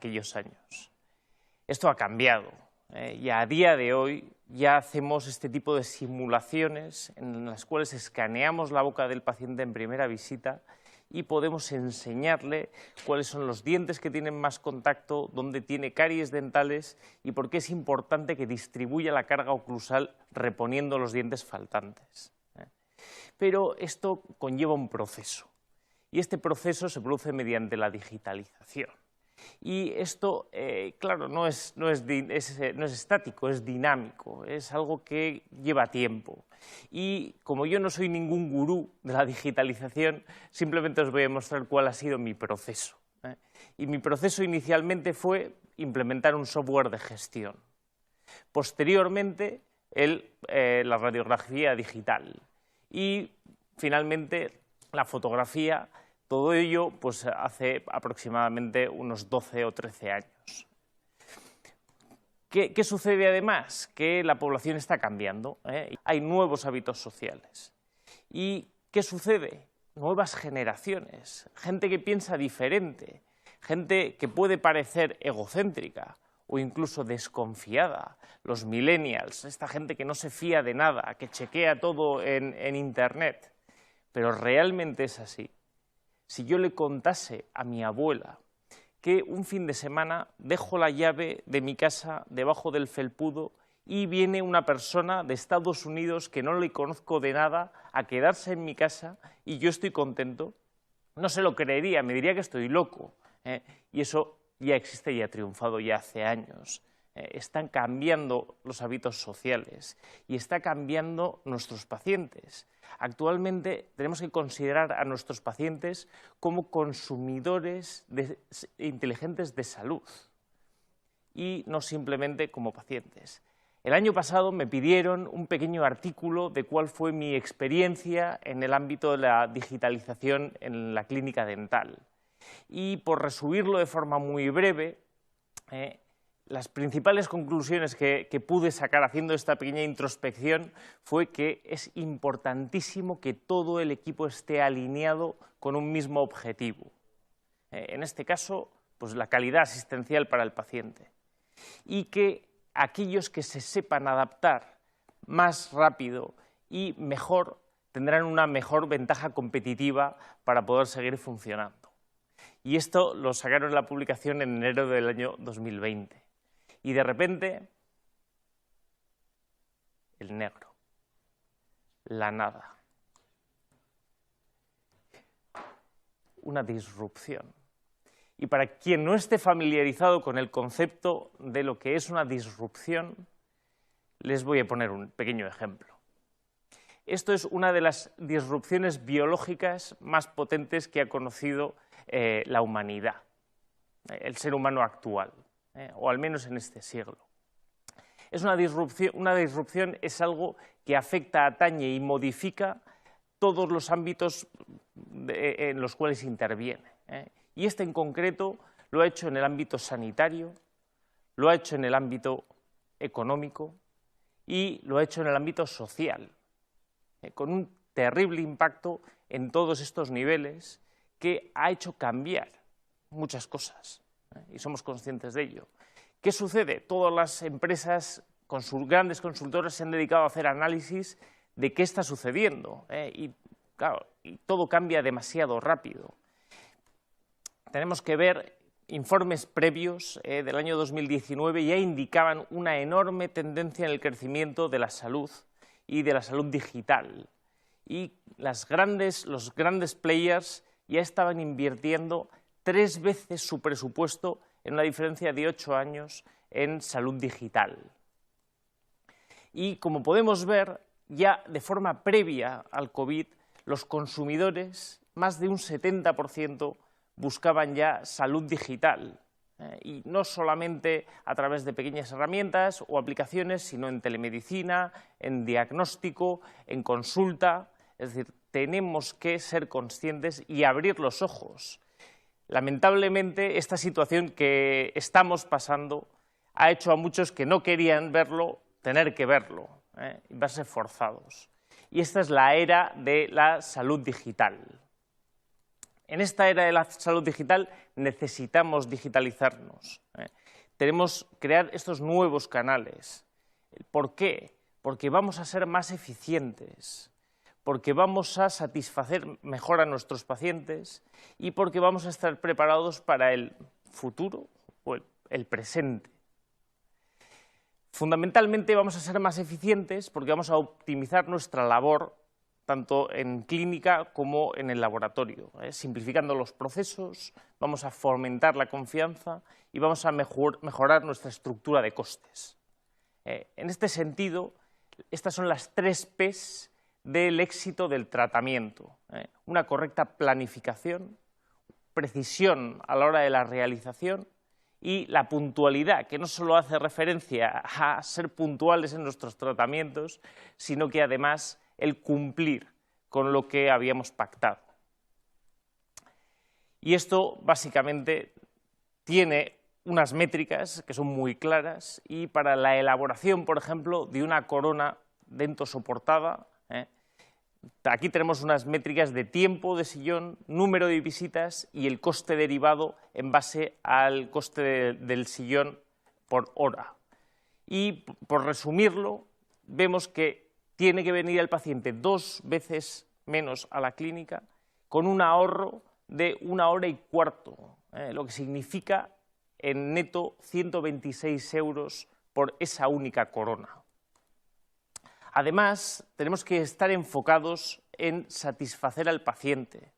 aquellos años. Esto ha cambiado y a día de hoy ya hacemos este tipo de simulaciones en las cuales escaneamos la boca del paciente en primera visita y podemos enseñarle cuáles son los dientes que tienen más contacto, dónde tiene caries dentales y por qué es importante que distribuya la carga oclusal reponiendo los dientes faltantes. Pero esto conlleva un proceso y este proceso se produce mediante la digitalización. Y esto, claro, no es estático, es dinámico, es algo que lleva tiempo. Y como yo no soy ningún gurú de la digitalización, simplemente os voy a mostrar cuál ha sido mi proceso. Y mi proceso inicialmente fue implementar un software de gestión. Posteriormente, la radiografía digital. Y finalmente, la fotografía. Todo ello pues, hace aproximadamente unos 12 o 13 años. ¿Qué sucede además? Que la población está cambiando, hay nuevos hábitos sociales. ¿Y qué sucede? Nuevas generaciones, gente que piensa diferente, gente que puede parecer egocéntrica o incluso desconfiada, los millennials, esta gente que no se fía de nada, que chequea todo en Internet, pero realmente es así. Si yo le contase a mi abuela que un fin de semana dejo la llave de mi casa debajo del felpudo y viene una persona de Estados Unidos que no le conozco de nada a quedarse en mi casa y yo estoy contento, no se lo creería, me diría que estoy loco. Y eso ya existe y ha triunfado ya hace años. Están cambiando los hábitos sociales y está cambiando nuestros pacientes. Actualmente tenemos que considerar a nuestros pacientes como consumidores inteligentes de salud y no simplemente como pacientes. El año pasado me pidieron un pequeño artículo de cuál fue mi experiencia en el ámbito de la digitalización en la clínica dental. Y por resumirlo de forma muy breve, las principales conclusiones que pude sacar haciendo esta pequeña introspección fue que es importantísimo que todo el equipo esté alineado con un mismo objetivo. En este caso, pues la calidad asistencial para el paciente. Y que aquellos que se sepan adaptar más rápido y mejor tendrán una mejor ventaja competitiva para poder seguir funcionando. Y esto lo sacaron en la publicación en enero del año 2020. Y de repente, el negro, la nada, una disrupción. Y para quien no esté familiarizado con el concepto de lo que es una disrupción, les voy a poner un pequeño ejemplo. Esto es una de las disrupciones biológicas más potentes que ha conocido la humanidad, el ser humano actual. O al menos en este siglo. Es una disrupción es algo que afecta, atañe y modifica todos los ámbitos en los cuales interviene. Y este en concreto lo ha hecho en el ámbito sanitario, lo ha hecho en el ámbito económico y lo ha hecho en el ámbito social, con un terrible impacto en todos estos niveles que ha hecho cambiar muchas cosas. Y somos conscientes de ello. ¿Qué sucede? Todas las empresas, grandes consultoras, se han dedicado a hacer análisis de qué está sucediendo. Y claro, todo cambia demasiado rápido. Tenemos que ver informes previos del año 2019 ya indicaban una enorme tendencia en el crecimiento de la salud y de la salud digital. Y los grandes players ya estaban invirtiendo 3 veces su presupuesto en una diferencia de 8 años en salud digital. Y como podemos ver, ya de forma previa al COVID, los consumidores, más de un 70%, buscaban ya salud digital. Y no solamente a través de pequeñas herramientas o aplicaciones, sino en telemedicina, en diagnóstico, en consulta. Es decir, tenemos que ser conscientes y abrir los ojos. Lamentablemente, esta situación que estamos pasando ha hecho a muchos que no querían verlo, tener que verlo, y verse forzados. Y esta es la era de la salud digital. En esta era de la salud digital necesitamos digitalizarnos. Tenemos que crear estos nuevos canales. ¿Por qué? Porque vamos a ser más eficientes, porque vamos a satisfacer mejor a nuestros pacientes y porque vamos a estar preparados para el futuro o el presente. Fundamentalmente vamos a ser más eficientes porque vamos a optimizar nuestra labor tanto en clínica como en el laboratorio. Simplificando los procesos, vamos a fomentar la confianza y vamos a mejorar nuestra estructura de costes. En este sentido, estas son las 3 P's del éxito del tratamiento. Una correcta planificación, precisión a la hora de la realización y la puntualidad, que no solo hace referencia a ser puntuales en nuestros tratamientos, sino que además el cumplir con lo que habíamos pactado. Y esto básicamente tiene unas métricas que son muy claras y para la elaboración, por ejemplo, de una corona dentosoportada, aquí tenemos unas métricas de tiempo de sillón, número de visitas y el coste derivado en base al coste del sillón por hora. Y por resumirlo, vemos que tiene que venir el paciente 2 veces menos a la clínica con un ahorro de 1 hora y cuarto, lo que significa en neto 126 € por esa única corona. Además, tenemos que estar enfocados en satisfacer al paciente.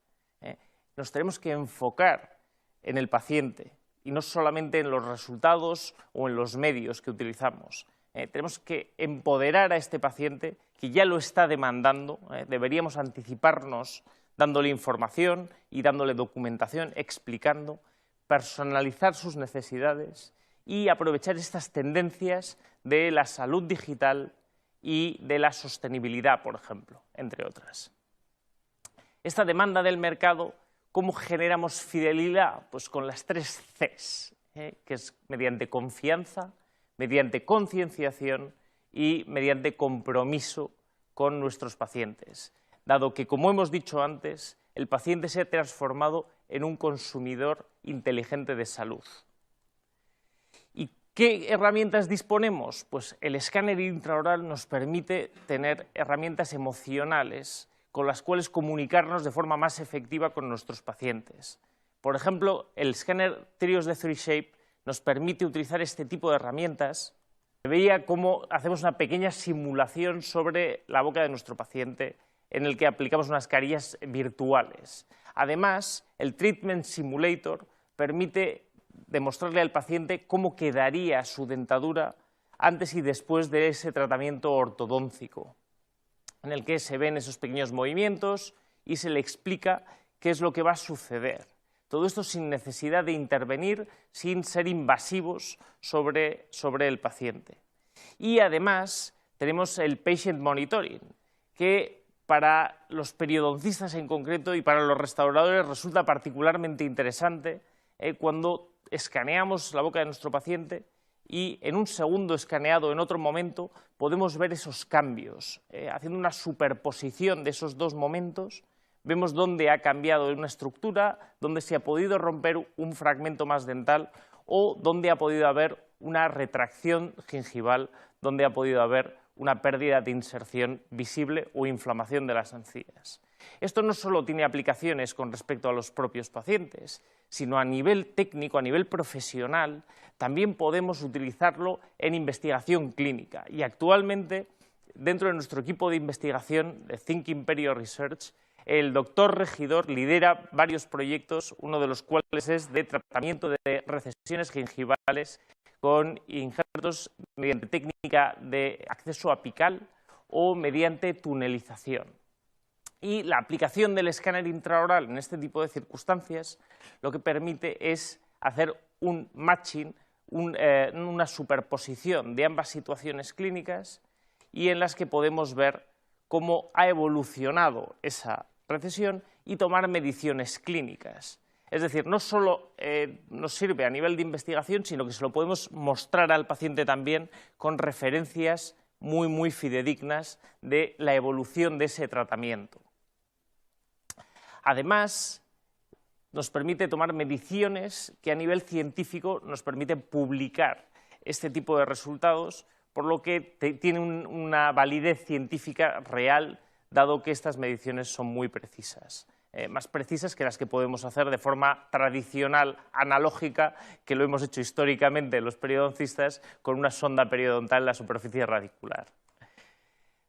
Nos tenemos que enfocar en el paciente y no solamente en los resultados o en los medios que utilizamos. Tenemos que empoderar a este paciente que ya lo está demandando. Deberíamos anticiparnos dándole información y dándole documentación, explicando, personalizar sus necesidades y aprovechar estas tendencias de la salud digital y de la sostenibilidad, por ejemplo, entre otras. Esta demanda del mercado, ¿cómo generamos fidelidad? Pues con las 3 Cs, que es mediante confianza, mediante concienciación y mediante compromiso con nuestros pacientes, dado que, como hemos dicho antes, el paciente se ha transformado en un consumidor inteligente de salud. ¿Y qué herramientas disponemos? Pues el escáner intraoral nos permite tener herramientas emocionales con las cuales comunicarnos de forma más efectiva con nuestros pacientes. Por ejemplo, el escáner Trios de 3Shape nos permite utilizar este tipo de herramientas. Veía cómo hacemos una pequeña simulación sobre la boca de nuestro paciente en el que aplicamos unas carillas virtuales. Además, el Treatment Simulator permite demostrarle al paciente cómo quedaría su dentadura antes y después de ese tratamiento ortodóntico, en el que se ven esos pequeños movimientos y se le explica qué es lo que va a suceder. Todo esto sin necesidad de intervenir, sin ser invasivos sobre el paciente. Y además tenemos el Patient Monitoring, que para los periodoncistas en concreto y para los restauradores resulta particularmente interesante cuando escaneamos la boca de nuestro paciente y en un segundo escaneado en otro momento podemos ver esos cambios. Haciendo una superposición de esos 2 momentos, vemos dónde ha cambiado una estructura, dónde se ha podido romper un fragmento más dental o dónde ha podido haber una retracción gingival, dónde ha podido haber una pérdida de inserción visible o inflamación de las encías. Esto no solo tiene aplicaciones con respecto a los propios pacientes, sino a nivel técnico, a nivel profesional, también podemos utilizarlo en investigación clínica. Y actualmente, dentro de nuestro equipo de investigación de Think Imperio Research, el doctor Regidor lidera varios proyectos, uno de los cuales es de tratamiento de recesiones gingivales con injertos mediante técnica de acceso apical o mediante tunelización. Y la aplicación del escáner intraoral en este tipo de circunstancias lo que permite es hacer un matching, una superposición de ambas situaciones clínicas y en las que podemos ver cómo ha evolucionado esa recesión y tomar mediciones clínicas. Es decir, no solo nos sirve a nivel de investigación, sino que se lo podemos mostrar al paciente también con referencias muy fidedignas de la evolución de ese tratamiento. Además, nos permite tomar mediciones que a nivel científico nos permiten publicar este tipo de resultados, por lo que tiene una validez científica real, dado que estas mediciones son muy precisas. Más precisas que las que podemos hacer de forma tradicional, analógica, que lo hemos hecho históricamente los periodoncistas con una sonda periodontal en la superficie radicular.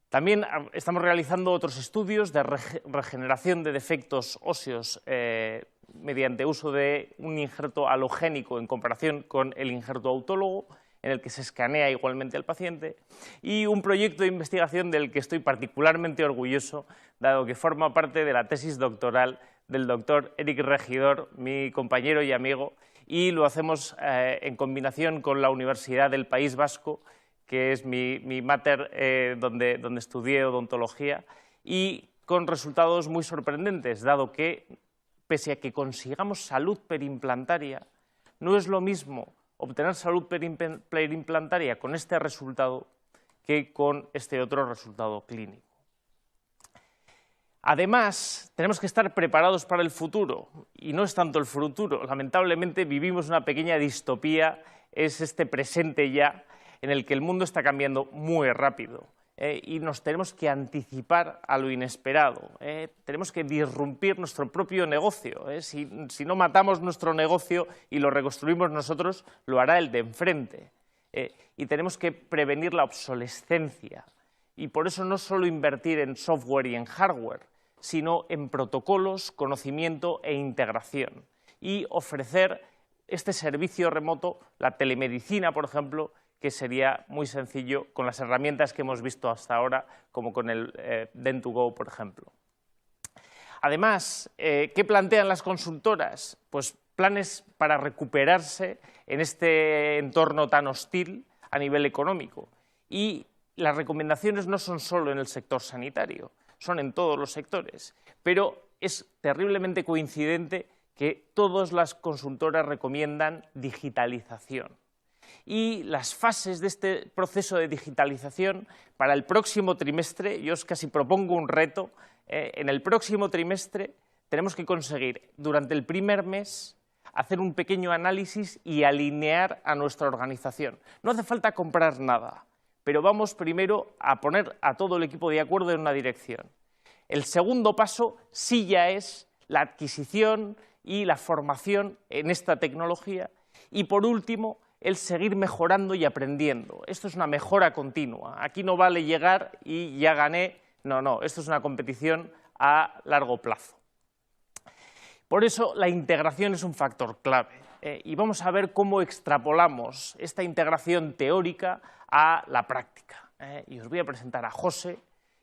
También estamos realizando otros estudios de regeneración de defectos óseos mediante uso de un injerto halogénico en comparación con el injerto autólogo, en el que se escanea igualmente al paciente, y un proyecto de investigación del que estoy particularmente orgulloso, dado que forma parte de la tesis doctoral del doctor Eric Regidor, mi compañero y amigo, y lo hacemos en combinación con la Universidad del País Vasco, que es mi máter donde estudié odontología, y con resultados muy sorprendentes, dado que, pese a que consigamos salud perimplantaria, no es lo mismo obtener salud perimplantaria con este resultado que con este otro resultado clínico. Además, tenemos que estar preparados para el futuro, y no es tanto el futuro. Lamentablemente vivimos una pequeña distopía, es este presente ya, en el que el mundo está cambiando muy rápido. Y nos tenemos que anticipar a lo inesperado. Tenemos que disrumpir nuestro propio negocio. Si no matamos nuestro negocio y lo reconstruimos nosotros, lo hará el de enfrente. Y tenemos que prevenir la obsolescencia. Y por eso no solo invertir en software y en hardware, sino en protocolos, conocimiento e integración. Y ofrecer este servicio remoto, la telemedicina, por ejemplo, que sería muy sencillo con las herramientas que hemos visto hasta ahora, como con el Dent2Go, por ejemplo. Además, ¿qué plantean las consultoras? Pues planes para recuperarse en este entorno tan hostil a nivel económico. Y las recomendaciones no son solo en el sector sanitario, son en todos los sectores, pero es terriblemente coincidente que todas las consultoras recomiendan digitalización. Y las fases de este proceso de digitalización para el próximo trimestre, yo os casi propongo un reto, en el próximo trimestre tenemos que conseguir durante el primer mes hacer un pequeño análisis y alinear a nuestra organización. No hace falta comprar nada, pero vamos primero a poner a todo el equipo de acuerdo en una dirección. El segundo paso sí ya es la adquisición y la formación en esta tecnología, y por último, el seguir mejorando y aprendiendo. Esto es una mejora continua. Aquí no vale llegar y ya gané. No, esto es una competición a largo plazo. Por eso la integración es un factor clave. Y vamos a ver cómo extrapolamos esta integración teórica a la práctica. Y os voy a presentar a José,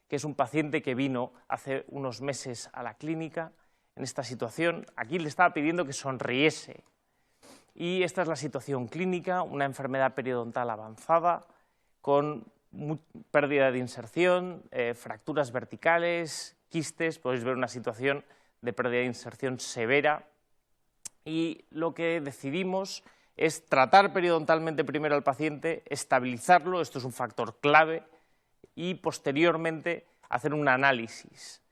que es un paciente que vino hace unos meses a la clínica en esta situación. Aquí le estaba pidiendo que sonriese. Y esta es la situación clínica, una enfermedad periodontal avanzada, con pérdida de inserción, fracturas verticales, quistes, podéis ver una situación de pérdida de inserción severa. Y lo que decidimos es tratar periodontalmente primero al paciente, estabilizarlo, esto es un factor clave, y posteriormente hacer un análisis.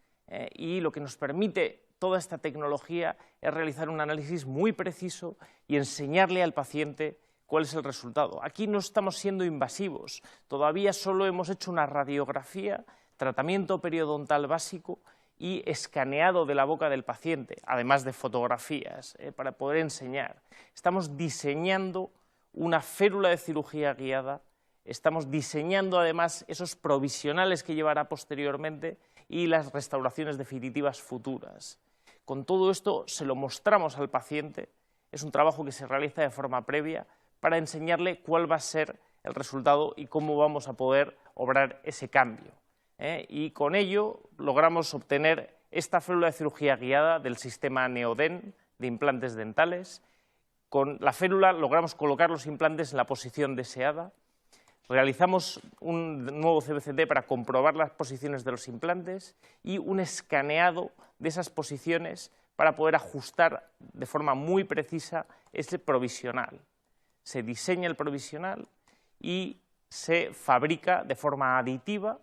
Y lo que nos permite toda esta tecnología es realizar un análisis muy preciso y enseñarle al paciente cuál es el resultado. Aquí no estamos siendo invasivos, todavía solo hemos hecho una radiografía, tratamiento periodontal básico y escaneado de la boca del paciente, además de fotografías, para poder enseñar. Estamos diseñando una férula de cirugía guiada, estamos diseñando además esos provisionales que llevará posteriormente y las restauraciones definitivas futuras. Con todo esto se lo mostramos al paciente, es un trabajo que se realiza de forma previa para enseñarle cuál va a ser el resultado y cómo vamos a poder obrar ese cambio. Y con ello logramos obtener esta férula de cirugía guiada del sistema Neodent de implantes dentales. Con la férula logramos colocar los implantes en la posición deseada. Realizamos un nuevo CBCT para comprobar las posiciones de los implantes y un escaneado de esas posiciones para poder ajustar de forma muy precisa ese provisional. Se diseña el provisional y se fabrica de forma aditiva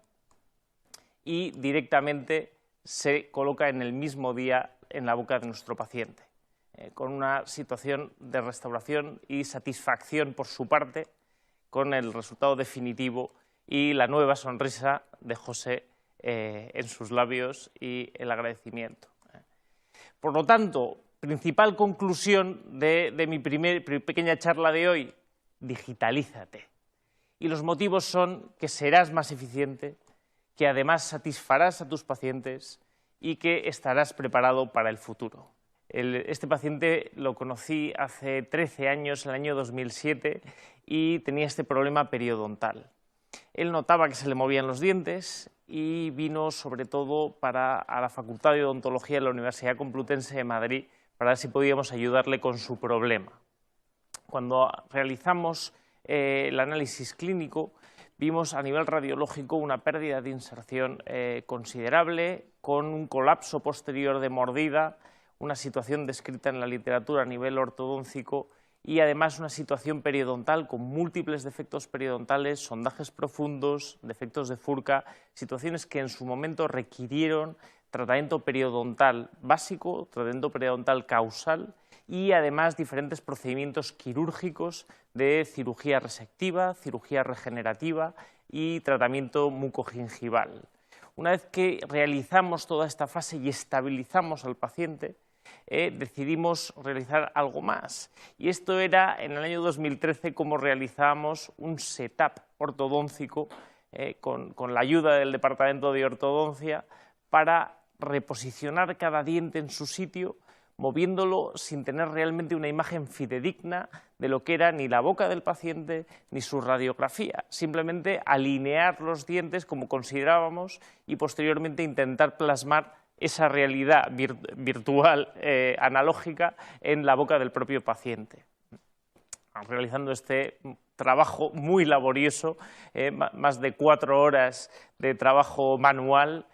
y directamente se coloca en el mismo día en la boca de nuestro paciente. con una situación de restauración y satisfacción por su parte con el resultado definitivo y la nueva sonrisa de José en sus labios y el agradecimiento. Por lo tanto, principal conclusión de mi pequeña charla de hoy: digitalízate. Y los motivos son que serás más eficiente, que además satisfarás a tus pacientes y que estarás preparado para el futuro. Este paciente lo conocí hace 13 años, en el año 2007, y tenía este problema periodontal. Él notaba que se le movían los dientes y vino sobre todo a la Facultad de Odontología de la Universidad Complutense de Madrid para ver si podíamos ayudarle con su problema. Cuando realizamos el análisis clínico, vimos a nivel radiológico una pérdida de inserción considerable, con un colapso posterior de mordida, una situación descrita en la literatura a nivel ortodóncico y además una situación periodontal con múltiples defectos periodontales, sondajes profundos, defectos de furca, situaciones que en su momento requirieron tratamiento periodontal básico, tratamiento periodontal causal y además diferentes procedimientos quirúrgicos de cirugía resectiva, cirugía regenerativa y tratamiento mucogingival. Una vez que realizamos toda esta fase y estabilizamos al paciente, decidimos realizar algo más. Y esto era en el año 2013 como realizábamos un setup ortodóncico con la ayuda del Departamento de Ortodoncia para reposicionar cada diente en su sitio, moviéndolo sin tener realmente una imagen fidedigna de lo que era ni la boca del paciente ni su radiografía. Simplemente alinear los dientes como considerábamos y posteriormente intentar plasmar esa realidad virtual analógica en la boca del propio paciente. Realizando este trabajo muy laborioso, más de 4 horas de trabajo manual,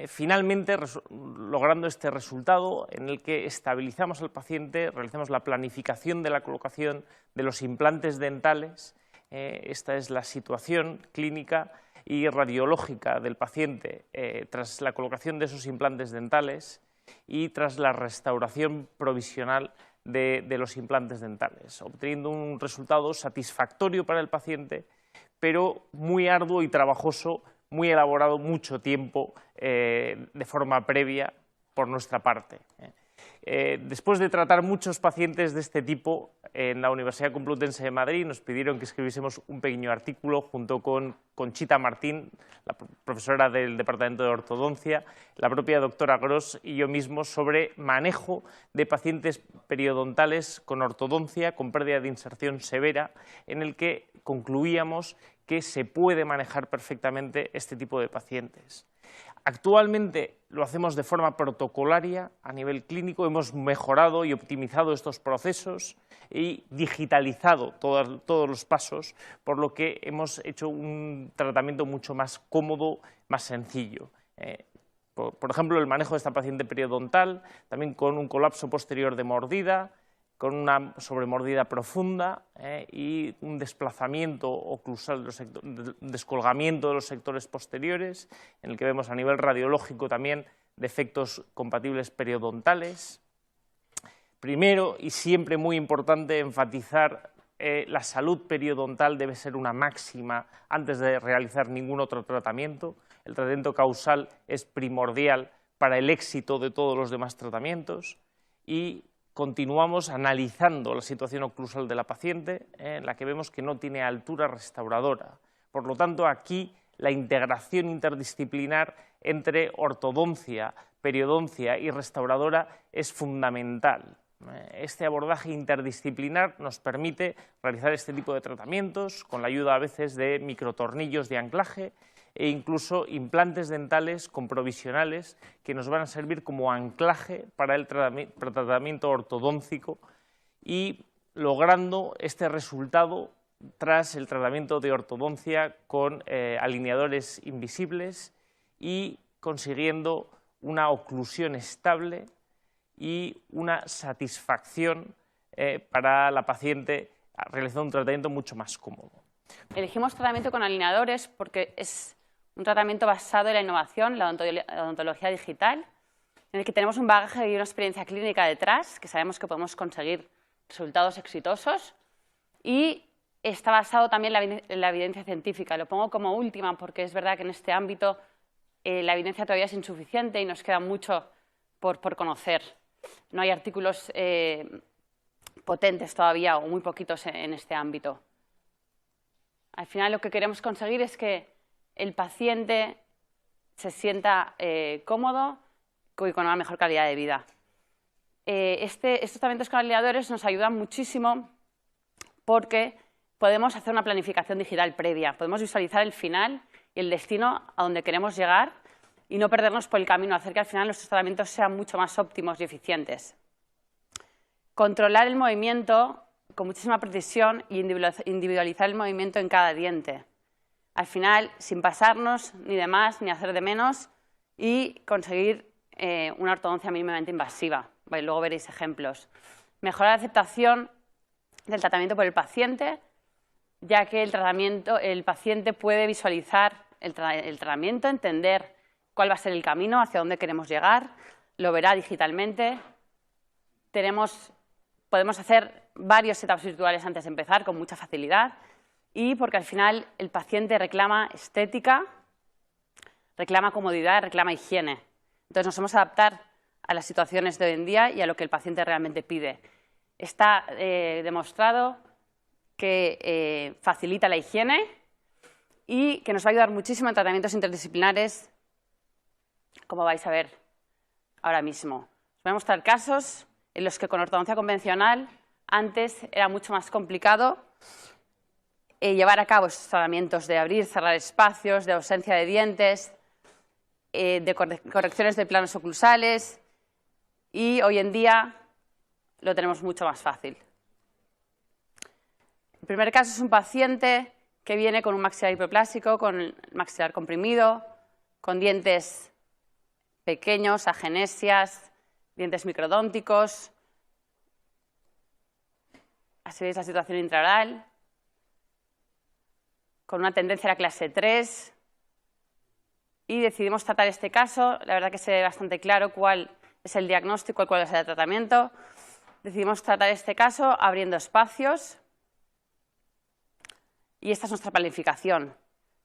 finalmente logrando este resultado en el que estabilizamos al paciente, realizamos la planificación de la colocación de los implantes dentales. Esta es la situación clínica y radiológica del paciente tras la colocación de esos implantes dentales y tras la restauración provisional de los implantes dentales, obteniendo un resultado satisfactorio para el paciente, pero muy arduo y trabajoso, muy elaborado, mucho tiempo de forma previa por nuestra parte. Después de tratar muchos pacientes de este tipo en la Universidad Complutense de Madrid, nos pidieron que escribiésemos un pequeño artículo junto con Conchita Martín, la profesora del Departamento de Ortodoncia, la propia doctora Gross y yo mismo, sobre manejo de pacientes periodontales con ortodoncia, con pérdida de inserción severa, en el que concluíamos que se puede manejar perfectamente este tipo de pacientes. Actualmente lo hacemos de forma protocolaria a nivel clínico, hemos mejorado y optimizado estos procesos y digitalizado todos los pasos, por lo que hemos hecho un tratamiento mucho más cómodo, más sencillo. Por ejemplo, el manejo de esta paciente periodontal, también con un colapso posterior de mordida, con una sobremordida profunda y un desplazamiento oclusal, descolgamiento de los sectores posteriores, en el que vemos a nivel radiológico también defectos compatibles periodontales. Primero, y siempre muy importante, enfatizar la salud periodontal debe ser una máxima antes de realizar ningún otro tratamiento. El tratamiento causal es primordial para el éxito de todos los demás tratamientos y continuamos analizando la situación oclusal de la paciente, en la que vemos que no tiene altura restauradora. Por lo tanto, aquí la integración interdisciplinar entre ortodoncia, periodoncia y restauradora es fundamental. Este abordaje interdisciplinar nos permite realizar este tipo de tratamientos con la ayuda a veces de microtornillos de anclaje e incluso implantes dentales con provisionales que nos van a servir como anclaje para el tratamiento ortodóncico y logrando este resultado tras el tratamiento de ortodoncia con alineadores invisibles y consiguiendo una oclusión estable y una satisfacción para la paciente realizando un tratamiento mucho más cómodo. Elegimos tratamiento con alineadores porque es un tratamiento basado en la innovación, la odontología digital, en el que tenemos un bagaje y una experiencia clínica detrás, que sabemos que podemos conseguir resultados exitosos, y está basado también en la evidencia científica. Lo pongo como última porque es verdad que en este ámbito la evidencia todavía es insuficiente y nos queda mucho por conocer. No hay artículos potentes todavía o muy poquitos en este ámbito. Al final lo que queremos conseguir es que el paciente se sienta cómodo y con una mejor calidad de vida. Estos tratamientos con alineadores nos ayudan muchísimo porque podemos hacer una planificación digital previa, podemos visualizar el final y el destino a donde queremos llegar y no perdernos por el camino, hacer que al final nuestros tratamientos sean mucho más óptimos y eficientes. Controlar el movimiento con muchísima precisión y individualizar el movimiento en cada diente. Al final, sin pasarnos ni de más ni hacer de menos y conseguir una ortodoncia mínimamente invasiva. Vale, luego veréis ejemplos. Mejorar la aceptación del tratamiento por el paciente, ya que el paciente puede visualizar el tratamiento, entender cuál va a ser el camino, hacia dónde queremos llegar, lo verá digitalmente. Podemos hacer varios setups virtuales antes de empezar con mucha facilidad y porque al final el paciente reclama estética, reclama comodidad, reclama higiene. Entonces nos vamos a adaptar a las situaciones de hoy en día y a lo que el paciente realmente pide. Está demostrado que facilita la higiene y que nos va a ayudar muchísimo en tratamientos interdisciplinares, como vais a ver ahora mismo. Os voy a mostrar casos en los que con ortodoncia convencional antes era mucho más complicado llevar a cabo estos tratamientos de abrir, cerrar espacios, de ausencia de dientes, de correcciones de planos oclusales y hoy en día lo tenemos mucho más fácil. El primer caso es un paciente que viene con un maxilar hipoplásico, con el maxilar comprimido, con dientes pequeños, agenesias, dientes microdónticos. Así veis la situación intraoral, con una tendencia a la clase 3. Y decidimos tratar este caso. La verdad que se ve bastante claro cuál es el diagnóstico y cuál es el tratamiento. Decidimos tratar este caso abriendo espacios. Y esta es nuestra planificación.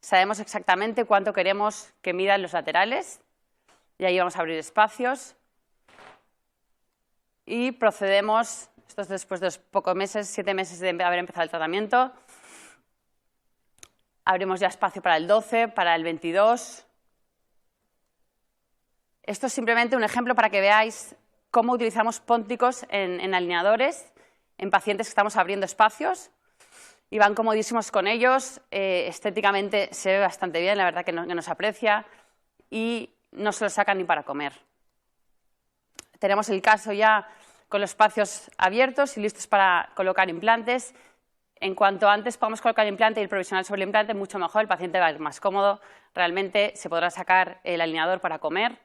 Sabemos exactamente cuánto queremos que midan los laterales. Y ahí vamos a abrir espacios. Y procedemos, esto es después de los pocos meses, 7 meses de haber empezado el tratamiento. Abrimos ya espacio para el 12, para el 22. Esto es simplemente un ejemplo para que veáis cómo utilizamos pónticos en alineadores, en pacientes que estamos abriendo espacios. Y van comodísimos con ellos, estéticamente se ve bastante bien, la verdad que nos aprecia y no se lo sacan ni para comer. Tenemos el caso ya con los espacios abiertos y listos para colocar implantes. En cuanto antes podamos colocar el implante y el provisional sobre el implante, mucho mejor, el paciente va a ir más cómodo, realmente se podrá sacar el alineador para comer.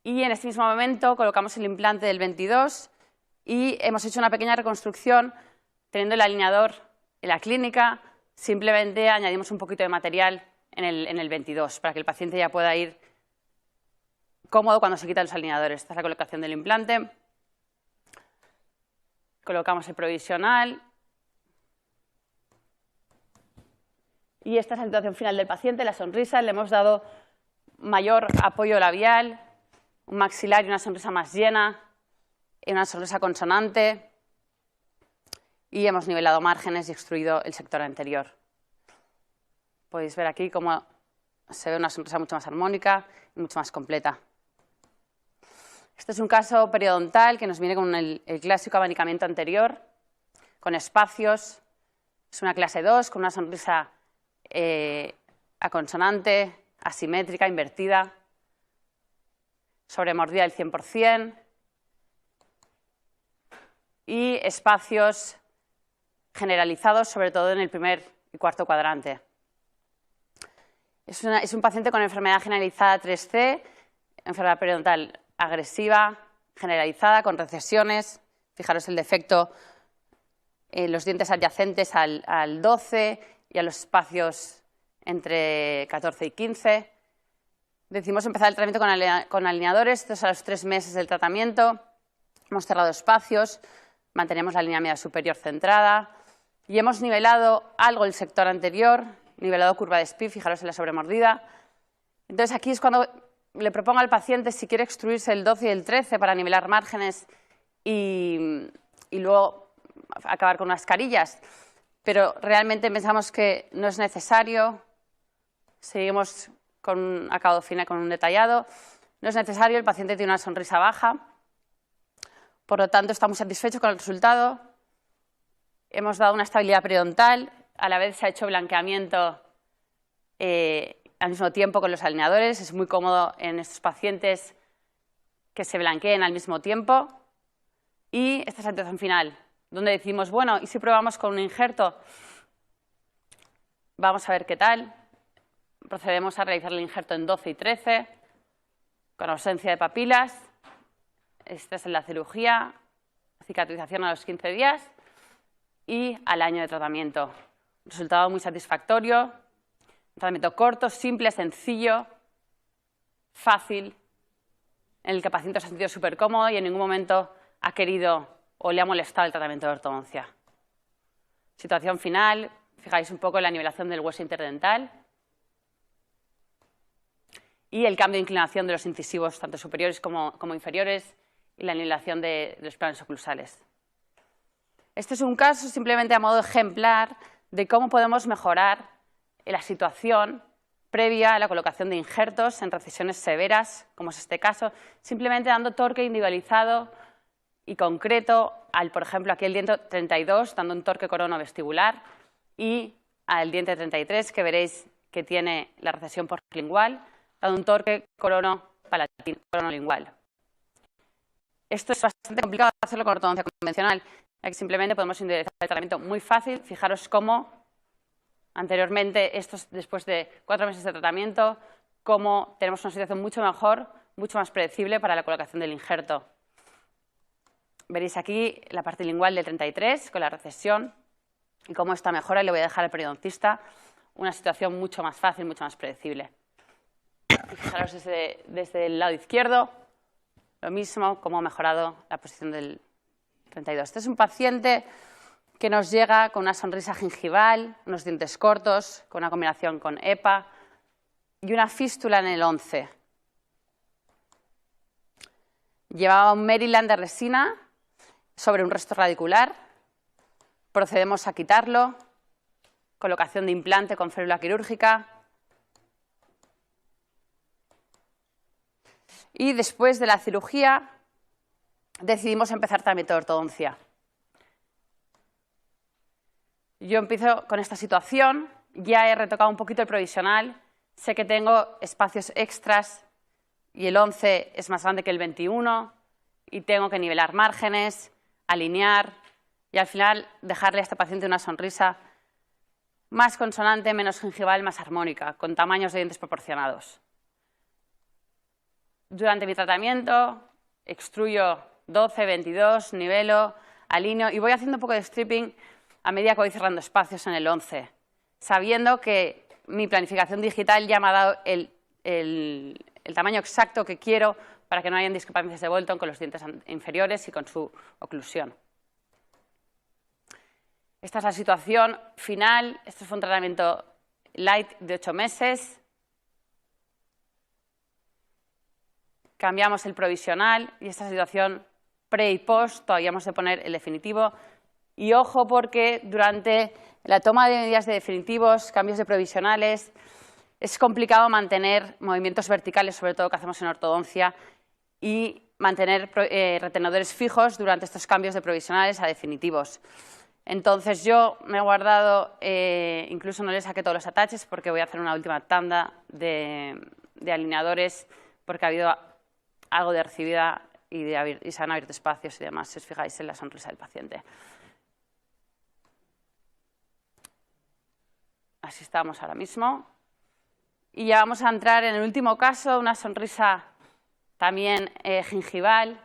Y en este mismo momento colocamos el implante del 22 y hemos hecho una pequeña reconstrucción teniendo el alineador en la clínica, simplemente añadimos un poquito de material en el 22 para que el paciente ya pueda ir cómodo cuando se quitan los alineadores. Esta es la colocación del implante. Colocamos el provisional. Y esta es la situación final del paciente, la sonrisa. Le hemos dado mayor apoyo labial, un maxilar y una sonrisa más llena, y una sonrisa consonante. Y hemos nivelado márgenes y extruido el sector anterior. Podéis ver aquí cómo se ve una sonrisa mucho más armónica y mucho más completa. Este es un caso periodontal que nos viene con el clásico abanicamiento anterior, con espacios. Es una clase 2 con una sonrisa aconsonante, asimétrica, invertida, sobremordida del 100% y espacios generalizados, sobre todo en el primer y cuarto cuadrante. Es un paciente con enfermedad generalizada 3C, enfermedad periodontal agresiva, generalizada, con recesiones. Fijaros el defecto en los dientes adyacentes al 12 y a los espacios entre 14 y 15. decidimos empezar el tratamiento con alineadores. Esto es a los 3 meses del tratamiento. Hemos cerrado espacios, mantenemos la línea media superior centrada y hemos nivelado algo el sector anterior, nivelado curva de Spee, fijaros en la sobremordida. Entonces aquí es cuando le propongo al paciente si quiere extruirse el 12 y el 13 para nivelar márgenes y luego acabar con unas carillas. Pero realmente pensamos que no es necesario. Seguimos con un acabado final, con un detallado. No es necesario, el paciente tiene una sonrisa baja. Por lo tanto, estamos satisfechos con el resultado. Hemos dado una estabilidad periodontal. A la vez se ha hecho blanqueamiento al mismo tiempo con los alineadores. Es muy cómodo en estos pacientes que se blanqueen al mismo tiempo. Y esta es la situación final, donde decimos, bueno, ¿y si probamos con un injerto? Vamos a ver qué tal. Procedemos a realizar el injerto en 12 y 13, con ausencia de papilas. Esta es la cirugía, cicatrización a los 15 días y al año de tratamiento. Resultado muy satisfactorio. Un tratamiento corto, simple, sencillo, fácil, en el que el paciente se ha sentido súper cómodo y en ningún momento ha querido o le ha molestado el tratamiento de ortodoncia. Situación final, fijáis un poco en la nivelación del hueso interdental y el cambio de inclinación de los incisivos, tanto superiores como inferiores, y la nivelación de los planos oclusales. Este es un caso simplemente a modo ejemplar de cómo podemos mejorar la situación previa a la colocación de injertos en recisiones severas, como es este caso, simplemente dando torque individualizado y concreto al, por ejemplo, aquí el diente 32, dando un torque coronovestibular, y al diente 33, que veréis que tiene la recesión postlingual, dando un torque coronolingual. Esto es bastante complicado hacerlo con ortodoncia convencional, ya que simplemente podemos individualizar el tratamiento muy fácil. Fijaros cómo anteriormente, después de 4 meses de tratamiento, cómo tenemos una situación mucho mejor, mucho más predecible para la colocación del injerto. Veréis aquí la parte lingual del 33 con la recesión y cómo esta mejora, y le voy a dejar al periodontista una situación mucho más fácil, mucho más predecible. Y fijaros desde el lado izquierdo, lo mismo, cómo ha mejorado la posición del 32. Este es un paciente que nos llega con una sonrisa gingival, unos dientes cortos, con una combinación con EPA y una fístula en el 11. Llevaba un Maryland de resina sobre un resto radicular. Procedemos a quitarlo. Colocación de implante con férula quirúrgica. Y después de la cirugía decidimos empezar tratamiento de ortodoncia. Yo empiezo con esta situación, ya he retocado un poquito el provisional, sé que tengo espacios extras y el 11 es más grande que el 21 y tengo que nivelar márgenes, alinear y al final dejarle a este paciente una sonrisa más consonante, menos gingival, más armónica, con tamaños de dientes proporcionados. Durante mi tratamiento extruyo 12, 22, nivelo, alineo y voy haciendo un poco de stripping a medida que voy cerrando espacios en el 11, sabiendo que mi planificación digital ya me ha dado el tamaño exacto que quiero para que no haya discrepancias de Bolton con los dientes inferiores y con su oclusión. Esta es la situación final. Este fue un tratamiento light de 8 meses. Cambiamos el provisional y esta situación pre y post, todavía hemos de poner el definitivo. Y ojo porque durante la toma de medidas de definitivos, cambios de provisionales, es complicado mantener movimientos verticales, sobre todo que hacemos en ortodoncia, y mantener retenedores fijos durante estos cambios de provisionales a definitivos. Entonces yo me he guardado, incluso no le saqué todos los ataches porque voy a hacer una última tanda de alineadores porque ha habido algo de recibida y se han abierto espacios y demás, si os fijáis en la sonrisa del paciente. Así estamos ahora mismo. Y ya vamos a entrar en el último caso, una sonrisa también gingival,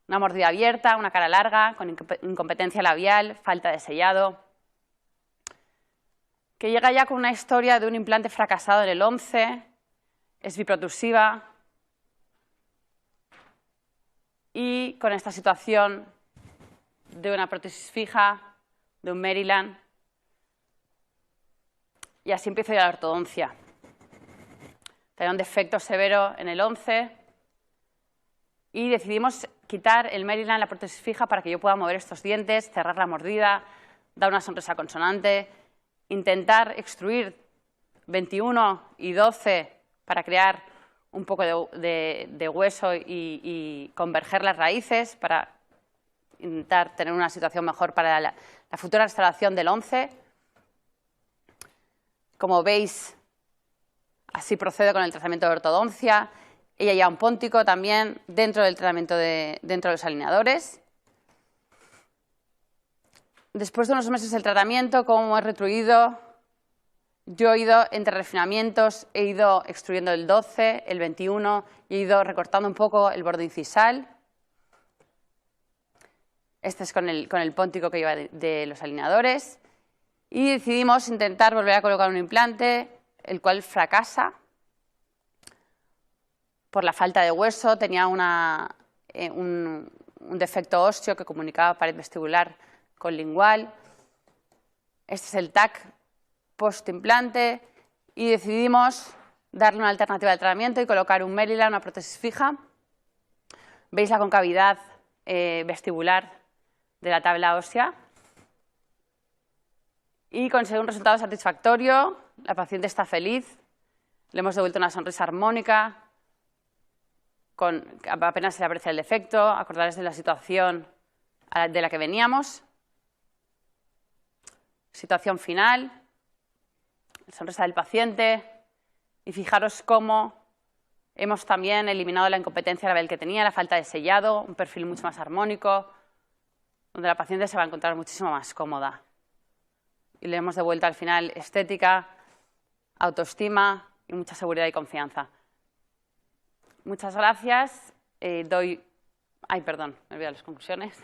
una mordida abierta, una cara larga, con incompetencia labial, falta de sellado, que llega ya con una historia de un implante fracasado en el 11 es biprotusiva y con esta situación de una prótesis fija, de un Maryland, y así empiezo ya la ortodoncia. Tenía un defecto severo en el 11 y decidimos quitar el Maryland, la prótesis fija, para que yo pueda mover estos dientes, cerrar la mordida, dar una sonrisa consonante, intentar extruir 21 y 12 para crear un poco de hueso y converger las raíces para intentar tener una situación mejor para la futura restauración del 11. Como veis, así procedo con el tratamiento de ortodoncia. Ella lleva un póntico también dentro del tratamiento dentro de los alineadores. Después de unos meses del tratamiento, como he retruido, yo he ido entre refinamientos, he ido extruyendo el 12, el 21 y he ido recortando un poco el borde incisal. Este es con el póntico que lleva de los alineadores. Y decidimos intentar volver a colocar un implante, el cual fracasa por la falta de hueso. Tenía un defecto óseo que comunicaba pared vestibular con lingual. Este es el TAC post-implante y decidimos darle una alternativa de tratamiento y colocar un Maryland, una prótesis fija. Veis la concavidad vestibular de la tabla ósea y conseguir un resultado satisfactorio. La paciente está feliz, le hemos devuelto una sonrisa armónica, apenas se le aprecia el defecto, acordaros de la situación de la que veníamos. Situación final, sonrisa del paciente, y fijaros cómo hemos también eliminado la incompetencia labial que tenía, la falta de sellado, un perfil mucho más armónico, donde la paciente se va a encontrar muchísimo más cómoda. Y le hemos devuelto al final estética, autoestima y mucha seguridad y confianza. Muchas gracias. Ay, perdón, me olvidé las conclusiones.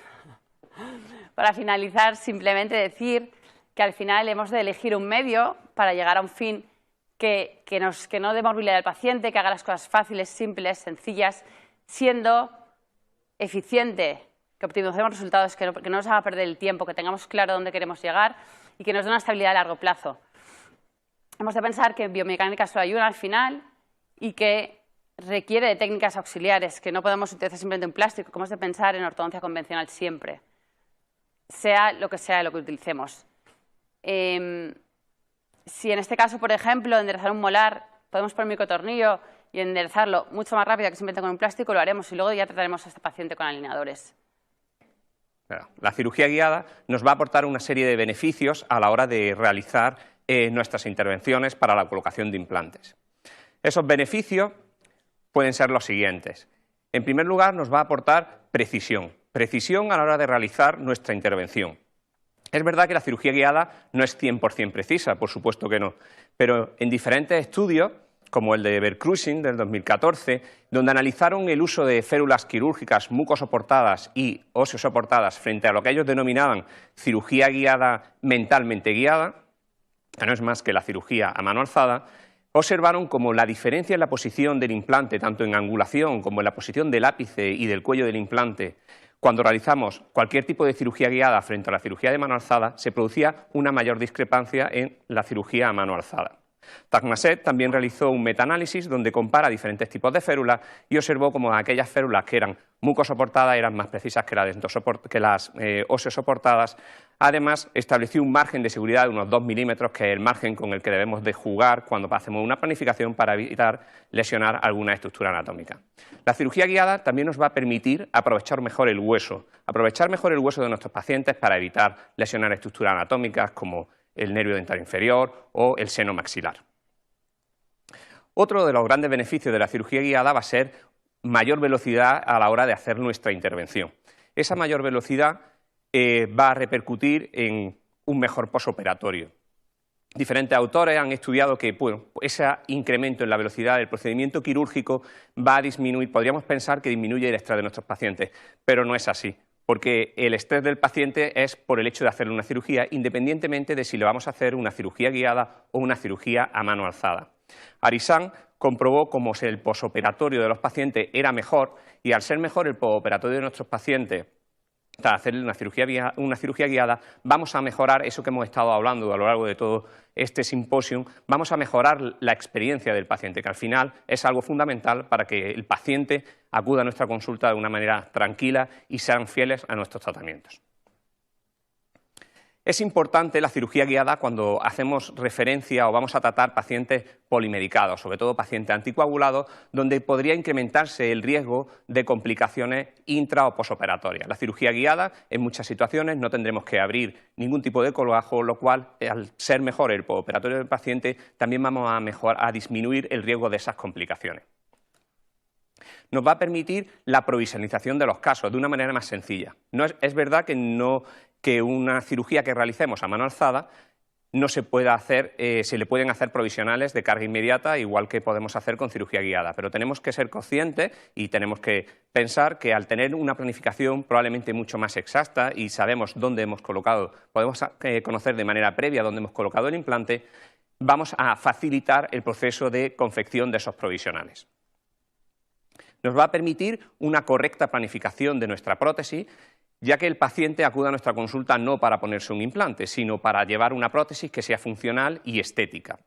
Para finalizar, simplemente decir que al final hemos de elegir un medio para llegar a un fin que no dé morbilidad al paciente, que haga las cosas fáciles, simples, sencillas, siendo eficiente, que optimicemos resultados, que no nos haga perder el tiempo, que tengamos claro dónde queremos llegar y que nos dé una estabilidad a largo plazo. Hemos de pensar que biomecánica solo ayuda al final y que requiere de técnicas auxiliares, que no podemos utilizar simplemente un plástico, que hemos de pensar en ortodoncia convencional siempre, sea lo que utilicemos. Si en este caso, por ejemplo, enderezar un molar, podemos poner un microtornillo y enderezarlo mucho más rápido que simplemente con un plástico, lo haremos y luego ya trataremos a este paciente con alineadores. La cirugía guiada nos va a aportar una serie de beneficios a la hora de realizar nuestras intervenciones para la colocación de implantes. Esos beneficios pueden ser los siguientes. En primer lugar, nos va a aportar precisión a la hora de realizar nuestra intervención. Es verdad que la cirugía guiada no es 100% precisa, por supuesto que no, pero en diferentes estudios, como el de Vercruising del 2014, donde analizaron el uso de férulas quirúrgicas mucosoportadas y óseo-soportadas frente a lo que ellos denominaban cirugía guiada mentalmente guiada, que no es más que la cirugía a mano alzada, observaron como la diferencia en la posición del implante, tanto en angulación como en la posición del ápice y del cuello del implante, cuando realizamos cualquier tipo de cirugía guiada frente a la cirugía de mano alzada, se producía una mayor discrepancia en la cirugía a mano alzada. Tagmaset también realizó un metaanálisis donde compara diferentes tipos de férulas y observó como aquellas férulas que eran mucosoportadas eran más precisas que las óseo-soportadas. Además, estableció un margen de seguridad de unos 2 milímetros, que es el margen con el que debemos de jugar cuando hacemos una planificación para evitar lesionar alguna estructura anatómica. La cirugía guiada también nos va a permitir aprovechar mejor el hueso de nuestros pacientes para evitar lesionar estructuras anatómicas como el nervio dental inferior o el seno maxilar. Otro de los grandes beneficios de la cirugía guiada va a ser mayor velocidad a la hora de hacer nuestra intervención. Esa mayor velocidad va a repercutir en un mejor posoperatorio. Diferentes autores han estudiado que ese incremento en la velocidad del procedimiento quirúrgico va a disminuir, podríamos pensar que disminuye el estrés de nuestros pacientes, pero no es así, porque el estrés del paciente es por el hecho de hacerle una cirugía, independientemente de si le vamos a hacer una cirugía guiada o una cirugía a mano alzada. Arishan comprobó cómo el posoperatorio de los pacientes era mejor y al ser mejor el posoperatorio de nuestros pacientes, para hacer una cirugía guiada, vamos a mejorar eso que hemos estado hablando a lo largo de todo este simposium, vamos a mejorar la experiencia del paciente, que al final es algo fundamental para que el paciente acuda a nuestra consulta de una manera tranquila y sean fieles a nuestros tratamientos. Es importante la cirugía guiada cuando hacemos referencia o vamos a tratar pacientes polimedicados, sobre todo pacientes anticoagulados, donde podría incrementarse el riesgo de complicaciones intra o posoperatorias. La cirugía guiada, en muchas situaciones, no tendremos que abrir ningún tipo de colágeno, lo cual, al ser mejor el posoperatorio del paciente, también vamos a disminuir el riesgo de esas complicaciones. Nos va a permitir la provisionización de los casos de una manera más sencilla. Es verdad que una cirugía que realicemos a mano alzada no se puede hacer, se le pueden hacer provisionales de carga inmediata, igual que podemos hacer con cirugía guiada, pero tenemos que ser conscientes y tenemos que pensar que al tener una planificación probablemente mucho más exacta y sabemos dónde hemos colocado, podemos conocer de manera previa dónde hemos colocado el implante, vamos a facilitar el proceso de confección de esos provisionales. Nos va a permitir una correcta planificación de nuestra prótesis, ya que el paciente acude a nuestra consulta no para ponerse un implante, sino para llevar una prótesis que sea funcional y estética.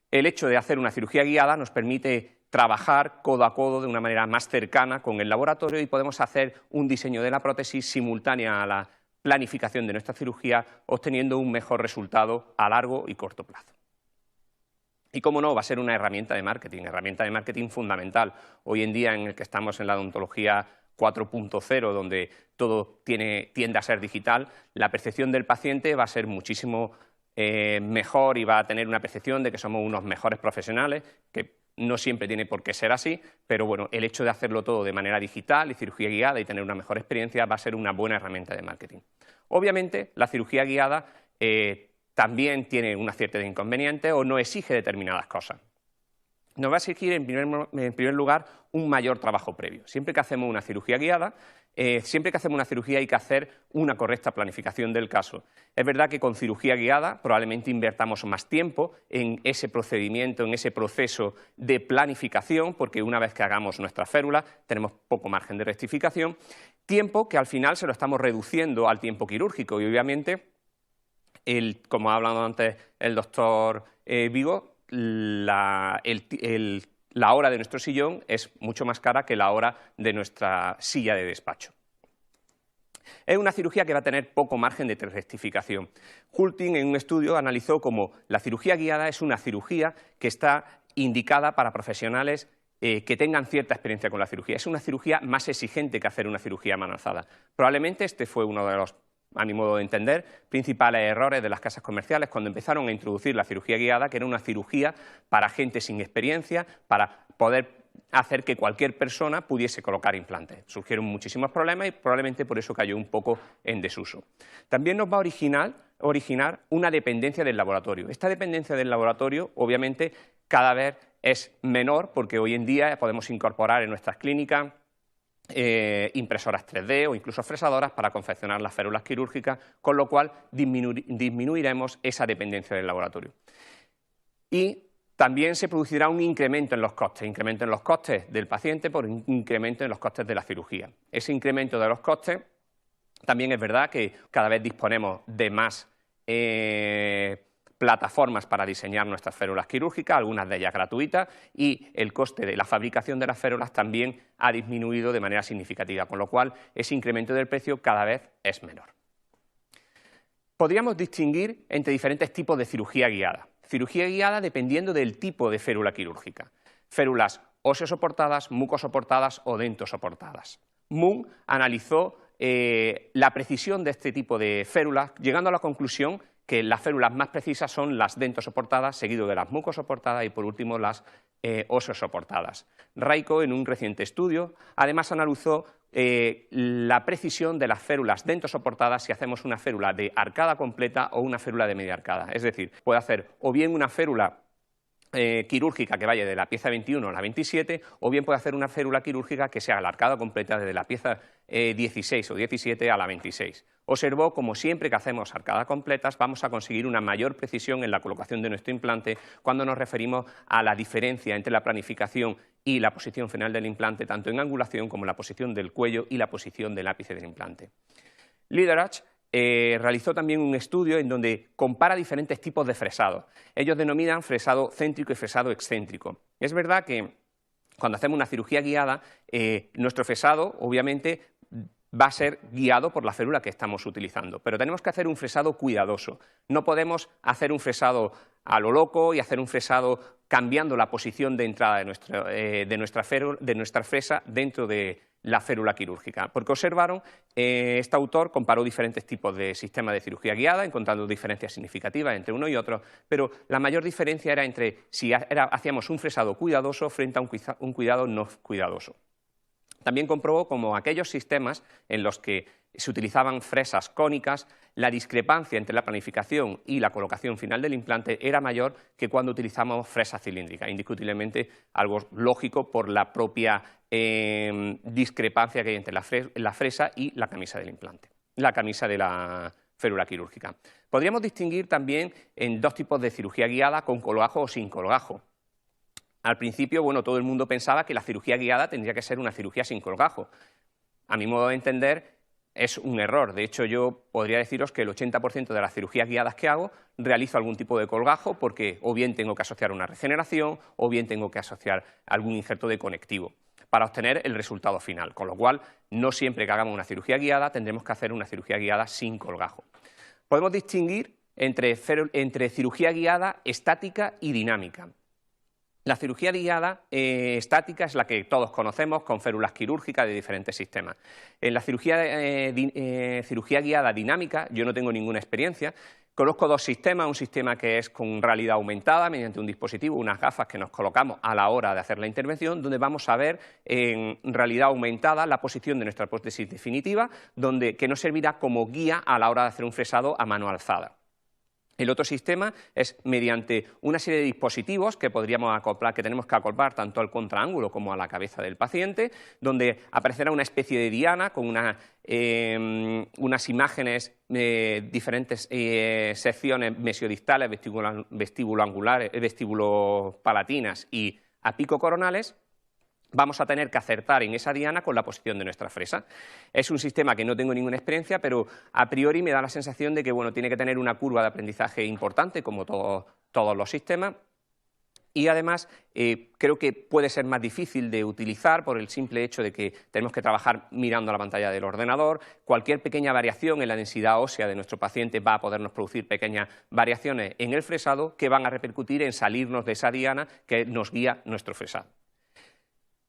El hecho de hacer una cirugía guiada nos permite trabajar codo a codo de una manera más cercana con el laboratorio y podemos hacer un diseño de la prótesis simultánea a la planificación de nuestra cirugía, obteniendo un mejor resultado a largo y corto plazo. Y, cómo no, va a ser una herramienta de marketing fundamental. Hoy en día, en el que estamos en la odontología 4.0, donde todo tiende a ser digital, la percepción del paciente va a ser muchísimo mejor y va a tener una percepción de que somos unos mejores profesionales, que no siempre tiene por qué ser así, pero bueno, el hecho de hacerlo todo de manera digital y cirugía guiada y tener una mejor experiencia va a ser una buena herramienta de marketing. Obviamente, la cirugía guiada también tiene una cierta de inconvenientes o no exige determinadas cosas. Nos va a exigir, en primer lugar, un mayor trabajo previo. Siempre que hacemos una cirugía guiada, hay que hacer una correcta planificación del caso. Es verdad que con cirugía guiada probablemente invertamos más tiempo en ese procedimiento, en ese proceso de planificación, porque una vez que hagamos nuestra férula tenemos poco margen de rectificación, tiempo que al final se lo estamos reduciendo al tiempo quirúrgico y obviamente, como ha hablado antes el doctor Vigo, la hora de nuestro sillón es mucho más cara que la hora de nuestra silla de despacho. Es una cirugía que va a tener poco margen de rectificación. Hulting, en un estudio, analizó cómo la cirugía guiada es una cirugía que está indicada para profesionales que tengan cierta experiencia con la cirugía. Es una cirugía más exigente que hacer una cirugía a mano alzada. Probablemente este fue uno de los, a mi modo de entender, principales errores de las casas comerciales cuando empezaron a introducir la cirugía guiada, que era una cirugía para gente sin experiencia, para poder hacer que cualquier persona pudiese colocar implantes. Surgieron muchísimos problemas y probablemente por eso cayó un poco en desuso. También nos va a originar una dependencia del laboratorio. Esta dependencia del laboratorio, obviamente, cada vez es menor porque hoy en día podemos incorporar en nuestras clínicas impresoras 3D o incluso fresadoras para confeccionar las férulas quirúrgicas, con lo cual disminuiremos esa dependencia del laboratorio. Y también se producirá un incremento en los costes del paciente por un incremento en los costes de la cirugía. Ese incremento de los costes, también es verdad que cada vez disponemos de más plataformas para diseñar nuestras férulas quirúrgicas, algunas de ellas gratuitas, y el coste de la fabricación de las férulas también ha disminuido de manera significativa, con lo cual ese incremento del precio cada vez es menor. Podríamos distinguir entre diferentes tipos de cirugía guiada. Cirugía guiada dependiendo del tipo de férula quirúrgica. Férulas óseo-soportadas, mucosoportadas o dentosoportadas. Moon analizó la precisión de este tipo de férulas, llegando a la conclusión que las férulas más precisas son las dentosoportadas, seguido de las mucosoportadas y, por último, las óseo-soportadas. Raiko, en un reciente estudio, además analizó la precisión de las férulas dentosoportadas si hacemos una férula de arcada completa o una férula de media arcada. Es decir, puede hacer o bien una férula quirúrgica que vaya de la pieza 21 a la 27, o bien puede hacer una férula quirúrgica que sea la arcada completa desde la pieza 16 o 17 a la 26. Observó como siempre que hacemos arcadas completas vamos a conseguir una mayor precisión en la colocación de nuestro implante cuando nos referimos a la diferencia entre la planificación y la posición final del implante, tanto en angulación como en la posición del cuello y la posición del ápice del implante. Liderach realizó también un estudio en donde compara diferentes tipos de fresado. Ellos denominan fresado céntrico y fresado excéntrico. Es verdad que cuando hacemos una cirugía guiada, nuestro fresado obviamente va a ser guiado por la férula que estamos utilizando, pero tenemos que hacer un fresado cuidadoso. No podemos hacer un fresado a lo loco y hacer un fresado cambiando la posición de entrada de nuestra fresa dentro de la férula quirúrgica, porque observaron, este autor comparó diferentes tipos de sistemas de cirugía guiada, encontrando diferencias significativas entre uno y otro, pero la mayor diferencia era entre si hacíamos un fresado cuidadoso frente a un cuidado no cuidadoso. También comprobó como aquellos sistemas en los que se utilizaban fresas cónicas, la discrepancia entre la planificación y la colocación final del implante era mayor que cuando utilizamos fresa cilíndrica, indiscutiblemente algo lógico por la propia discrepancia que hay entre la fresa y la camisa del implante, la camisa de la férula quirúrgica. Podríamos distinguir también en dos tipos de cirugía guiada, con colgajo o sin colgajo. Al principio, bueno, todo el mundo pensaba que la cirugía guiada tendría que ser una cirugía sin colgajo. A mi modo de entender, es un error. De hecho, yo podría deciros que el 80% de las cirugías guiadas que hago realizo algún tipo de colgajo porque o bien tengo que asociar una regeneración o bien tengo que asociar algún injerto de conectivo para obtener el resultado final. Con lo cual, no siempre que hagamos una cirugía guiada tendremos que hacer una cirugía guiada sin colgajo. Podemos distinguir entre cirugía guiada estática y dinámica. La cirugía guiada estática es la que todos conocemos con férulas quirúrgicas de diferentes sistemas. En la cirugía guiada dinámica yo no tengo ninguna experiencia. Conozco dos sistemas, un sistema que es con realidad aumentada mediante un dispositivo, unas gafas que nos colocamos a la hora de hacer la intervención, donde vamos a ver en realidad aumentada la posición de nuestra prótesis definitiva, que nos servirá como guía a la hora de hacer un fresado a mano alzada. El otro sistema es mediante una serie de dispositivos que podríamos acoplar, que tenemos que acoplar tanto al contraángulo como a la cabeza del paciente, donde aparecerá una especie de diana con unas imágenes, diferentes secciones mesiodistales, vestibuloangulares, vestibulopalatinas y apicocoronales. Vamos a tener que acertar en esa diana con la posición de nuestra fresa. Es un sistema que no tengo ninguna experiencia, pero a priori me da la sensación de que bueno, tiene que tener una curva de aprendizaje importante, como todos los sistemas, y además creo que puede ser más difícil de utilizar por el simple hecho de que tenemos que trabajar mirando a la pantalla del ordenador. Cualquier pequeña variación en la densidad ósea de nuestro paciente va a podernos producir pequeñas variaciones en el fresado que van a repercutir en salirnos de esa diana que nos guía nuestro fresado.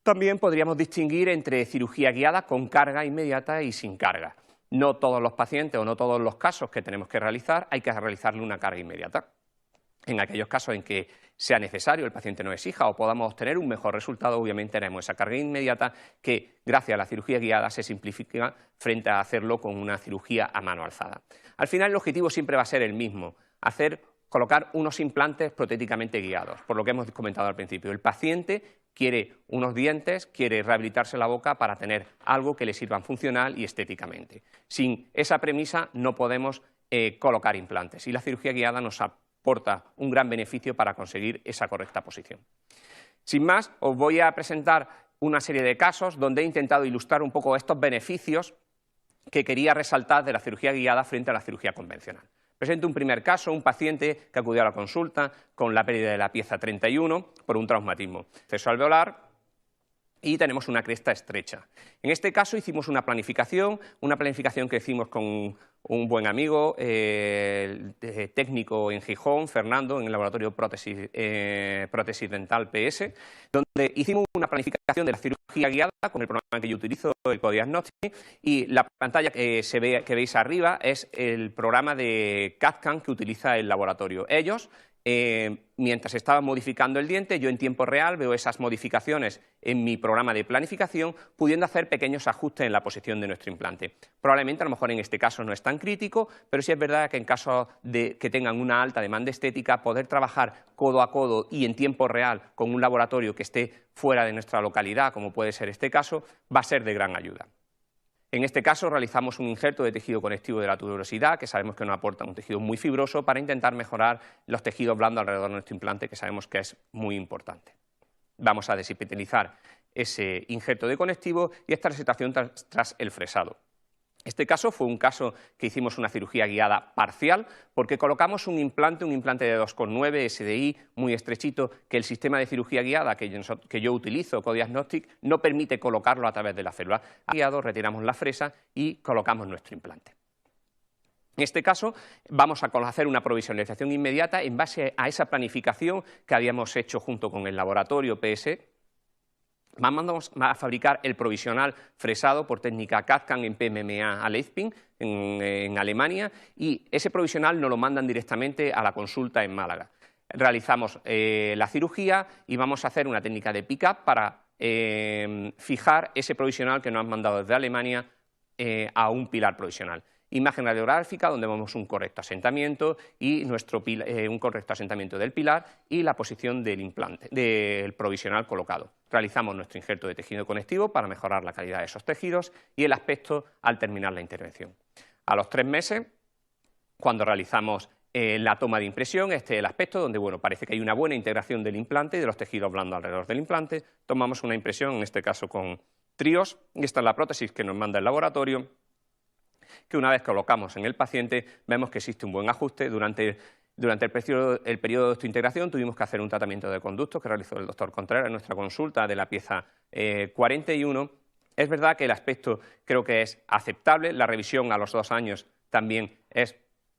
También podríamos distinguir entre cirugía guiada con carga inmediata y sin carga. No todos los pacientes o no todos los casos que tenemos que realizar hay que realizarle una carga inmediata. En aquellos casos en que sea necesario, el paciente nos exija o podamos obtener un mejor resultado, obviamente haremos esa carga inmediata que, gracias a la cirugía guiada, se simplifica frente a hacerlo con una cirugía a mano alzada. Al final, el objetivo siempre va a ser el mismo, colocar unos implantes protéticamente guiados, por lo que hemos comentado al principio. El paciente quiere unos dientes, quiere rehabilitarse la boca para tener algo que le sirva funcional y estéticamente. Sin esa premisa no podemos colocar implantes y la cirugía guiada nos aporta un gran beneficio para conseguir esa correcta posición. Sin más, os voy a presentar una serie de casos donde he intentado ilustrar un poco estos beneficios que quería resaltar de la cirugía guiada frente a la cirugía convencional. Presento un primer caso, un paciente que acudió a la consulta con la pérdida de la pieza 31 por un traumatismo acceso alveolar y tenemos una cresta estrecha. En este caso hicimos una planificación que hicimos con un buen amigo, técnico en Gijón, Fernando, en el laboratorio Prótesis Dental PS, donde hicimos una planificación de la cirugía guiada con el programa que yo utilizo, el Codiagnostic, y la pantalla que veis arriba es el programa de CAD/CAM que utiliza el laboratorio. Ellos mientras estaba modificando el diente, yo en tiempo real veo esas modificaciones en mi programa de planificación, pudiendo hacer pequeños ajustes en la posición de nuestro implante. Probablemente, a lo mejor en este caso no es tan crítico, pero sí es verdad que en caso de que tengan una alta demanda estética, poder trabajar codo a codo y en tiempo real con un laboratorio que esté fuera de nuestra localidad, como puede ser este caso, va a ser de gran ayuda. En este caso realizamos un injerto de tejido conectivo de la tuberosidad, que sabemos que nos aporta un tejido muy fibroso, para intentar mejorar los tejidos blandos alrededor de nuestro implante, que sabemos que es muy importante. Vamos a desepitelizar ese injerto de conectivo y esta es la situación tras el fresado. Este caso fue un caso que hicimos una cirugía guiada parcial porque colocamos un implante de 2,9 SDI muy estrechito que el sistema de cirugía guiada que yo utilizo, Codiagnostic, no permite colocarlo a través de la férula. Guiado, retiramos la fresa y colocamos nuestro implante. En este caso vamos a hacer una provisualización inmediata en base a esa planificación que habíamos hecho junto con el laboratorio PS. Vamos a fabricar el provisional fresado por técnica CAD/CAM en PMMA a Leipzig, en Alemania, y ese provisional nos lo mandan directamente a la consulta en Málaga. Realizamos la cirugía y vamos a hacer una técnica de pick-up para fijar ese provisional que nos han mandado desde Alemania a un pilar provisional. Imagen radiográfica donde vemos un correcto asentamiento y un correcto asentamiento del pilar y la posición del implante, del provisional colocado. Realizamos nuestro injerto de tejido conectivo para mejorar la calidad de esos tejidos y el aspecto al terminar la intervención. A los 3 meses, cuando realizamos la toma de impresión, este es el aspecto donde parece que hay una buena integración del implante y de los tejidos blandos alrededor del implante. Tomamos una impresión, en este caso con Trios, y esta es la prótesis que nos manda el laboratorio, que una vez que colocamos en el paciente vemos que existe un buen ajuste. Durante el periodo de osteointegración tuvimos que hacer un tratamiento de conductos que realizó el doctor Contreras en nuestra consulta de la pieza 41. Es verdad que el aspecto creo que es aceptable, la revisión a los 2 años también es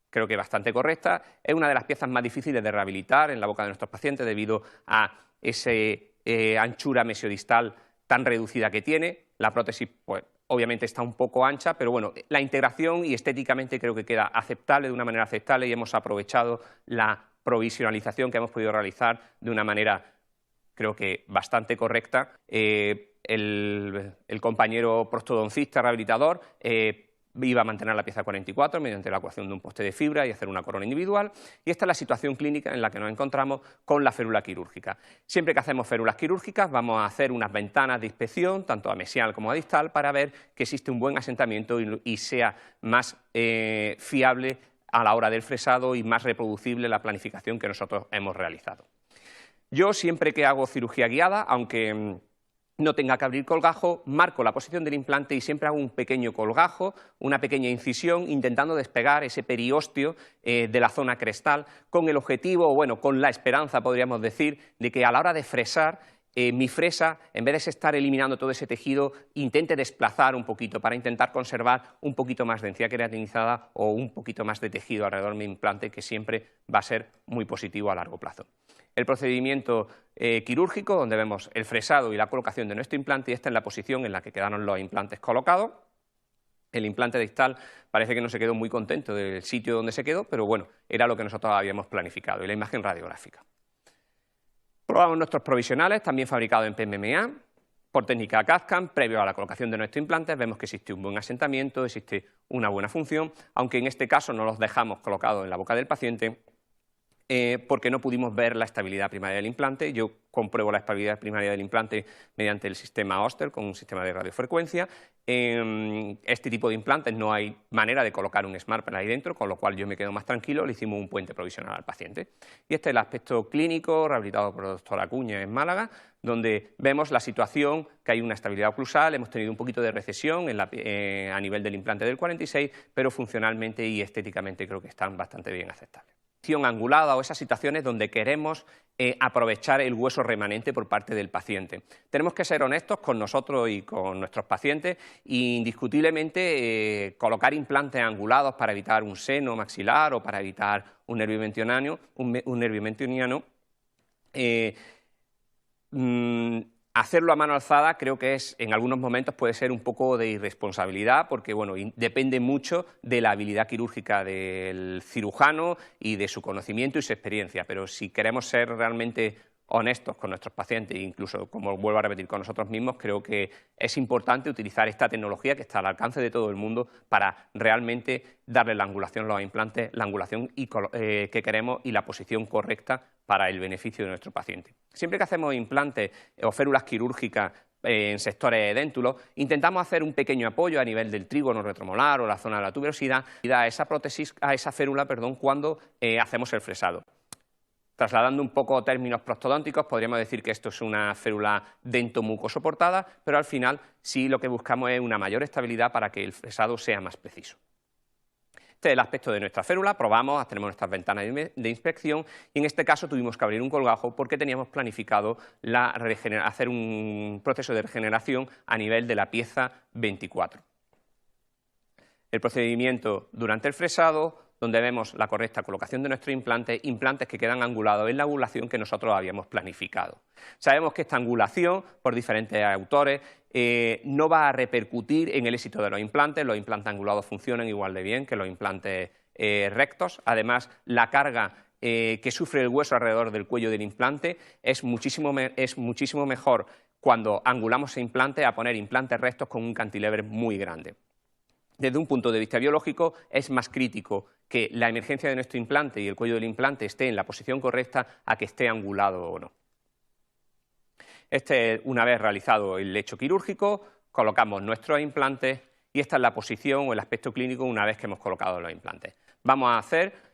creo que bastante correcta. Es una de las piezas más difíciles de rehabilitar en la boca de nuestros pacientes debido a esa anchura mesiodistal tan reducida que tiene. La prótesis, pues, obviamente está un poco ancha, pero bueno, la integración y estéticamente creo que queda aceptable, de una manera aceptable, y hemos aprovechado la provisionalización que hemos podido realizar de una manera, creo que bastante correcta. El compañero prostodoncista rehabilitador iba a mantener la pieza 44 mediante la ecuación de un poste de fibra y hacer una corona individual, y esta es la situación clínica en la que nos encontramos con la férula quirúrgica. Siempre que hacemos férulas quirúrgicas vamos a hacer unas ventanas de inspección, tanto a mesial como a distal, para ver que existe un buen asentamiento y sea más fiable a la hora del fresado y más reproducible la planificación que nosotros hemos realizado. Yo siempre que hago cirugía guiada, aunque no tenga que abrir colgajo, marco la posición del implante y siempre hago un pequeño colgajo, una pequeña incisión, intentando despegar ese periósteo de la zona crestal, con el objetivo, con la esperanza, podríamos decir, de que a la hora de fresar, mi fresa, en vez de estar eliminando todo ese tejido, intente desplazar un poquito para intentar conservar un poquito más de densidad queratinizada o un poquito más de tejido alrededor de mi implante, que siempre va a ser muy positivo a largo plazo. El procedimiento quirúrgico, donde vemos el fresado y la colocación de nuestro implante, y esta es la posición en la que quedaron los implantes colocados. El implante distal parece que no se quedó muy contento del sitio donde se quedó, pero bueno, era lo que nosotros habíamos planificado, y la imagen radiográfica. Probamos nuestros provisionales, también fabricados en PMMA, por técnica CAD/CAM. Previo a la colocación de nuestros implantes vemos que existe un buen asentamiento, existe una buena función, aunque en este caso no los dejamos colocados en la boca del paciente, porque no pudimos ver la estabilidad primaria del implante. Yo compruebo la estabilidad primaria del implante mediante el sistema Oster, con un sistema de radiofrecuencia. En este tipo de implantes no hay manera de colocar un SMART ahí dentro, con lo cual yo me quedo más tranquilo, le hicimos un puente provisional al paciente. Y este es el aspecto clínico rehabilitado por el doctor Acuña en Málaga, donde vemos la situación, que hay una estabilidad oclusal, hemos tenido un poquito de recesión a nivel del implante del 46, pero funcionalmente y estéticamente creo que están bastante bien aceptables. Angulada o esas situaciones donde queremos aprovechar el hueso remanente por parte del paciente. Tenemos que ser honestos con nosotros y con nuestros pacientes e indiscutiblemente colocar implantes angulados para evitar un seno maxilar o para evitar un nervio mentoniano, hacerlo a mano alzada creo que en algunos momentos puede ser un poco de irresponsabilidad porque bueno, depende mucho de la habilidad quirúrgica del cirujano y de su conocimiento y su experiencia, pero si queremos ser realmente honestos con nuestros pacientes e incluso, como vuelvo a repetir, con nosotros mismos, creo que es importante utilizar esta tecnología que está al alcance de todo el mundo para realmente darle la angulación a los implantes, la angulación que queremos y la posición correcta para el beneficio de nuestro paciente. Siempre que hacemos implantes o férulas quirúrgicas en sectores edéntulos, intentamos hacer un pequeño apoyo a nivel del trígono retromolar o la zona de la tuberosidad y a esa prótesis, a esa férula, cuando hacemos el fresado. Trasladando un poco términos prostodónticos, podríamos decir que esto es una férula dentomucosoportada, pero al final sí lo que buscamos es una mayor estabilidad para que el fresado sea más preciso. Este es el aspecto de nuestra férula, probamos, tenemos nuestras ventanas de inspección y en este caso tuvimos que abrir un colgajo porque teníamos planificado hacer un proceso de regeneración a nivel de la pieza 24. El procedimiento durante el fresado, donde vemos la correcta colocación de nuestros implantes que quedan angulados en la angulación que nosotros habíamos planificado. Sabemos que esta angulación, por diferentes autores, no va a repercutir en el éxito de los implantes angulados funcionan igual de bien que los implantes rectos. Además, la carga que sufre el hueso alrededor del cuello del implante es muchísimo mejor cuando angulamos ese implante a poner implantes rectos con un cantilever muy grande. Desde un punto de vista biológico, es más crítico que la emergencia de nuestro implante y el cuello del implante esté en la posición correcta a que esté angulado o no. Una vez realizado el lecho quirúrgico, colocamos nuestros implantes y esta es la posición o el aspecto clínico una vez que hemos colocado los implantes. Vamos a hacer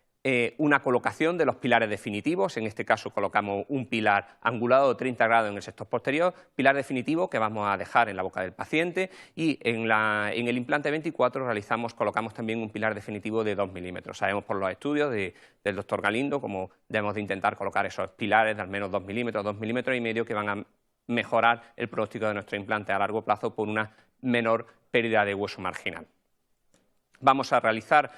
una colocación de los pilares definitivos, en este caso colocamos un pilar angulado de 30 grados en el sector posterior, pilar definitivo que vamos a dejar en la boca del paciente y en el implante 24 colocamos también un pilar definitivo de 2 milímetros. Sabemos por los estudios del doctor Galindo cómo debemos de intentar colocar esos pilares de al menos 2 milímetros, 2 milímetros y medio que van a mejorar el pronóstico de nuestro implante a largo plazo por una menor pérdida de hueso marginal. Vamos a realizar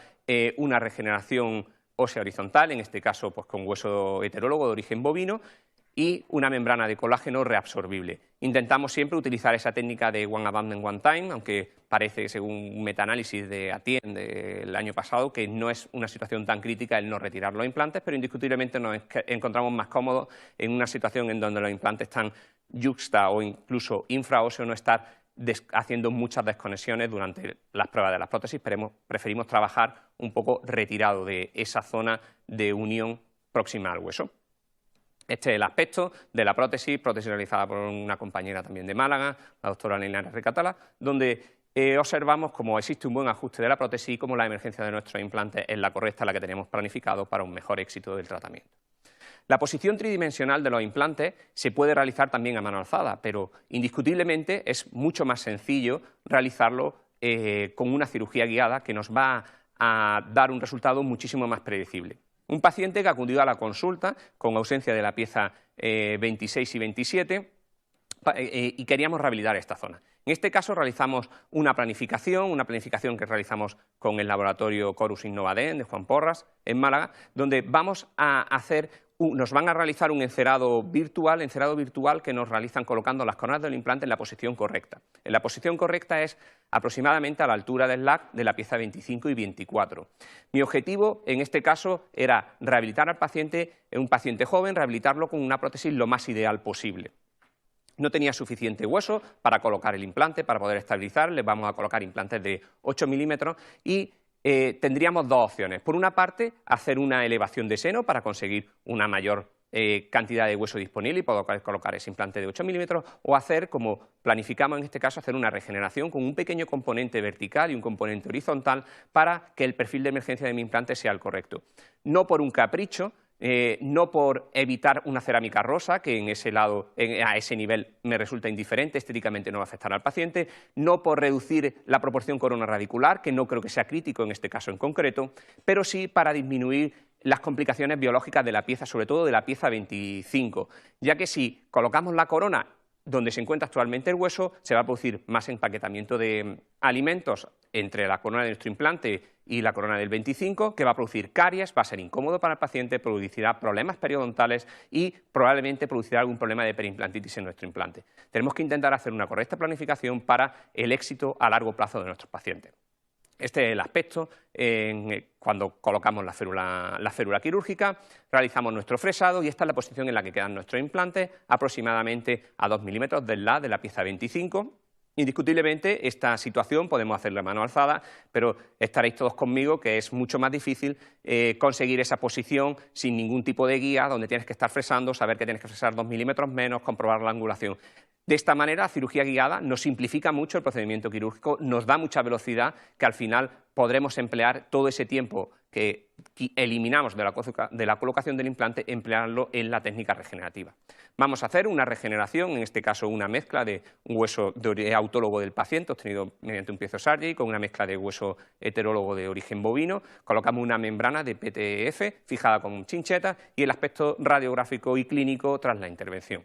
una regeneración ósea horizontal, en este caso pues, con hueso heterólogo de origen bovino y una membrana de colágeno reabsorbible. Intentamos siempre utilizar esa técnica de One Abandon, One Time, aunque parece, según un metaanálisis de Atien del año pasado, que no es una situación tan crítica el no retirar los implantes, pero indiscutiblemente nos encontramos más cómodos en una situación en donde los implantes están yuxta o incluso infraóseo, no estar haciendo muchas desconexiones durante las pruebas de las prótesis. Preferimos trabajar un poco retirado de esa zona de unión próxima al hueso. Este es el aspecto de la prótesis realizada por una compañera también de Málaga, la doctora Linares Recatala, donde observamos cómo existe un buen ajuste de la prótesis y cómo la emergencia de nuestros implantes es la correcta, la que tenemos planificado para un mejor éxito del tratamiento. La posición tridimensional de los implantes se puede realizar también a mano alzada, pero indiscutiblemente es mucho más sencillo realizarlo con una cirugía guiada que nos va a dar un resultado muchísimo más predecible. Un paciente que acudió a la consulta con ausencia de la pieza 26 y 27 y queríamos rehabilitar esta zona. En este caso realizamos una planificación que realizamos con el laboratorio Corus Innovaden de Juan Porras en Málaga, donde nos van a realizar un encerado virtual que nos realizan colocando las coronas del implante en la posición correcta. En la posición correcta es aproximadamente a la altura del LAC de la pieza 25 y 24. Mi objetivo en este caso era rehabilitar al paciente, un paciente joven, rehabilitarlo con una prótesis lo más ideal posible. No tenía suficiente hueso para colocar el implante, para poder estabilizar, le vamos a colocar implantes de 8 milímetros y tendríamos dos opciones. Por una parte, hacer una elevación de seno para conseguir una mayor cantidad de hueso disponible y poder colocar ese implante de 8 milímetros o hacer, como planificamos en este caso, hacer una regeneración con un pequeño componente vertical y un componente horizontal para que el perfil de emergencia de mi implante sea el correcto. No por un capricho, no por evitar una cerámica rosa, que a ese nivel me resulta indiferente, estéticamente no va a afectar al paciente, no por reducir la proporción corona radicular, que no creo que sea crítico en este caso en concreto, pero sí para disminuir las complicaciones biológicas de la pieza, sobre todo de la pieza 25, ya que si colocamos la corona donde se encuentra actualmente el hueso, se va a producir más empaquetamiento de alimentos entre la corona de nuestro implante y la corona del 25, que va a producir caries, va a ser incómodo para el paciente, producirá problemas periodontales y probablemente producirá algún problema de perimplantitis en nuestro implante. Tenemos que intentar hacer una correcta planificación para el éxito a largo plazo de nuestros pacientes. Este es el aspecto cuando colocamos la férula quirúrgica, realizamos nuestro fresado y esta es la posición en la que quedan nuestros implantes, aproximadamente a 2 milímetros de la pieza 25. Indiscutiblemente, esta situación podemos hacerla a mano alzada, pero estaréis todos conmigo que es mucho más difícil conseguir esa posición sin ningún tipo de guía, donde tienes que estar fresando, saber que tienes que fresar 2 milímetros menos, comprobar la angulación. De esta manera, la cirugía guiada nos simplifica mucho el procedimiento quirúrgico, nos da mucha velocidad, que al final podremos emplear todo ese tiempo que eliminamos de la colocación del implante, emplearlo en la técnica regenerativa. Vamos a hacer una regeneración, en este caso una mezcla de un hueso autólogo del paciente, obtenido mediante un piezo Sargey, con una mezcla de hueso heterólogo de origen bovino. Colocamos una membrana de PTF fijada con chincheta y el aspecto radiográfico y clínico tras la intervención.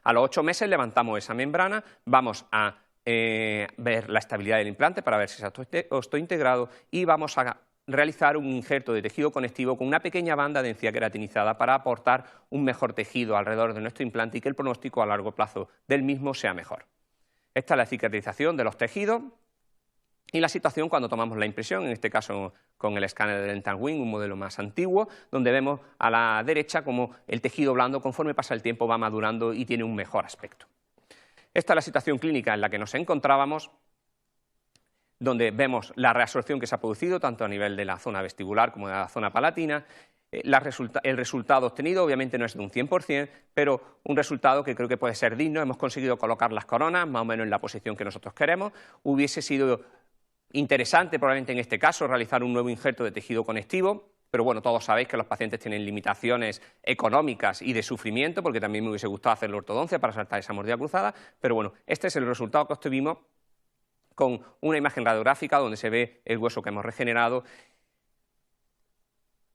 A los 8 meses levantamos esa membrana, vamos a ver la estabilidad del implante para ver si está osteointegrado y vamos a realizar un injerto de tejido conectivo con una pequeña banda de encía queratinizada para aportar un mejor tejido alrededor de nuestro implante y que el pronóstico a largo plazo del mismo sea mejor. Esta es la cicatrización de los tejidos y la situación cuando tomamos la impresión, en este caso con el escáner de Dental Wings, un modelo más antiguo, donde vemos a la derecha como el tejido blando, conforme pasa el tiempo, va madurando y tiene un mejor aspecto. Esta es la situación clínica en la que nos encontrábamos, donde vemos la reabsorción que se ha producido, tanto a nivel de la zona vestibular como de la zona palatina. El resultado obtenido obviamente no es de un 100%, pero un resultado que creo que puede ser digno. Hemos conseguido colocar las coronas más o menos en la posición que nosotros queremos. Hubiese sido interesante probablemente en este caso realizar un nuevo injerto de tejido conectivo, pero bueno, todos sabéis que los pacientes tienen limitaciones económicas y de sufrimiento, porque también me hubiese gustado hacer la ortodoncia para saltar esa mordida cruzada, pero bueno, este es el resultado que obtuvimos con una imagen radiográfica donde se ve el hueso que hemos regenerado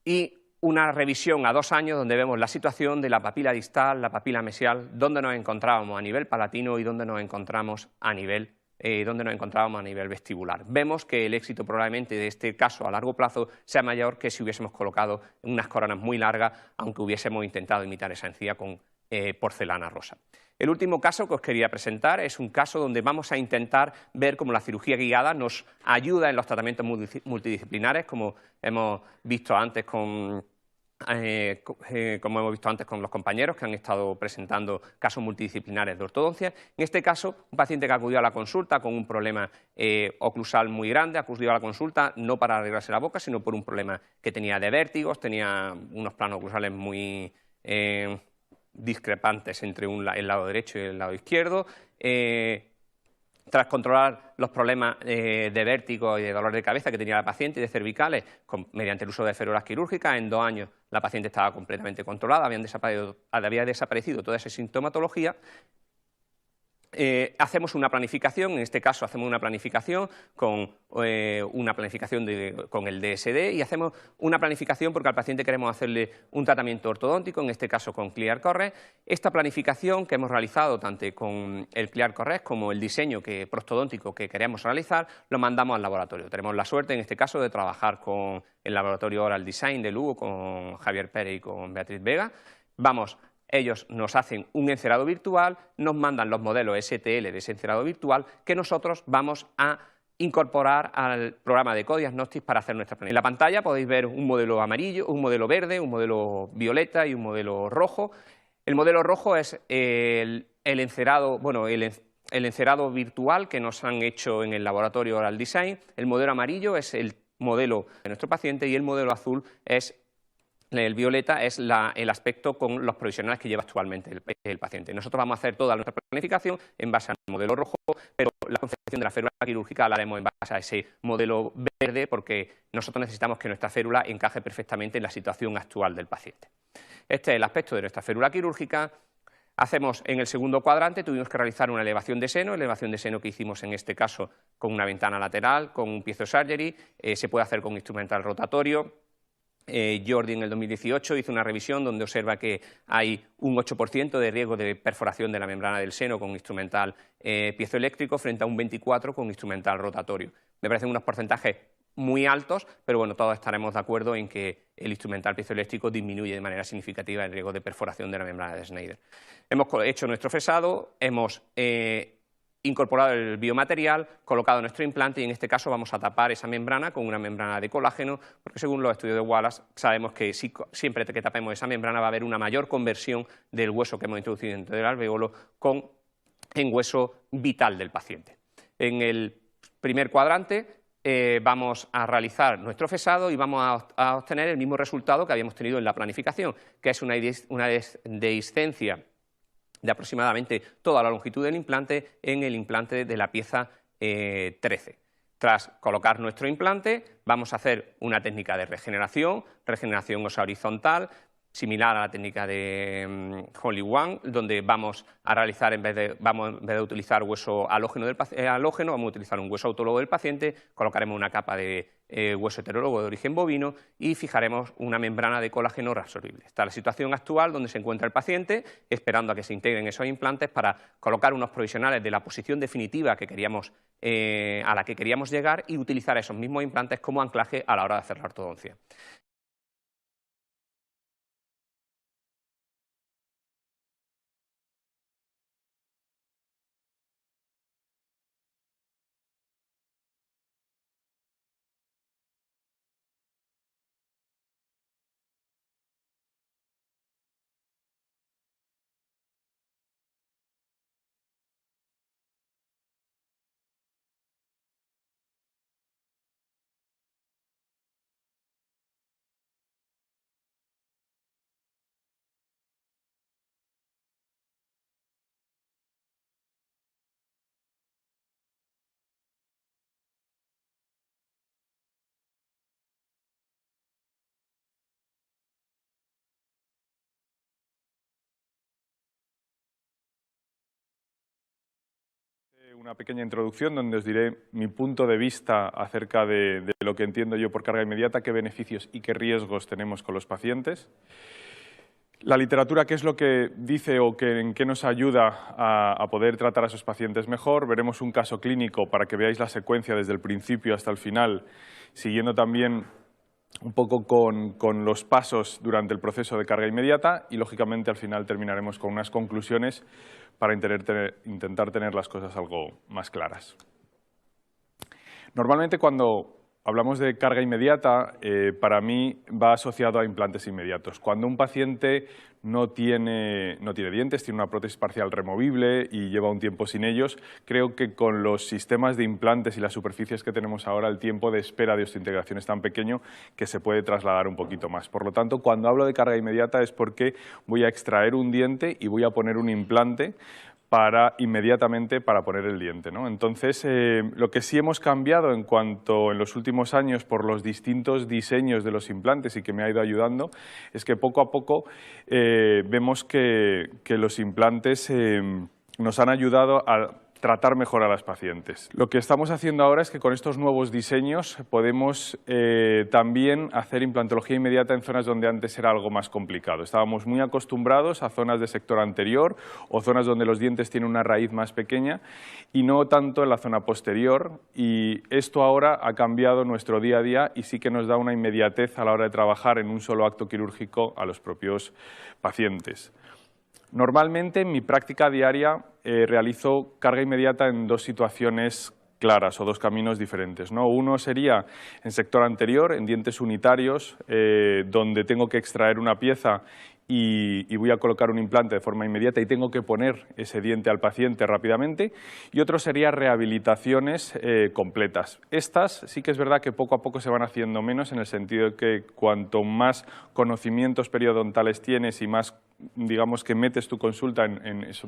y una revisión a 2 años donde vemos la situación de la papila distal, la papila mesial, dónde nos encontrábamos a nivel palatino y dónde nos encontramos a nivel vestibular. Vemos que el éxito probablemente de este caso a largo plazo sea mayor que si hubiésemos colocado unas coronas muy largas, aunque hubiésemos intentado imitar esa encía con porcelana rosa. El último caso que os quería presentar es un caso donde vamos a intentar ver cómo la cirugía guiada nos ayuda en los tratamientos multidisciplinares, como hemos visto antes con los compañeros que han estado presentando casos multidisciplinares de ortodoncia. En este caso, un paciente que acudió a la consulta con un problema oclusal muy grande, acudió a la consulta no para arreglarse la boca, sino por un problema que tenía de vértigos, tenía unos planos oclusales muy discrepantes entre el lado derecho y el lado izquierdo. Tras controlar los problemas de vértigo y de dolor de cabeza que tenía la paciente y de cervicales mediante el uso de férulas quirúrgicas, en 2 años la paciente estaba completamente controlada, había desaparecido toda esa sintomatología. Hacemos una planificación, en este caso hacemos una planificación con con el DSD y hacemos una planificación porque al paciente queremos hacerle un tratamiento ortodóntico, en este caso con ClearCorrect. Esta planificación que hemos realizado tanto con el ClearCorrect como el diseño prostodóntico que queremos realizar, lo mandamos al laboratorio. Tenemos la suerte en este caso de trabajar con el laboratorio Oral Design de Lugo, con Javier Pérez y con Beatriz Vega. Ellos nos hacen un encerado virtual, nos mandan los modelos STL de ese encerado virtual que nosotros vamos a incorporar al programa de Codiagnostics para hacer nuestra planificación. En la pantalla podéis ver un modelo amarillo, un modelo verde, un modelo violeta y un modelo rojo. El modelo rojo es el encerado virtual que nos han hecho en el laboratorio Oral Design. El modelo amarillo es el modelo de nuestro paciente y el modelo azul el violeta es el aspecto con los provisionales que lleva actualmente el paciente. Nosotros vamos a hacer toda nuestra planificación en base al modelo rojo, pero la concepción de la férula quirúrgica la haremos en base a ese modelo verde porque nosotros necesitamos que nuestra férula encaje perfectamente en la situación actual del paciente. Este es el aspecto de nuestra férula quirúrgica. Hacemos en el segundo cuadrante, tuvimos que realizar una elevación de seno que hicimos en este caso con una ventana lateral, con un piezo Sargey, se puede hacer con instrumental rotatorio. Jordi en el 2018 hizo una revisión donde observa que hay un 8% de riesgo de perforación de la membrana del seno con instrumental piezoeléctrico frente a un 24% con instrumental rotatorio. Me parecen unos porcentajes muy altos, pero bueno, todos estaremos de acuerdo en que el instrumental piezoeléctrico disminuye de manera significativa el riesgo de perforación de la membrana de Schneider. Hemos hecho nuestro fresado, hemos incorporado el biomaterial, colocado nuestro implante y en este caso vamos a tapar esa membrana con una membrana de colágeno, porque según los estudios de Wallace sabemos que siempre que tapemos esa membrana va a haber una mayor conversión del hueso que hemos introducido dentro del alvéolo en hueso vital del paciente. En el primer cuadrante vamos a realizar nuestro fresado y vamos a obtener el mismo resultado que habíamos tenido en la planificación, que es una dehiscencia de aproximadamente toda la longitud del implante en el implante de la pieza 13. Tras colocar nuestro implante, vamos a hacer una técnica de regeneración ósea horizontal, similar a la técnica de Only One, donde vamos a realizar, en vez de utilizar hueso halógeno, vamos a utilizar un hueso autólogo del paciente, colocaremos una capa de hueso heterólogo de origen bovino y fijaremos una membrana de colágeno reabsorbible. Esta es la situación actual donde se encuentra el paciente, esperando a que se integren esos implantes para colocar unos provisionales de la posición definitiva que a la que queríamos llegar y utilizar esos mismos implantes como anclaje a la hora de hacer la ortodoncia. Una pequeña introducción donde os diré mi punto de vista acerca de lo que entiendo yo por carga inmediata, qué beneficios y qué riesgos tenemos con los pacientes. La literatura, qué es lo que dice o en qué nos ayuda a poder tratar a esos pacientes mejor. Veremos un caso clínico para que veáis la secuencia desde el principio hasta el final, siguiendo también un poco con los pasos durante el proceso de carga inmediata y, lógicamente, al final terminaremos con unas conclusiones para intentar tener las cosas algo más claras. Normalmente, cuando hablamos de carga inmediata, para mí va asociado a implantes inmediatos. Cuando un paciente no tiene dientes, tiene una prótesis parcial removible y lleva un tiempo sin ellos, creo que con los sistemas de implantes y las superficies que tenemos ahora, el tiempo de espera de osteointegración es tan pequeño que se puede trasladar un poquito más. Por lo tanto, cuando hablo de carga inmediata es porque voy a extraer un diente y voy a poner un implante inmediatamente para poner el diente, ¿no? Entonces, lo que sí hemos cambiado en los últimos años por los distintos diseños de los implantes y que me ha ido ayudando es que poco a poco vemos que los implantes nos han ayudado a tratar mejor a las pacientes. Lo que estamos haciendo ahora es que con estos nuevos diseños podemos también hacer implantología inmediata en zonas donde antes era algo más complicado. Estábamos muy acostumbrados a zonas de sector anterior o zonas donde los dientes tienen una raíz más pequeña y no tanto en la zona posterior, y esto ahora ha cambiado nuestro día a día y sí que nos da una inmediatez a la hora de trabajar en un solo acto quirúrgico a los propios pacientes. Normalmente en mi práctica diaria realizo carga inmediata en dos situaciones claras o dos caminos diferentes, ¿no? Uno sería en sector anterior, en dientes unitarios, donde tengo que extraer una pieza y voy a colocar un implante de forma inmediata y tengo que poner ese diente al paciente rápidamente, y otro sería rehabilitaciones completas. Estas sí que es verdad que poco a poco se van haciendo menos, en el sentido de que cuanto más conocimientos periodontales tienes y más, digamos, que metes tu consulta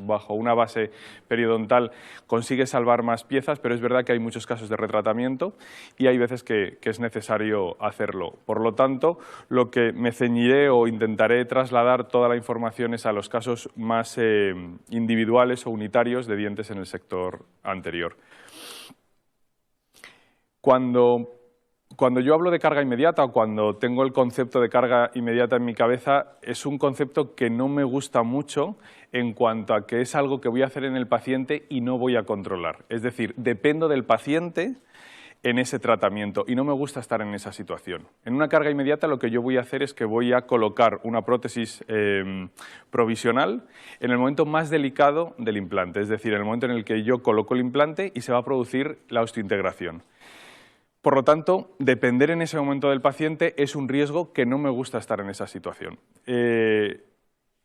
bajo una base periodontal, consigues salvar más piezas, pero es verdad que hay muchos casos de retratamiento y hay veces que es necesario hacerlo. Por lo tanto, lo que me ceñiré o intentaré trasladar toda la información es a los casos más individuales o unitarios de dientes en el sector anterior. Cuando Cuando yo hablo de carga inmediata o cuando tengo el concepto de carga inmediata en mi cabeza, es un concepto que no me gusta mucho en cuanto a que es algo que voy a hacer en el paciente y no voy a controlar. Es decir, dependo del paciente en ese tratamiento y no me gusta estar en esa situación. En una carga inmediata lo que yo voy a hacer es que voy a colocar una prótesis provisional en el momento más delicado del implante, es decir, en el momento en el que yo coloco el implante y se va a producir la osteointegración. Por lo tanto, depender en ese momento del paciente es un riesgo que no me gusta estar en esa situación.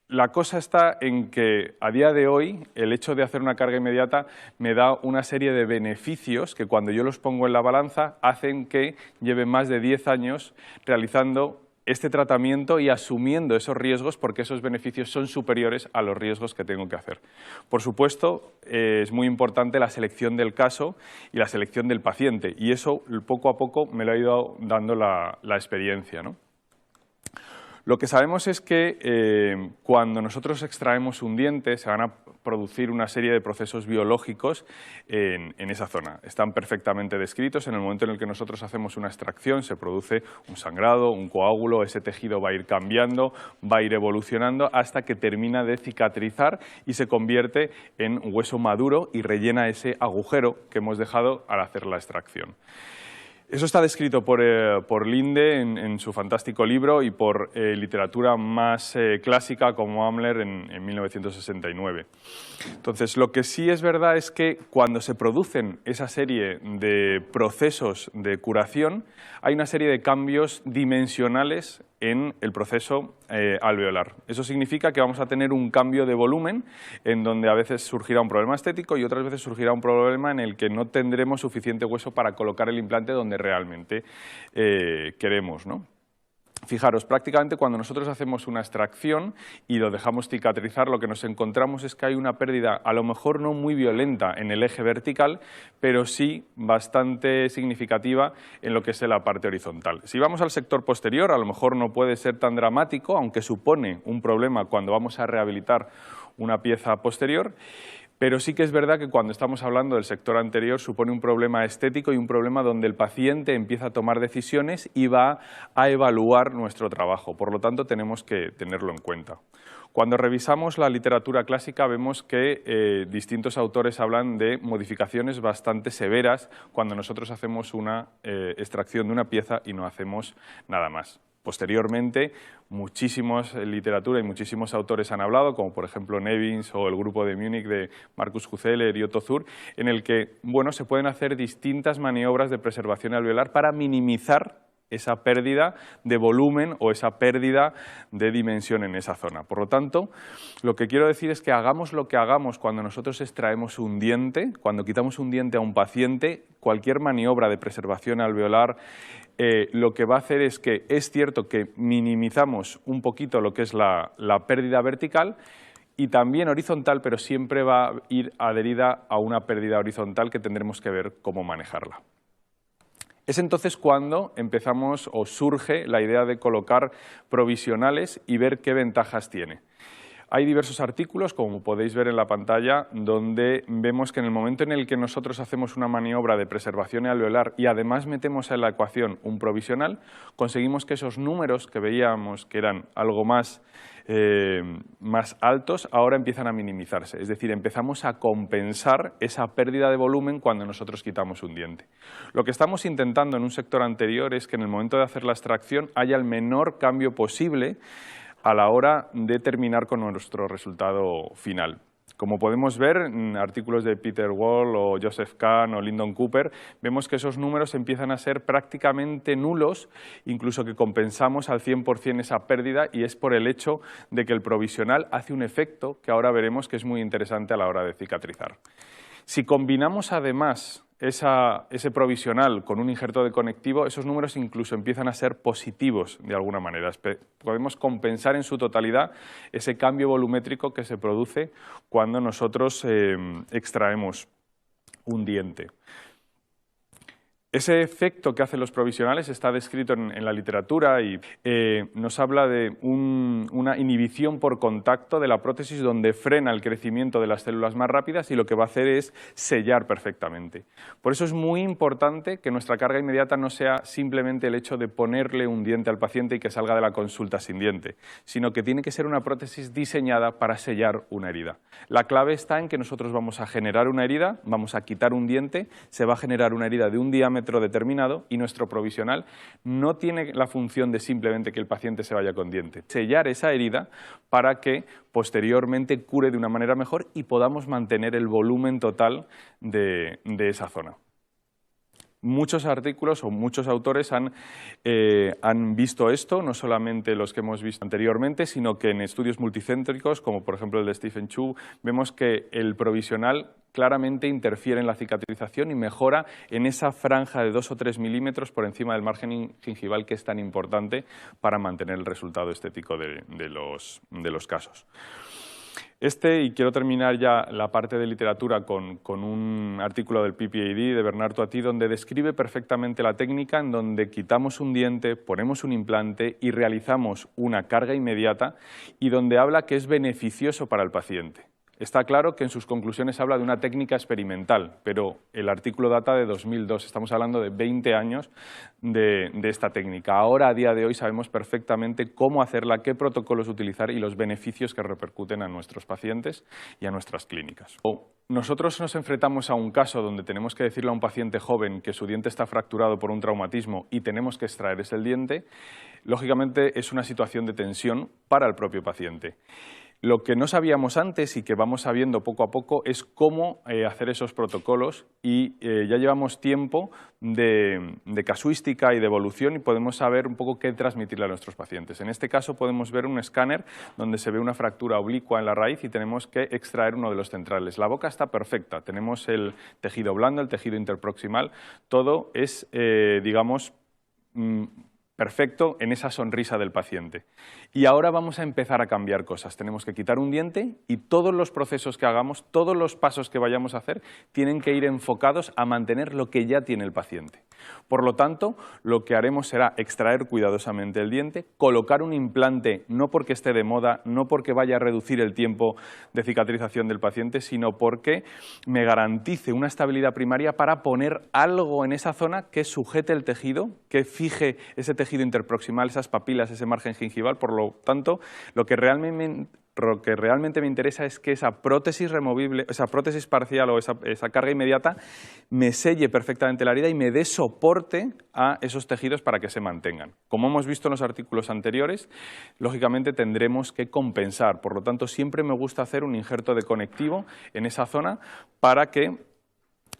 La cosa está en que a día de hoy el hecho de hacer una carga inmediata me da una serie de beneficios que cuando yo los pongo en la balanza hacen que lleve más de 10 años realizando este tratamiento y asumiendo esos riesgos porque esos beneficios son superiores a los riesgos que tengo que hacer. Por supuesto, es muy importante la selección del caso y la selección del paciente y eso poco a poco me lo ha ido dando la experiencia, ¿no? Lo que sabemos es que cuando nosotros extraemos un diente se van a producir una serie de procesos biológicos en esa zona. Están perfectamente descritos. En el momento en el que nosotros hacemos una extracción se produce un sangrado, un coágulo, ese tejido va a ir cambiando, va a ir evolucionando hasta que termina de cicatrizar y se convierte en hueso maduro y rellena ese agujero que hemos dejado al hacer la extracción. Eso está descrito por Linde en su fantástico libro y por literatura más clásica como Amler en 1969. Entonces, lo que sí es verdad es que cuando se producen esa serie de procesos de curación, hay una serie de cambios dimensionales en el proceso alveolar. Eso significa que vamos a tener un cambio de volumen en donde a veces surgirá un problema estético y otras veces surgirá un problema en el que no tendremos suficiente hueso para colocar el implante donde realmente queremos, ¿no? Fijaros, prácticamente cuando nosotros hacemos una extracción y lo dejamos cicatrizar, lo que nos encontramos es que hay una pérdida, a lo mejor no muy violenta en el eje vertical, pero sí bastante significativa en lo que es la parte horizontal. Si vamos al sector posterior, a lo mejor no puede ser tan dramático, aunque supone un problema cuando vamos a rehabilitar una pieza posterior. Pero sí que es verdad que cuando estamos hablando del sector anterior supone un problema estético y un problema donde el paciente empieza a tomar decisiones y va a evaluar nuestro trabajo. Por lo tanto, tenemos que tenerlo en cuenta. Cuando revisamos la literatura clásica vemos que distintos autores hablan de modificaciones bastante severas cuando nosotros hacemos una extracción de una pieza y no hacemos nada más. Posteriormente, muchísimas literatura y muchísimos autores han hablado, como por ejemplo Nevins o el grupo de Múnich de Markus Huzeler y Otto Zur, en el que se pueden hacer distintas maniobras de preservación alveolar para minimizar esa pérdida de volumen o esa pérdida de dimensión en esa zona. Por lo tanto, lo que quiero decir es que hagamos lo que hagamos cuando nosotros extraemos un diente, cuando quitamos un diente a un paciente, cualquier maniobra de preservación alveolar lo que va a hacer es que es cierto que minimizamos un poquito lo que es la pérdida vertical y también horizontal, pero siempre va a ir adherida a una pérdida horizontal que tendremos que ver cómo manejarla. Es entonces cuando empezamos o surge la idea de colocar provisionales y ver qué ventajas tiene. Hay diversos artículos, como podéis ver en la pantalla, donde vemos que en el momento en el que nosotros hacemos una maniobra de preservación alveolar y además metemos en la ecuación un provisional, conseguimos que esos números que veíamos que eran algo más altos, ahora empiezan a minimizarse. Es decir, empezamos a compensar esa pérdida de volumen cuando nosotros quitamos un diente. Lo que estamos intentando en un sector anterior es que en el momento de hacer la extracción haya el menor cambio posible a la hora de terminar con nuestro resultado final. Como podemos ver en artículos de Peter Wall o Joseph Kahn o Lyndon Cooper, vemos que esos números empiezan a ser prácticamente nulos, incluso que compensamos al 100% esa pérdida, y es por el hecho de que el provisional hace un efecto que ahora veremos que es muy interesante a la hora de cicatrizar. Si combinamos además ese provisional con un injerto de conectivo, esos números incluso empiezan a ser positivos de alguna manera. Podemos compensar en su totalidad ese cambio volumétrico que se produce cuando nosotros extraemos un diente. Ese efecto que hacen los provisionales está descrito en la literatura y nos habla de una inhibición por contacto de la prótesis donde frena el crecimiento de las células más rápidas y lo que va a hacer es sellar perfectamente. Por eso es muy importante que nuestra carga inmediata no sea simplemente el hecho de ponerle un diente al paciente y que salga de la consulta sin diente, sino que tiene que ser una prótesis diseñada para sellar una herida. La clave está en que nosotros vamos a generar una herida, vamos a quitar un diente, se va a generar una herida de un diámetro determinado y nuestro provisional no tiene la función de simplemente que el paciente se vaya con diente. Sellar esa herida para que posteriormente cure de una manera mejor y podamos mantener el volumen total de esa zona. Muchos artículos o muchos autores han visto esto, no solamente los que hemos visto anteriormente, sino que en estudios multicéntricos, como por ejemplo el de Stephen Chu, vemos que el provisional claramente interfiere en la cicatrización y mejora en esa franja de 2 o 3 milímetros por encima del margen gingival que es tan importante para mantener el resultado estético de los casos. Y quiero terminar ya la parte de literatura con un artículo del PPAD de Bernard Toiti, donde describe perfectamente la técnica en donde quitamos un diente, ponemos un implante y realizamos una carga inmediata y donde habla que es beneficioso para el paciente. Está claro que en sus conclusiones habla de una técnica experimental, pero el artículo data de 2002, estamos hablando de 20 años de esta técnica. Ahora, a día de hoy, sabemos perfectamente cómo hacerla, qué protocolos utilizar y los beneficios que repercuten a nuestros pacientes y a nuestras clínicas. Nosotros nos enfrentamos a un caso donde tenemos que decirle a un paciente joven que su diente está fracturado por un traumatismo y tenemos que extraer ese diente. Lógicamente, es una situación de tensión para el propio paciente. Lo que no sabíamos antes y que vamos sabiendo poco a poco es cómo hacer esos protocolos y ya llevamos tiempo de casuística y de evolución y podemos saber un poco qué transmitirle a nuestros pacientes. En este caso podemos ver un escáner donde se ve una fractura oblicua en la raíz y tenemos que extraer uno de los centrales. La boca está perfecta, tenemos el tejido blando, el tejido interproximal, todo es, digamos, perfecto en esa sonrisa del paciente. Y ahora vamos a empezar a cambiar cosas. Tenemos que quitar un diente y todos los procesos que hagamos, todos los pasos que vayamos a hacer, tienen que ir enfocados a mantener lo que ya tiene el paciente. Por lo tanto, lo que haremos será extraer cuidadosamente el diente, colocar un implante no porque esté de moda, no porque vaya a reducir el tiempo de cicatrización del paciente, sino porque me garantice una estabilidad primaria para poner algo en esa zona que sujete el tejido, que fije ese tejido interproximal, esas papilas, ese margen gingival. Por lo tanto, lo que realmente me interesa es que esa prótesis removible, esa prótesis parcial o esa carga inmediata me selle perfectamente la herida y me dé soporte a esos tejidos para que se mantengan. Como hemos visto en los artículos anteriores, lógicamente tendremos que compensar. Por lo tanto, siempre me gusta hacer un injerto de conectivo en esa zona para que,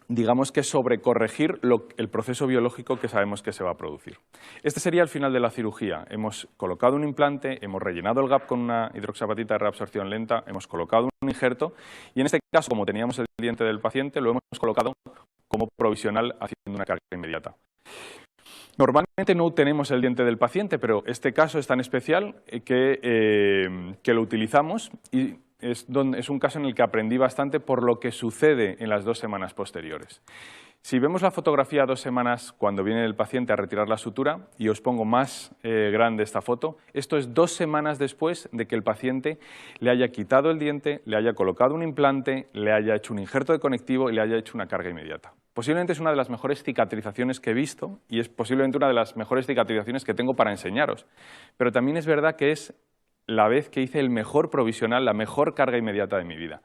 digamos que sobrecorregir el proceso biológico que sabemos que se va a producir. Este sería el final de la cirugía. Hemos colocado un implante, hemos rellenado el gap con una hidroxiapatita de reabsorción lenta, hemos colocado un injerto y en este caso, como teníamos el diente del paciente, lo hemos colocado como provisional haciendo una carga inmediata. Normalmente no tenemos el diente del paciente, pero este caso es tan especial que lo utilizamos y es un caso en el que aprendí bastante por lo que sucede en las 2 semanas posteriores. Si vemos la fotografía 2 semanas cuando viene el paciente a retirar la sutura, y os pongo más grande esta foto, esto es 2 semanas después de que el paciente le haya quitado el diente, le haya colocado un implante, le haya hecho un injerto de conectivo y le haya hecho una carga inmediata. Posiblemente es una de las mejores cicatrizaciones que he visto y es posiblemente una de las mejores cicatrizaciones que tengo para enseñaros. Pero también es verdad que es la vez que hice el mejor provisional, la mejor carga inmediata de mi vida.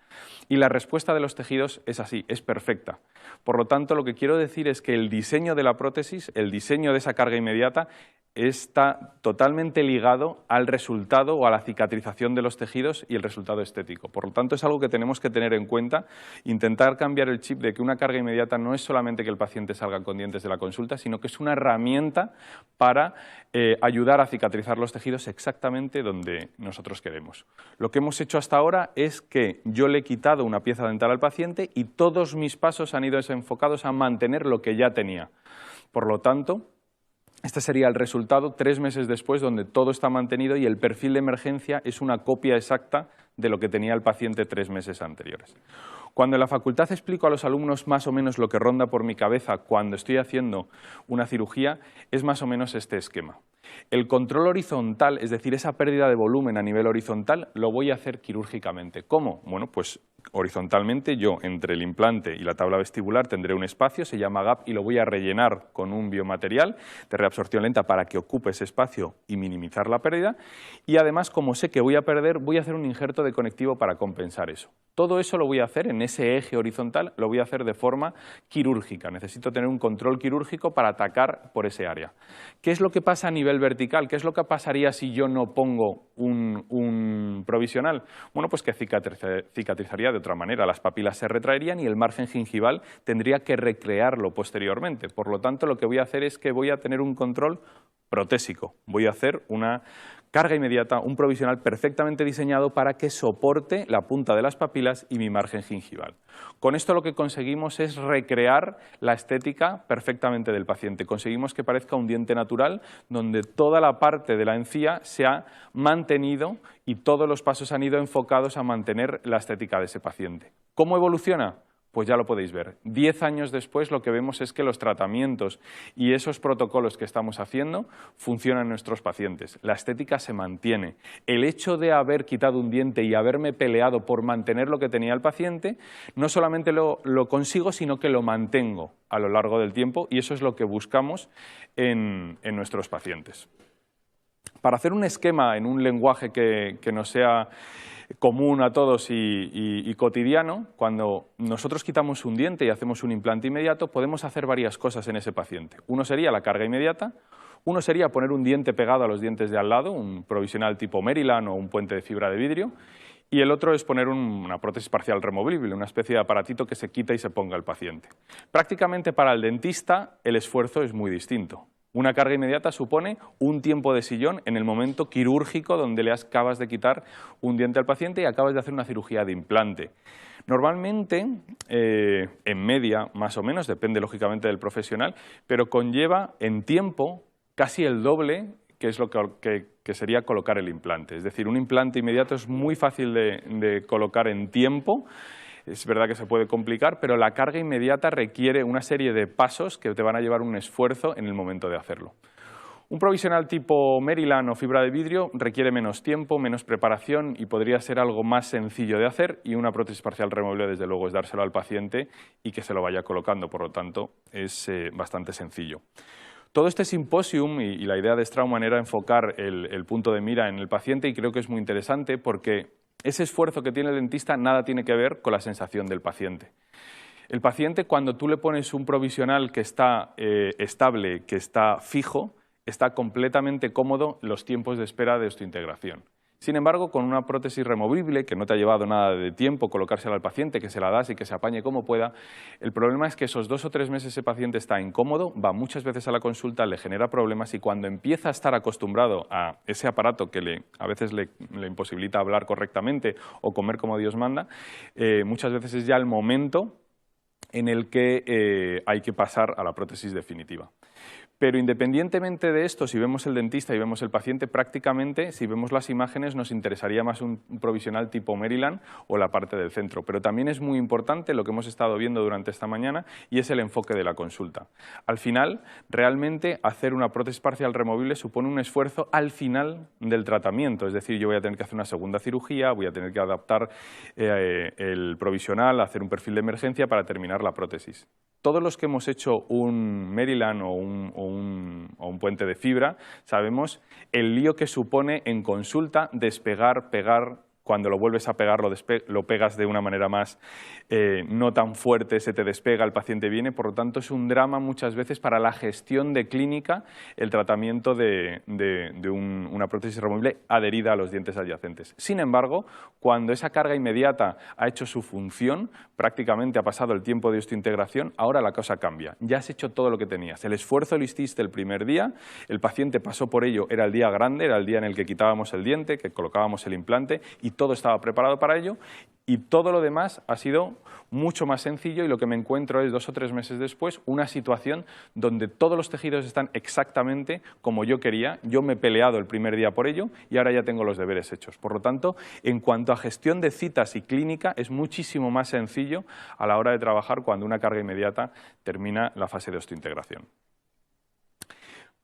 Y la respuesta de los tejidos es así, es perfecta. Por lo tanto, lo que quiero decir es que el diseño de la prótesis, el diseño de esa carga inmediata, está totalmente ligado al resultado o a la cicatrización de los tejidos y el resultado estético. Por lo tanto, es algo que tenemos que tener en cuenta, intentar cambiar el chip de que una carga inmediata no es solamente que el paciente salga con dientes de la consulta, sino que es una herramienta para ayudar a cicatrizar los tejidos exactamente donde nosotros queremos. Lo que hemos hecho hasta ahora es que yo le he quitado una pieza dental al paciente y todos mis pasos han ido enfocados a mantener lo que ya tenía. Por lo tanto, este sería el resultado 3 meses después, donde todo está mantenido y el perfil de emergencia es una copia exacta de lo que tenía el paciente 3 meses anteriores. Cuando en la facultad explico a los alumnos más o menos lo que ronda por mi cabeza cuando estoy haciendo una cirugía, es más o menos este esquema. El control horizontal, es decir, esa pérdida de volumen a nivel horizontal, lo voy a hacer quirúrgicamente. ¿Cómo? Bueno, pues horizontalmente yo entre el implante y la tabla vestibular tendré un espacio, se llama gap, y lo voy a rellenar con un biomaterial de reabsorción lenta para que ocupe ese espacio y minimizar la pérdida. Y además, como sé que voy a perder, voy a hacer un injerto de conectivo para compensar eso. Todo eso lo voy a hacer en ese eje horizontal, lo voy a hacer de forma quirúrgica. Necesito tener un control quirúrgico para atacar por ese área. ¿Qué es lo que pasa a nivel vertical? ¿Qué es lo que pasaría si yo no pongo un provisional? Bueno, pues que cicatrizaría de otra manera, las papilas se retraerían y el margen gingival tendría que recrearlo posteriormente. Por lo tanto, lo que voy a hacer es que voy a tener un control protésico. Voy a hacer una carga inmediata, un provisional perfectamente diseñado para que soporte la punta de las papilas y mi margen gingival. Con esto lo que conseguimos es recrear la estética perfectamente del paciente. Conseguimos que parezca un diente natural donde toda la parte de la encía se ha mantenido y todos los pasos han ido enfocados a mantener la estética de ese paciente. ¿Cómo evoluciona? Pues ya lo podéis ver. 10 años después lo que vemos es que los tratamientos y esos protocolos que estamos haciendo funcionan en nuestros pacientes. La estética se mantiene. El hecho de haber quitado un diente y haberme peleado por mantener lo que tenía el paciente, no solamente lo consigo, sino que lo mantengo a lo largo del tiempo y eso es lo que buscamos en nuestros pacientes. Para hacer un esquema en un lenguaje que nos sea común a todos y cotidiano, cuando nosotros quitamos un diente y hacemos un implante inmediato, podemos hacer varias cosas en ese paciente. Uno sería la carga inmediata, uno sería poner un diente pegado a los dientes de al lado, un provisional tipo Maryland o un puente de fibra de vidrio, y el otro es poner una prótesis parcial removible, una especie de aparatito que se quita y se ponga el paciente. Prácticamente para el dentista el esfuerzo es muy distinto. Una carga inmediata supone un tiempo de sillón en el momento quirúrgico donde le acabas de quitar un diente al paciente y acabas de hacer una cirugía de implante. Normalmente, en media, más o menos, depende lógicamente del profesional, pero conlleva en tiempo casi el doble, que es lo que sería colocar el implante. Es decir, un implante inmediato es muy fácil de colocar en tiempo. Es verdad que se puede complicar, pero la carga inmediata requiere una serie de pasos que te van a llevar un esfuerzo en el momento de hacerlo. Un provisional tipo Maryland o fibra de vidrio requiere menos tiempo, menos preparación y podría ser algo más sencillo de hacer, y una prótesis parcial removible desde luego es dárselo al paciente y que se lo vaya colocando, por lo tanto es bastante sencillo. Todo este simposium y la idea de Straumann era enfocar el punto de mira en el paciente y creo que es muy interesante porque ese esfuerzo que tiene el dentista nada tiene que ver con la sensación del paciente. El paciente, cuando tú le pones un provisional que está estable, que está fijo, está completamente cómodo los tiempos de espera de osteointegración. Sin embargo, con una prótesis removible, que no te ha llevado nada de tiempo colocársela al paciente, que se la das y que se apañe como pueda, el problema es que esos 2 o 3 meses ese paciente está incómodo, va muchas veces a la consulta, le genera problemas y cuando empieza a estar acostumbrado a ese aparato que a veces le imposibilita hablar correctamente o comer como Dios manda, muchas veces es ya el momento en el que hay que pasar a la prótesis definitiva. Pero independientemente de esto, si vemos el dentista y vemos el paciente, prácticamente, si vemos las imágenes, nos interesaría más un provisional tipo Maryland o la parte del centro. Pero también es muy importante lo que hemos estado viendo durante esta mañana y es el enfoque de la consulta. Al final, realmente hacer una prótesis parcial removible supone un esfuerzo al final del tratamiento. Es decir, yo voy a tener que hacer una segunda cirugía, voy a tener que adaptar el provisional, hacer un perfil de emergencia para terminar la prótesis. Todos los que hemos hecho un Maryland o un puente de fibra sabemos el lío que supone en consulta despegar, pegar. Cuando lo vuelves a pegar lo pegas de una manera más no tan fuerte, se te despega, el paciente viene, por lo tanto es un drama muchas veces para la gestión de clínica el tratamiento de una prótesis removible adherida a los dientes adyacentes. Sin embargo, cuando esa carga inmediata ha hecho su función, prácticamente ha pasado el tiempo de osteointegración, ahora la cosa cambia, ya has hecho todo lo que tenías, el esfuerzo lo hiciste el primer día, el paciente pasó por ello, era el día grande, era el día en el que quitábamos el diente, que colocábamos el implante y y todo estaba preparado para ello. Y todo lo demás ha sido mucho más sencillo y lo que me encuentro es 2 o 3 meses después una situación donde todos los tejidos están exactamente como yo quería. Yo me he peleado el primer día por ello y ahora ya tengo los deberes hechos. Por lo tanto, en cuanto a gestión de citas y clínica, es muchísimo más sencillo a la hora de trabajar cuando una carga inmediata termina la fase de osteointegración.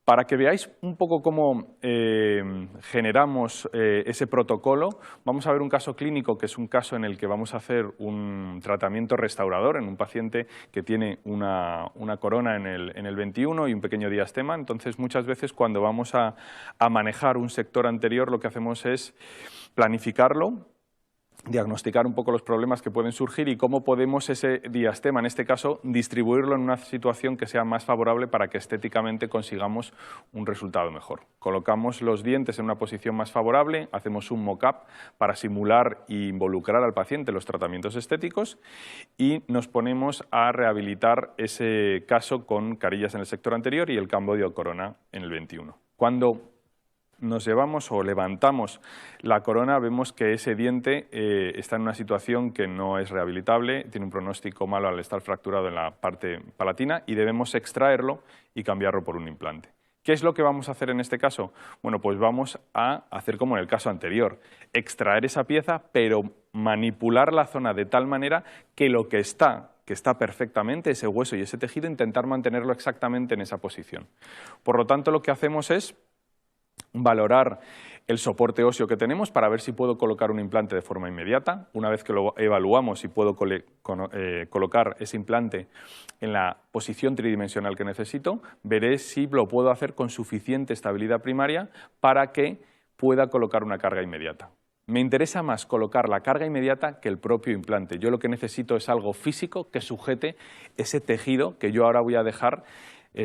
Para que veáis un poco cómo generamos ese protocolo, vamos a ver un caso clínico que es un caso en el que vamos a hacer un tratamiento restaurador en un paciente que tiene una corona en el 21 y un pequeño diastema. Entonces, muchas veces cuando vamos a manejar un sector anterior, lo que hacemos es planificarlo, diagnosticar un poco los problemas que pueden surgir y cómo podemos ese diastema, en este caso, distribuirlo en una situación que sea más favorable para que estéticamente consigamos un resultado mejor. Colocamos los dientes en una posición más favorable, hacemos un mock-up para simular e involucrar al paciente en los tratamientos estéticos y nos ponemos a rehabilitar ese caso con carillas en el sector anterior y el cambodio corona en el 21. Cuando nos llevamos o levantamos la corona, vemos que ese diente está en una situación que no es rehabilitable, tiene un pronóstico malo al estar fracturado en la parte palatina y debemos extraerlo y cambiarlo por un implante. ¿Qué es lo que vamos a hacer en este caso? Bueno, pues vamos a hacer como en el caso anterior, extraer esa pieza, pero manipular la zona de tal manera que lo que está perfectamente, ese hueso y ese tejido, intentar mantenerlo exactamente en esa posición. Por lo tanto, lo que hacemos es valorar el soporte óseo que tenemos para ver si puedo colocar un implante de forma inmediata. Una vez que lo evaluamos y puedo colocar ese implante en la posición tridimensional que necesito, veré si lo puedo hacer con suficiente estabilidad primaria para que pueda colocar una carga inmediata. Me interesa más colocar la carga inmediata que el propio implante. Yo lo que necesito es algo físico que sujete ese tejido que yo ahora voy a dejar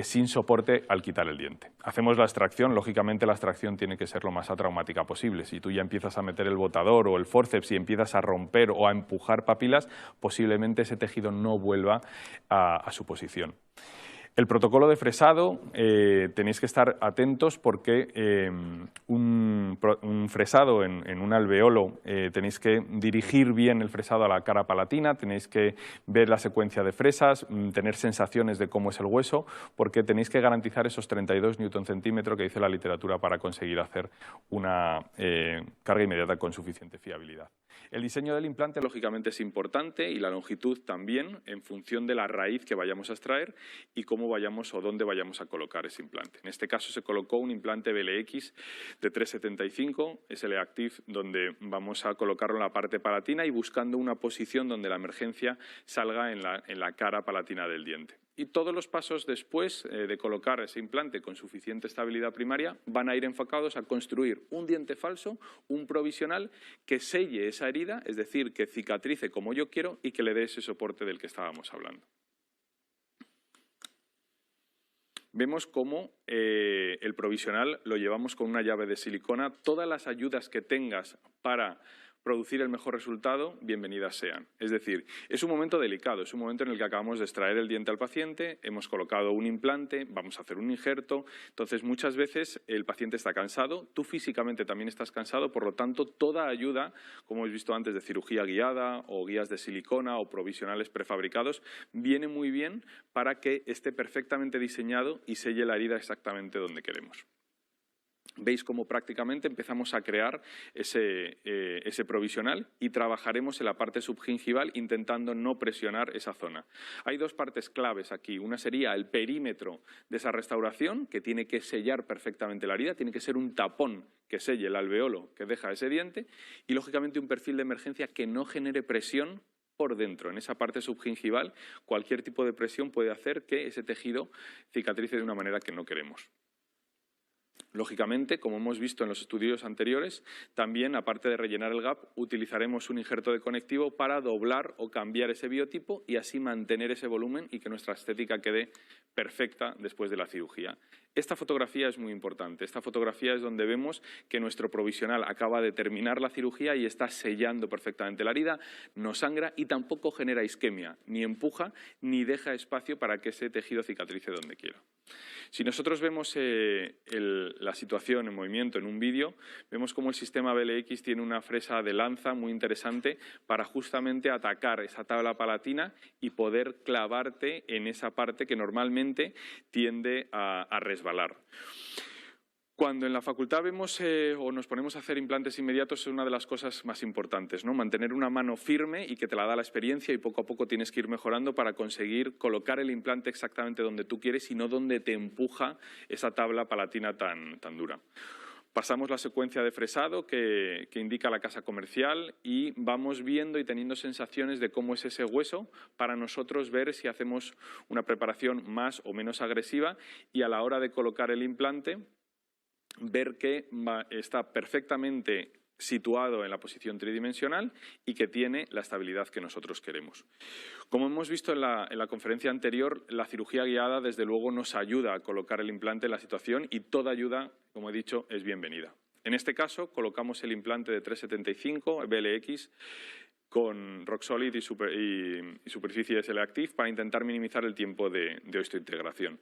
sin soporte al quitar el diente. Hacemos la extracción, lógicamente la extracción tiene que ser lo más atraumática posible. Si tú ya empiezas a meter el botador o el forceps y empiezas a romper o a empujar papilas, posiblemente ese tejido no vuelva a su posición. El protocolo de fresado, tenéis que estar atentos porque un fresado en un alveolo tenéis que dirigir bien el fresado a la cara palatina, tenéis que ver la secuencia de fresas, tener sensaciones de cómo es el hueso, porque tenéis que garantizar esos 32 Nm que dice la literatura para conseguir hacer una carga inmediata con suficiente fiabilidad. El diseño del implante, lógicamente, es importante y la longitud también, en función de la raíz que vayamos a extraer y cómo vayamos o dónde vayamos a colocar ese implante. En este caso se colocó un implante BLX de 3,75, SL Active, donde vamos a colocarlo en la parte palatina y buscando una posición donde la emergencia salga en la cara palatina del diente. Y todos los pasos después de colocar ese implante con suficiente estabilidad primaria van a ir enfocados a construir un diente falso, un provisional que selle esa herida, es decir, que cicatrice como yo quiero y que le dé ese soporte del que estábamos hablando. Vemos cómo el provisional lo llevamos con una llave de silicona. Todas las ayudas que tengas para producir el mejor resultado, bienvenidas sean. Es decir, es un momento delicado, es un momento en el que acabamos de extraer el diente al paciente, hemos colocado un implante, vamos a hacer un injerto, entonces muchas veces el paciente está cansado, tú físicamente también estás cansado, por lo tanto toda ayuda, como hemos visto antes, de cirugía guiada o guías de silicona o provisionales prefabricados, viene muy bien para que esté perfectamente diseñado y selle la herida exactamente donde queremos. Veis cómo prácticamente empezamos a crear ese provisional y trabajaremos en la parte subgingival intentando no presionar esa zona. Hay dos partes claves aquí. Una sería el perímetro de esa restauración, que tiene que sellar perfectamente la herida, tiene que ser un tapón que selle el alveolo que deja ese diente y, lógicamente, un perfil de emergencia que no genere presión por dentro. En esa parte subgingival, cualquier tipo de presión puede hacer que ese tejido cicatrice de una manera que no queremos. Lógicamente, como hemos visto en los estudios anteriores, también, aparte de rellenar el gap, utilizaremos un injerto de conectivo para doblar o cambiar ese biotipo y así mantener ese volumen y que nuestra estética quede perfecta después de la cirugía. Esta fotografía es muy importante. Esta fotografía es donde vemos que nuestro provisional acaba de terminar la cirugía y está sellando perfectamente la herida, no sangra y tampoco genera isquemia, ni empuja ni deja espacio para que ese tejido cicatrice donde quiera. Si nosotros vemos la situación en movimiento en un vídeo, vemos cómo el sistema BLX tiene una fresa de lanza muy interesante para justamente atacar esa tabla palatina y poder clavarte en esa parte que normalmente tiende a resbalar. Cuando en la facultad vemos o nos ponemos a hacer implantes inmediatos es una de las cosas más importantes, ¿no? Mantener una mano firme y que te la da la experiencia y poco a poco tienes que ir mejorando para conseguir colocar el implante exactamente donde tú quieres y no donde te empuja esa tabla palatina tan dura. Pasamos la secuencia de fresado que indica la casa comercial y vamos viendo y teniendo sensaciones de cómo es ese hueso para nosotros ver si hacemos una preparación más o menos agresiva y a la hora de colocar el implante ver que está perfectamente situado en la posición tridimensional y que tiene la estabilidad que nosotros queremos. Como hemos visto en la conferencia anterior, la cirugía guiada desde luego nos ayuda a colocar el implante en la situación y toda ayuda, como he dicho, es bienvenida. En este caso colocamos el implante de 375 BLX con Roxolid y superficie SLActive para intentar minimizar el tiempo de osteointegración.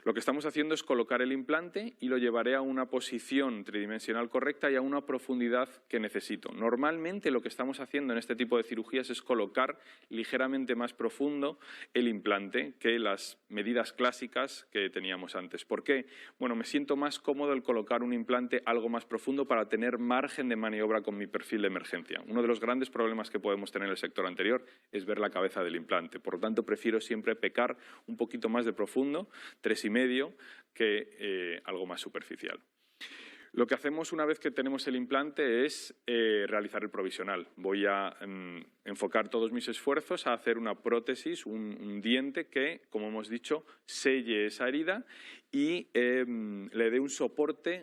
Lo que estamos haciendo es colocar el implante y lo llevaré a una posición tridimensional correcta y a una profundidad que necesito. Normalmente lo que estamos haciendo en este tipo de cirugías es colocar ligeramente más profundo el implante que las medidas clásicas que teníamos antes. ¿Por qué? Bueno, me siento más cómodo el colocar un implante algo más profundo para tener margen de maniobra con mi perfil de emergencia. Uno de los grandes problemas que podemos tener en el sector anterior es ver la cabeza del implante. Por lo tanto, prefiero siempre pecar un poquito más de profundo, 3,5, que algo más superficial. Lo que hacemos una vez que tenemos el implante es realizar el provisional. Voy a enfocar todos mis esfuerzos a hacer una prótesis, un diente que, como hemos dicho, selle esa herida y le dé un soporte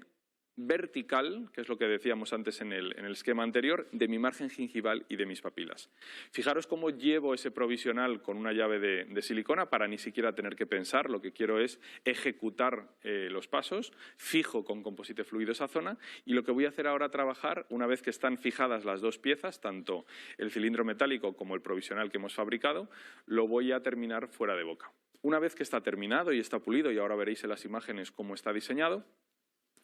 vertical, que es lo que decíamos antes en el esquema anterior, de mi margen gingival y de mis papilas. Fijaros cómo llevo ese provisional con una llave de silicona para ni siquiera tener que pensar. Lo que quiero es ejecutar los pasos, fijo con composite fluido esa zona y lo que voy a hacer ahora trabajar, una vez que están fijadas las dos piezas, tanto el cilindro metálico como el provisional que hemos fabricado, lo voy a terminar fuera de boca. Una vez que está terminado y está pulido, y ahora veréis en las imágenes cómo está diseñado,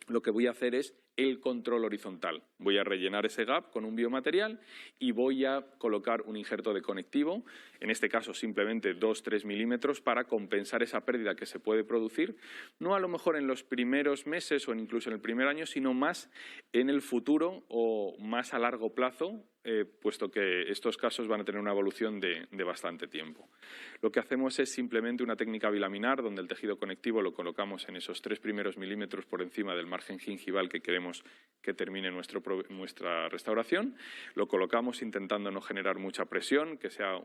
lo que voy a hacer es el control horizontal. Voy a rellenar ese gap con un biomaterial y voy a colocar un injerto de conectivo, en este caso simplemente 2-3 milímetros para compensar esa pérdida que se puede producir, no a lo mejor en los primeros meses o incluso en el primer año, sino más en el futuro o más a largo plazo, puesto que estos casos van a tener una evolución de bastante tiempo. Lo que hacemos es simplemente una técnica bilaminar donde el tejido conectivo lo colocamos en esos 3 primeros milímetros por encima del margen gingival que queremos que termine nuestra restauración. Lo colocamos intentando no generar mucha presión, que sea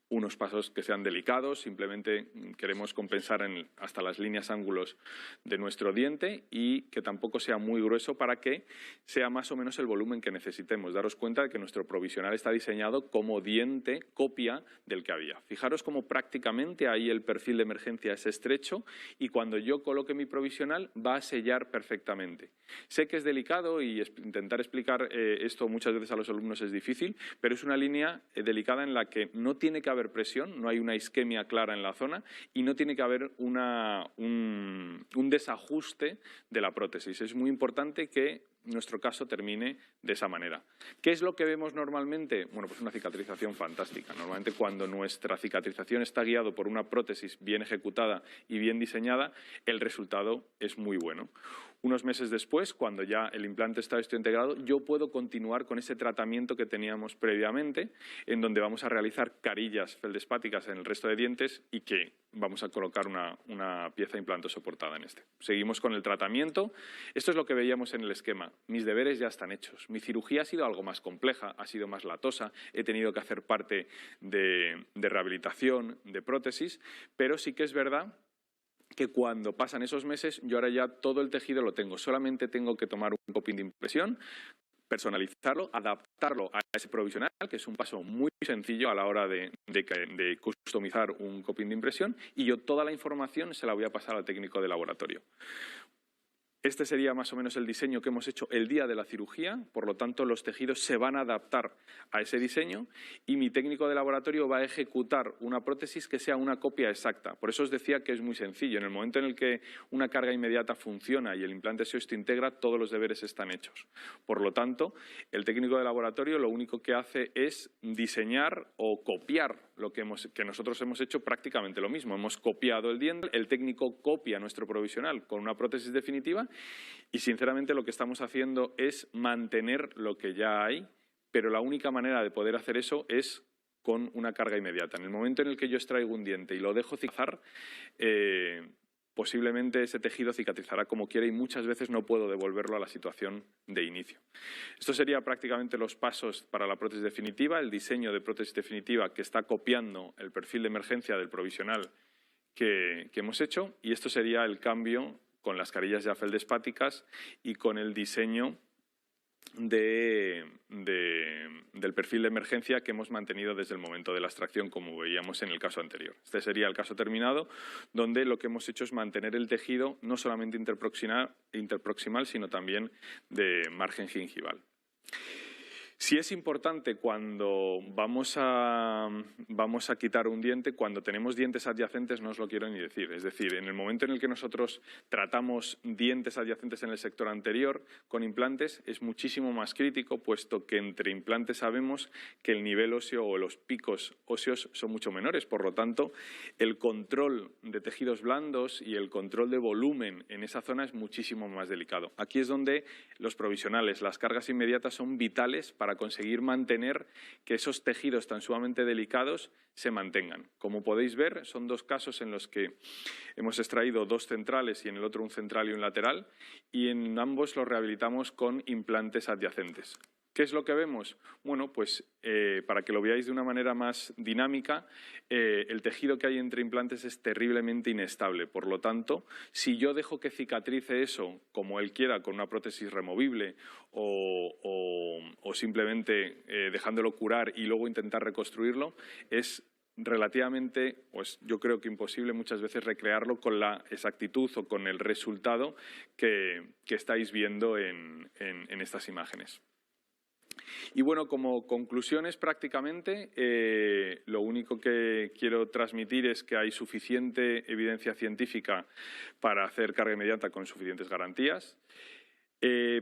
unos pasos que sean delicados, simplemente queremos compensar hasta las líneas ángulos de nuestro diente y que tampoco sea muy grueso para que sea más o menos el volumen que necesitemos. Daros cuenta de que nuestro provisional está diseñado como diente copia del que había. Fijaros cómo prácticamente ahí el perfil de emergencia es estrecho y cuando yo coloque mi provisional va a sellar perfectamente. Sé que es delicado y intentar explicar esto muchas veces a los alumnos es difícil, pero es una línea delicada en la que no tiene que haber presión, no hay una isquemia clara en la zona y no tiene que haber un desajuste de la prótesis. Es muy importante que nuestro caso termine de esa manera. ¿Qué es lo que vemos normalmente? Bueno, pues una cicatrización fantástica. Normalmente cuando nuestra cicatrización está guiado por una prótesis bien ejecutada y bien diseñada, el resultado es muy bueno. Unos meses después, cuando ya el implante está integrado, yo puedo continuar con ese tratamiento que teníamos previamente, en donde vamos a realizar carillas feldespáticas en el resto de dientes y que vamos a colocar una pieza de implante soportada en este. Seguimos con el tratamiento. Esto es lo que veíamos en el esquema. Mis deberes ya están hechos. Mi cirugía ha sido algo más compleja, ha sido más latosa, he tenido que hacer parte de rehabilitación, de prótesis, pero sí que es verdad que cuando pasan esos meses, yo ahora ya todo el tejido lo tengo. Solamente tengo que tomar un coping de impresión, personalizarlo, adaptarlo a ese provisional, que es un paso muy sencillo a la hora de customizar un coping de impresión, y yo toda la información se la voy a pasar al técnico de laboratorio. Este sería más o menos el diseño que hemos hecho el día de la cirugía, por lo tanto los tejidos se van a adaptar a ese diseño y mi técnico de laboratorio va a ejecutar una prótesis que sea una copia exacta. Por eso os decía que es muy sencillo. En el momento en el que una carga inmediata funciona y el implante se integra, todos los deberes están hechos. Por lo tanto, el técnico de laboratorio lo único que hace es diseñar o copiar lo que nosotros hemos hecho prácticamente lo mismo. Hemos copiado el diente, el técnico copia nuestro provisional con una prótesis definitiva y, sinceramente, lo que estamos haciendo es mantener lo que ya hay, pero la única manera de poder hacer eso es con una carga inmediata. En el momento en el que yo extraigo un diente y lo dejo cicatrizar, posiblemente ese tejido cicatrizará como quiera y muchas veces no puedo devolverlo a la situación de inicio. Estos serían prácticamente los pasos para la prótesis definitiva, el diseño de prótesis definitiva que está copiando el perfil de emergencia del provisional que hemos hecho, y esto sería el cambio con las carillas ya feldespáticas y con el diseño del perfil de emergencia que hemos mantenido desde el momento de la extracción, como veíamos en el caso anterior. Este sería el caso terminado, donde lo que hemos hecho es mantener el tejido no solamente interproximal, sino también de margen gingival. Sí es importante cuando vamos a quitar un diente, cuando tenemos dientes adyacentes, no os lo quiero ni decir. Es decir, en el momento en el que nosotros tratamos dientes adyacentes en el sector anterior con implantes, es muchísimo más crítico, puesto que entre implantes sabemos que el nivel óseo o los picos óseos son mucho menores. Por lo tanto, el control de tejidos blandos y el control de volumen en esa zona es muchísimo más delicado. Aquí es donde los provisionales, las cargas inmediatas, son vitales para conseguir mantener que esos tejidos tan sumamente delicados se mantengan. Como podéis ver, son dos casos en los que hemos extraído dos centrales y en el otro un central y un lateral, y en ambos los rehabilitamos con implantes adyacentes. ¿Qué es lo que vemos? Bueno, pues para que lo veáis de una manera más dinámica, el tejido que hay entre implantes es terriblemente inestable. Por lo tanto, si yo dejo que cicatrice eso como él quiera, con una prótesis removible o simplemente dejándolo curar y luego intentar reconstruirlo, es relativamente, pues yo creo que imposible muchas veces recrearlo con la exactitud o con el resultado que estáis viendo en estas imágenes. Y bueno, como conclusiones prácticamente, lo único que quiero transmitir es que hay suficiente evidencia científica para hacer carga inmediata con suficientes garantías.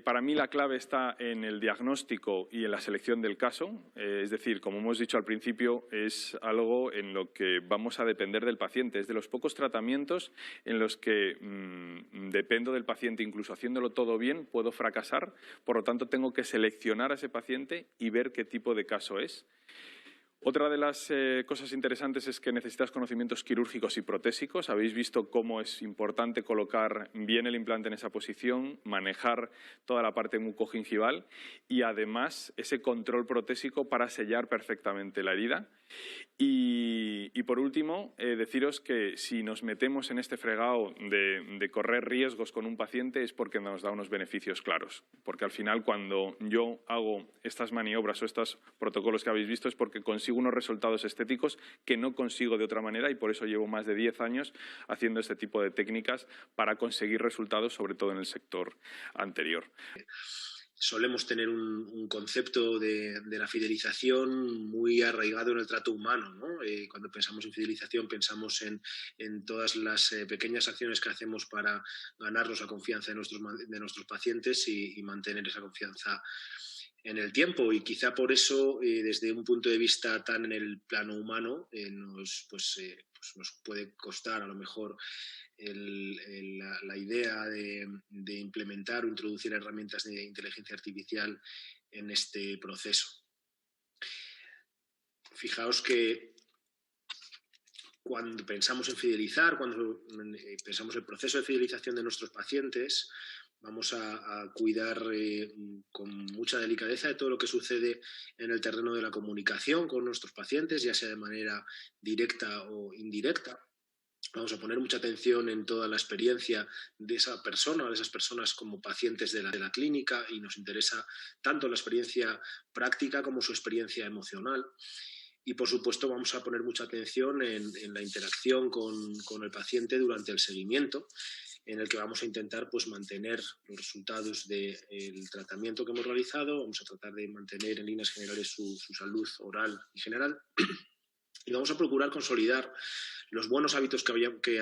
Para mí la clave está en el diagnóstico y en la selección del caso, es decir, como hemos dicho al principio, es algo en lo que vamos a depender del paciente. Es de los pocos tratamientos en los que dependo del paciente, incluso haciéndolo todo bien, puedo fracasar, por lo tanto tengo que seleccionar a ese paciente y ver qué tipo de caso es. Otra de las cosas interesantes es que necesitas conocimientos quirúrgicos y protésicos. Habéis visto cómo es importante colocar bien el implante en esa posición, manejar toda la parte mucogingival y además ese control protésico para sellar perfectamente la herida. Y por último, deciros que si nos metemos en este fregado de correr riesgos con un paciente es porque nos da unos beneficios claros. Porque al final, cuando yo hago estas maniobras o estos protocolos que habéis visto, es porque consigo unos resultados estéticos que no consigo de otra manera, y por eso llevo más de 10 años haciendo este tipo de técnicas para conseguir resultados, sobre todo en el sector anterior. Solemos tener un concepto de la fidelización muy arraigado en el trato humano, ¿no? Cuando pensamos en fidelización pensamos en todas las pequeñas acciones que hacemos para ganarnos la confianza de nuestros pacientes y mantener esa confianza en el tiempo, y quizá por eso desde un punto de vista tan en el plano humano nos puede costar a lo mejor la idea de implementar o introducir herramientas de inteligencia artificial en este proceso. Fijaos que cuando pensamos en fidelizar, cuando pensamos en el proceso de fidelización de nuestros pacientes, vamos a cuidar con mucha delicadeza de todo lo que sucede en el terreno de la comunicación con nuestros pacientes, ya sea de manera directa o indirecta. Vamos a poner mucha atención en toda la experiencia de esa persona, de esas personas como pacientes de la clínica, y nos interesa tanto la experiencia práctica como su experiencia emocional. Y, por supuesto, vamos a poner mucha atención en la interacción con el paciente durante el seguimiento, en el que vamos a intentar pues, mantener los resultados del tratamiento que hemos realizado, vamos a tratar de mantener en líneas generales su salud oral y general, y vamos a procurar consolidar los buenos hábitos que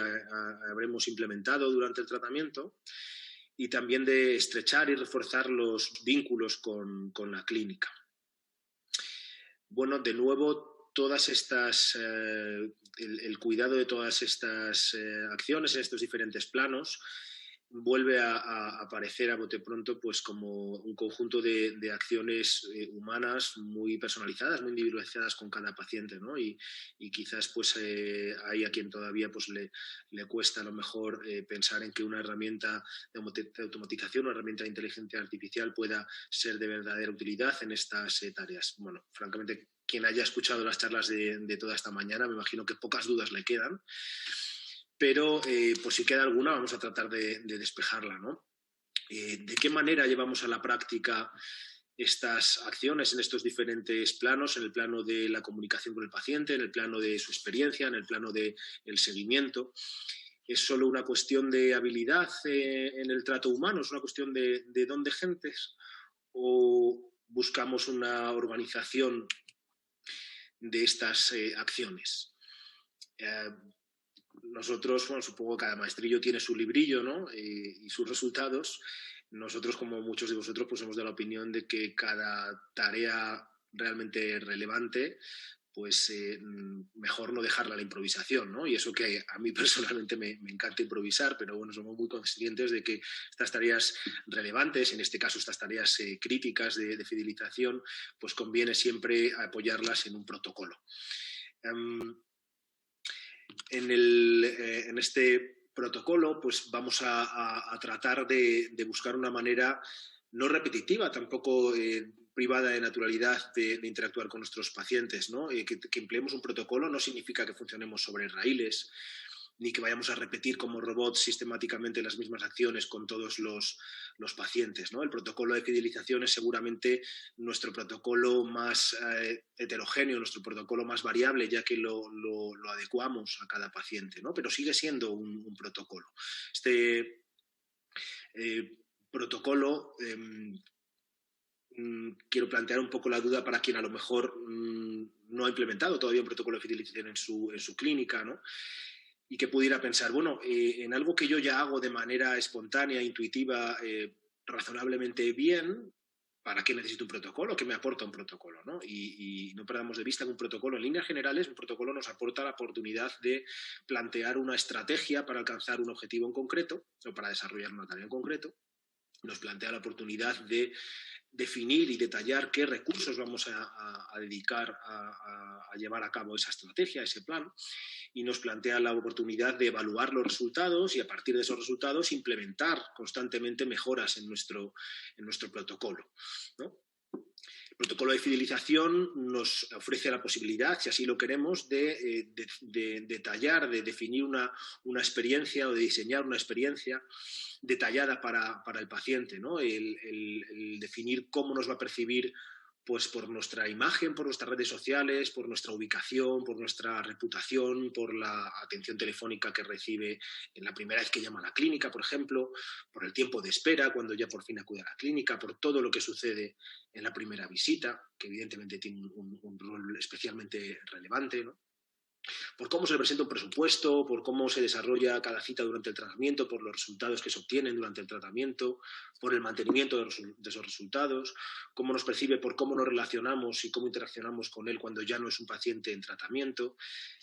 habremos implementado durante el tratamiento y también de estrechar y reforzar los vínculos con la clínica. Bueno, de nuevo, todas estas, el cuidado de todas estas acciones en estos diferentes planos vuelve a aparecer a bote pronto pues, como un conjunto de acciones humanas muy personalizadas, muy individualizadas con cada paciente, ¿no? Y quizás pues, hay a quien todavía pues, le cuesta a lo mejor pensar en que una herramienta de automatización, una herramienta de inteligencia artificial pueda ser de verdadera utilidad en estas tareas. Bueno, francamente, quien haya escuchado las charlas de toda esta mañana, me imagino que pocas dudas le quedan. Pero pues si queda alguna vamos a tratar de despejarla, ¿no? ¿De qué manera llevamos a la práctica estas acciones en estos diferentes planos? En el plano de la comunicación con el paciente, en el plano de su experiencia, en el plano del seguimiento. ¿Es solo una cuestión de habilidad en el trato humano? ¿Es una cuestión de don de gentes? ¿O buscamos una organización de estas acciones? Nosotros, bueno, supongo que cada maestrillo tiene su librillo, ¿no? Y sus resultados. Nosotros, como muchos de vosotros, pues hemos dado la opinión de que cada tarea realmente relevante, pues mejor no dejarla a la improvisación, ¿no? Y eso que a mí personalmente me encanta improvisar, pero bueno, somos muy conscientes de que estas tareas relevantes, en este caso estas tareas críticas de fidelización, pues conviene siempre apoyarlas en un protocolo. En este protocolo pues vamos a tratar de buscar una manera no repetitiva, tampoco privada de naturalidad de interactuar con nuestros pacientes, ¿no? Que empleemos un protocolo no significa que funcionemos sobre raíles, ni que vayamos a repetir como robots sistemáticamente las mismas acciones con todos los pacientes, ¿no? El protocolo de fidelización es seguramente nuestro protocolo más heterogéneo, nuestro protocolo más variable, ya que lo adecuamos a cada paciente, ¿no? Pero sigue siendo un protocolo. Este protocolo, quiero plantear un poco la duda para quien a lo mejor no ha implementado todavía un protocolo de fidelización en su clínica, ¿no? Y que pudiera pensar, bueno, en algo que yo ya hago de manera espontánea, intuitiva, razonablemente bien, ¿para qué necesito un protocolo? ¿Qué me aporta un protocolo? ¿No? Y no perdamos de vista que un protocolo, en líneas generales, un protocolo nos aporta la oportunidad de plantear una estrategia para alcanzar un objetivo en concreto o para desarrollar una tarea en concreto. Nos plantea la oportunidad de definir y detallar qué recursos vamos a dedicar a llevar a cabo esa estrategia, ese plan, y nos plantea la oportunidad de evaluar los resultados y a partir de esos resultados implementar constantemente mejoras en nuestro protocolo, ¿no? El protocolo de fidelización nos ofrece la posibilidad, si así lo queremos, de detallar, de definir una experiencia o de diseñar una experiencia detallada para el paciente, ¿no? El definir cómo nos va a percibir pues por nuestra imagen, por nuestras redes sociales, por nuestra ubicación, por nuestra reputación, por la atención telefónica que recibe en la primera vez que llama a la clínica, por ejemplo, por el tiempo de espera cuando ya por fin acude a la clínica, por todo lo que sucede en la primera visita, que evidentemente tiene un rol especialmente relevante, ¿no? Por cómo se le presenta un presupuesto, por cómo se desarrolla cada cita durante el tratamiento, por los resultados que se obtienen durante el tratamiento, por el mantenimiento de esos resultados, cómo nos percibe, por cómo nos relacionamos y cómo interaccionamos con él cuando ya no es un paciente en tratamiento,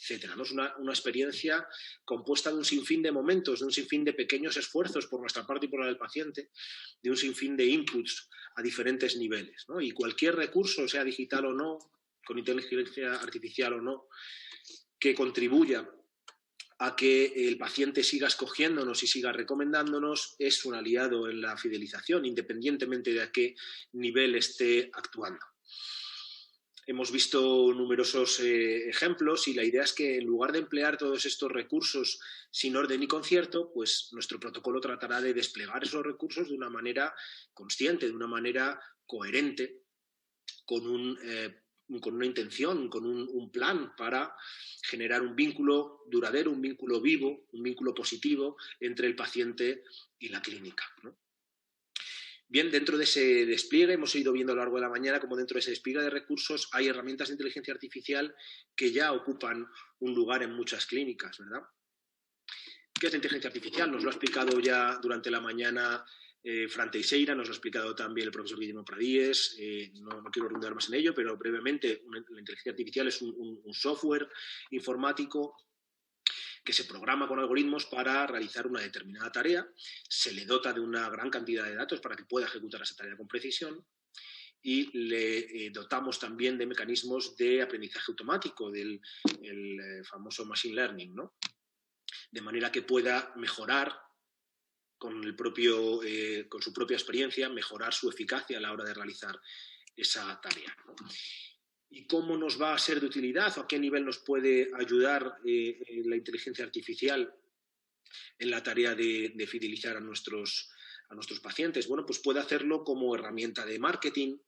etc. ¿No? Es una experiencia compuesta de un sinfín de momentos, de un sinfín de pequeños esfuerzos por nuestra parte y por la del paciente, de un sinfín de inputs a diferentes niveles, ¿no? Y cualquier recurso, sea digital o no, con inteligencia artificial o no, que contribuya a que el paciente siga escogiéndonos y siga recomendándonos, es un aliado en la fidelización, independientemente de a qué nivel esté actuando. Hemos visto numerosos ejemplos y la idea es que en lugar de emplear todos estos recursos sin orden y concierto, pues nuestro protocolo tratará de desplegar esos recursos de una manera consciente, de una manera coherente, con un con una intención, con un plan para generar un vínculo duradero, un vínculo vivo, un vínculo positivo entre el paciente y la clínica, ¿no? Bien, dentro de ese despliegue, hemos ido viendo a lo largo de la mañana como dentro de ese despliegue de recursos hay herramientas de inteligencia artificial que ya ocupan un lugar en muchas clínicas, ¿verdad? ¿Qué es la inteligencia artificial? Nos lo ha explicado ya durante la mañana Fran Teixeira, nos lo ha explicado también el profesor Guillermo Pradíes, no quiero redundar más en ello, pero brevemente, la inteligencia artificial es un software informático que se programa con algoritmos para realizar una determinada tarea, se le dota de una gran cantidad de datos para que pueda ejecutar esa tarea con precisión y le dotamos también de mecanismos de aprendizaje automático, del famoso machine learning, ¿no? De manera que pueda mejorar con su propia experiencia, mejorar su eficacia a la hora de realizar esa tarea, ¿no? ¿Y cómo nos va a ser de utilidad o a qué nivel nos puede ayudar la inteligencia artificial en la tarea de fidelizar a nuestros pacientes? Bueno, pues puede hacerlo como herramienta de marketing,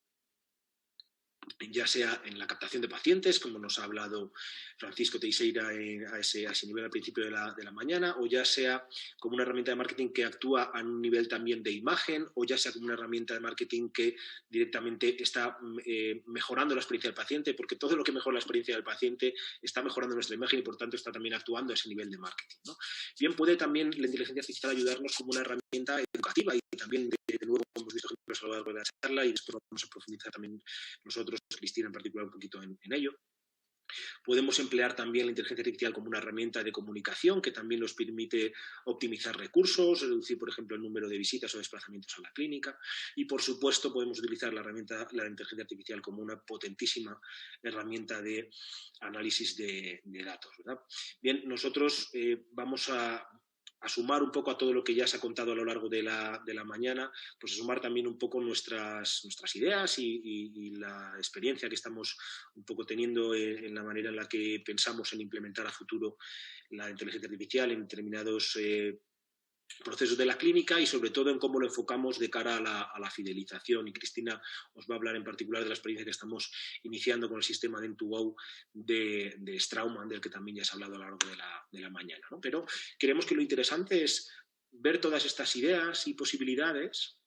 ya sea en la captación de pacientes, como nos ha hablado Francisco Teixeira a ese nivel al principio de la mañana, o ya sea como una herramienta de marketing que actúa a un nivel también de imagen, o ya sea como una herramienta de marketing que directamente está mejorando la experiencia del paciente, porque todo lo que mejora la experiencia del paciente está mejorando nuestra imagen y por tanto está también actuando a ese nivel de marketing, ¿no? Bien, puede también la inteligencia artificial ayudarnos como una herramienta educativa y también de nuevo hemos visto ejemplos a lo largo de la charla y después vamos a profundizar también nosotros, Cristina en particular, un poquito en ello. Podemos emplear también la inteligencia artificial como una herramienta de comunicación que también nos permite optimizar recursos, reducir, por ejemplo, el número de visitas o desplazamientos a la clínica y, por supuesto, podemos utilizar la inteligencia artificial como una potentísima herramienta de análisis de datos, ¿verdad? Bien, nosotros vamos a sumar un poco a todo lo que ya se ha contado a lo largo de la mañana, pues a sumar también un poco nuestras ideas y la experiencia que estamos un poco teniendo en la manera en la que pensamos en implementar a futuro la inteligencia artificial en determinados procesos de la clínica y sobre todo en cómo lo enfocamos de cara a la fidelización. Y Cristina os va a hablar en particular de la experiencia que estamos iniciando con el sistema de N2O de Straumann, del que también ya se ha hablado a lo largo de la mañana, ¿no? Pero creemos que lo interesante es ver todas estas ideas y posibilidades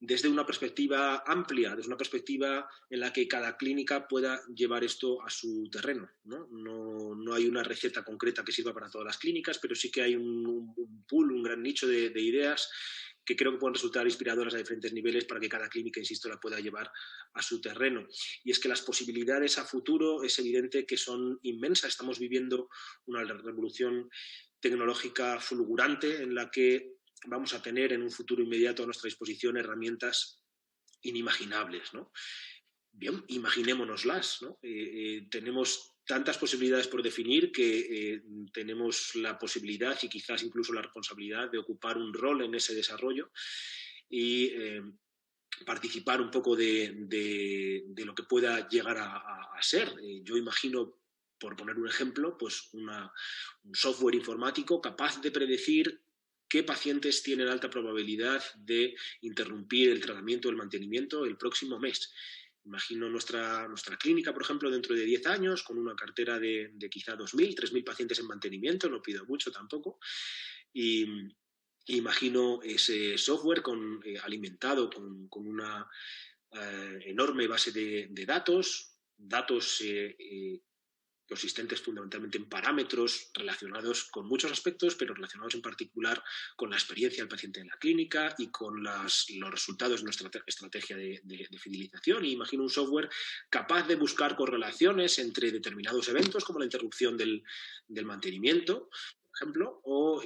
desde una perspectiva amplia, desde una perspectiva en la que cada clínica pueda llevar esto a su terreno, ¿no? No hay una receta concreta que sirva para todas las clínicas, pero sí que hay un pool, un gran nicho de ideas que creo que pueden resultar inspiradoras a diferentes niveles para que cada clínica, insisto, la pueda llevar a su terreno. Y es que las posibilidades a futuro es evidente que son inmensas. Estamos viviendo una revolución tecnológica fulgurante en la que vamos a tener en un futuro inmediato a nuestra disposición herramientas inimaginables, ¿no? Bien, imaginémonoslas, ¿no? Tenemos tantas posibilidades por definir que tenemos la posibilidad y quizás incluso la responsabilidad de ocupar un rol en ese desarrollo y participar un poco de lo que pueda llegar a ser. Yo imagino, por poner un ejemplo, pues un software informático capaz de predecir qué pacientes tienen alta probabilidad de interrumpir el tratamiento o el mantenimiento el próximo mes. Imagino nuestra clínica, por ejemplo, dentro de 10 años, con una cartera de quizá 2.000, 3.000 pacientes en mantenimiento, no pido mucho tampoco, y imagino ese software alimentado con una enorme base de datos consistentes fundamentalmente en parámetros relacionados con muchos aspectos, pero relacionados en particular con la experiencia del paciente en la clínica y con los resultados de nuestra estrategia de fidelización. Y imagino un software capaz de buscar correlaciones entre determinados eventos, como la interrupción del mantenimiento, por ejemplo, o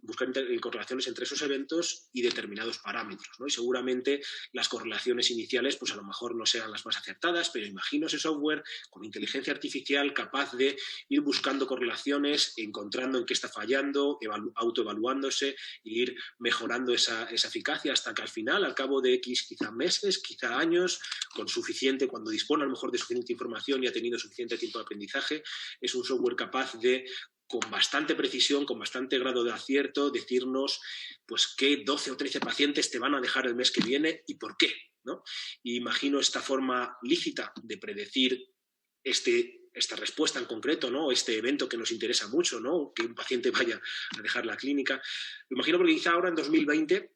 buscar correlaciones entre esos eventos y determinados parámetros, ¿no? Y seguramente las correlaciones iniciales pues a lo mejor no sean las más acertadas, pero imagino ese software con inteligencia artificial capaz de ir buscando correlaciones, encontrando en qué está fallando, autoevaluándose e ir mejorando esa eficacia hasta que al final, al cabo de X quizá meses, quizá años, cuando dispone a lo mejor de suficiente información y ha tenido suficiente tiempo de aprendizaje, es un software capaz de, con bastante precisión, con bastante grado de acierto, decirnos pues qué 12 o 13 pacientes te van a dejar el mes que viene y por qué. ¿no? Y imagino esta forma lícita de predecir esta respuesta en concreto, ¿no? Este evento que nos interesa mucho, ¿no? Que un paciente vaya a dejar la clínica. Lo imagino porque quizá ahora en 2020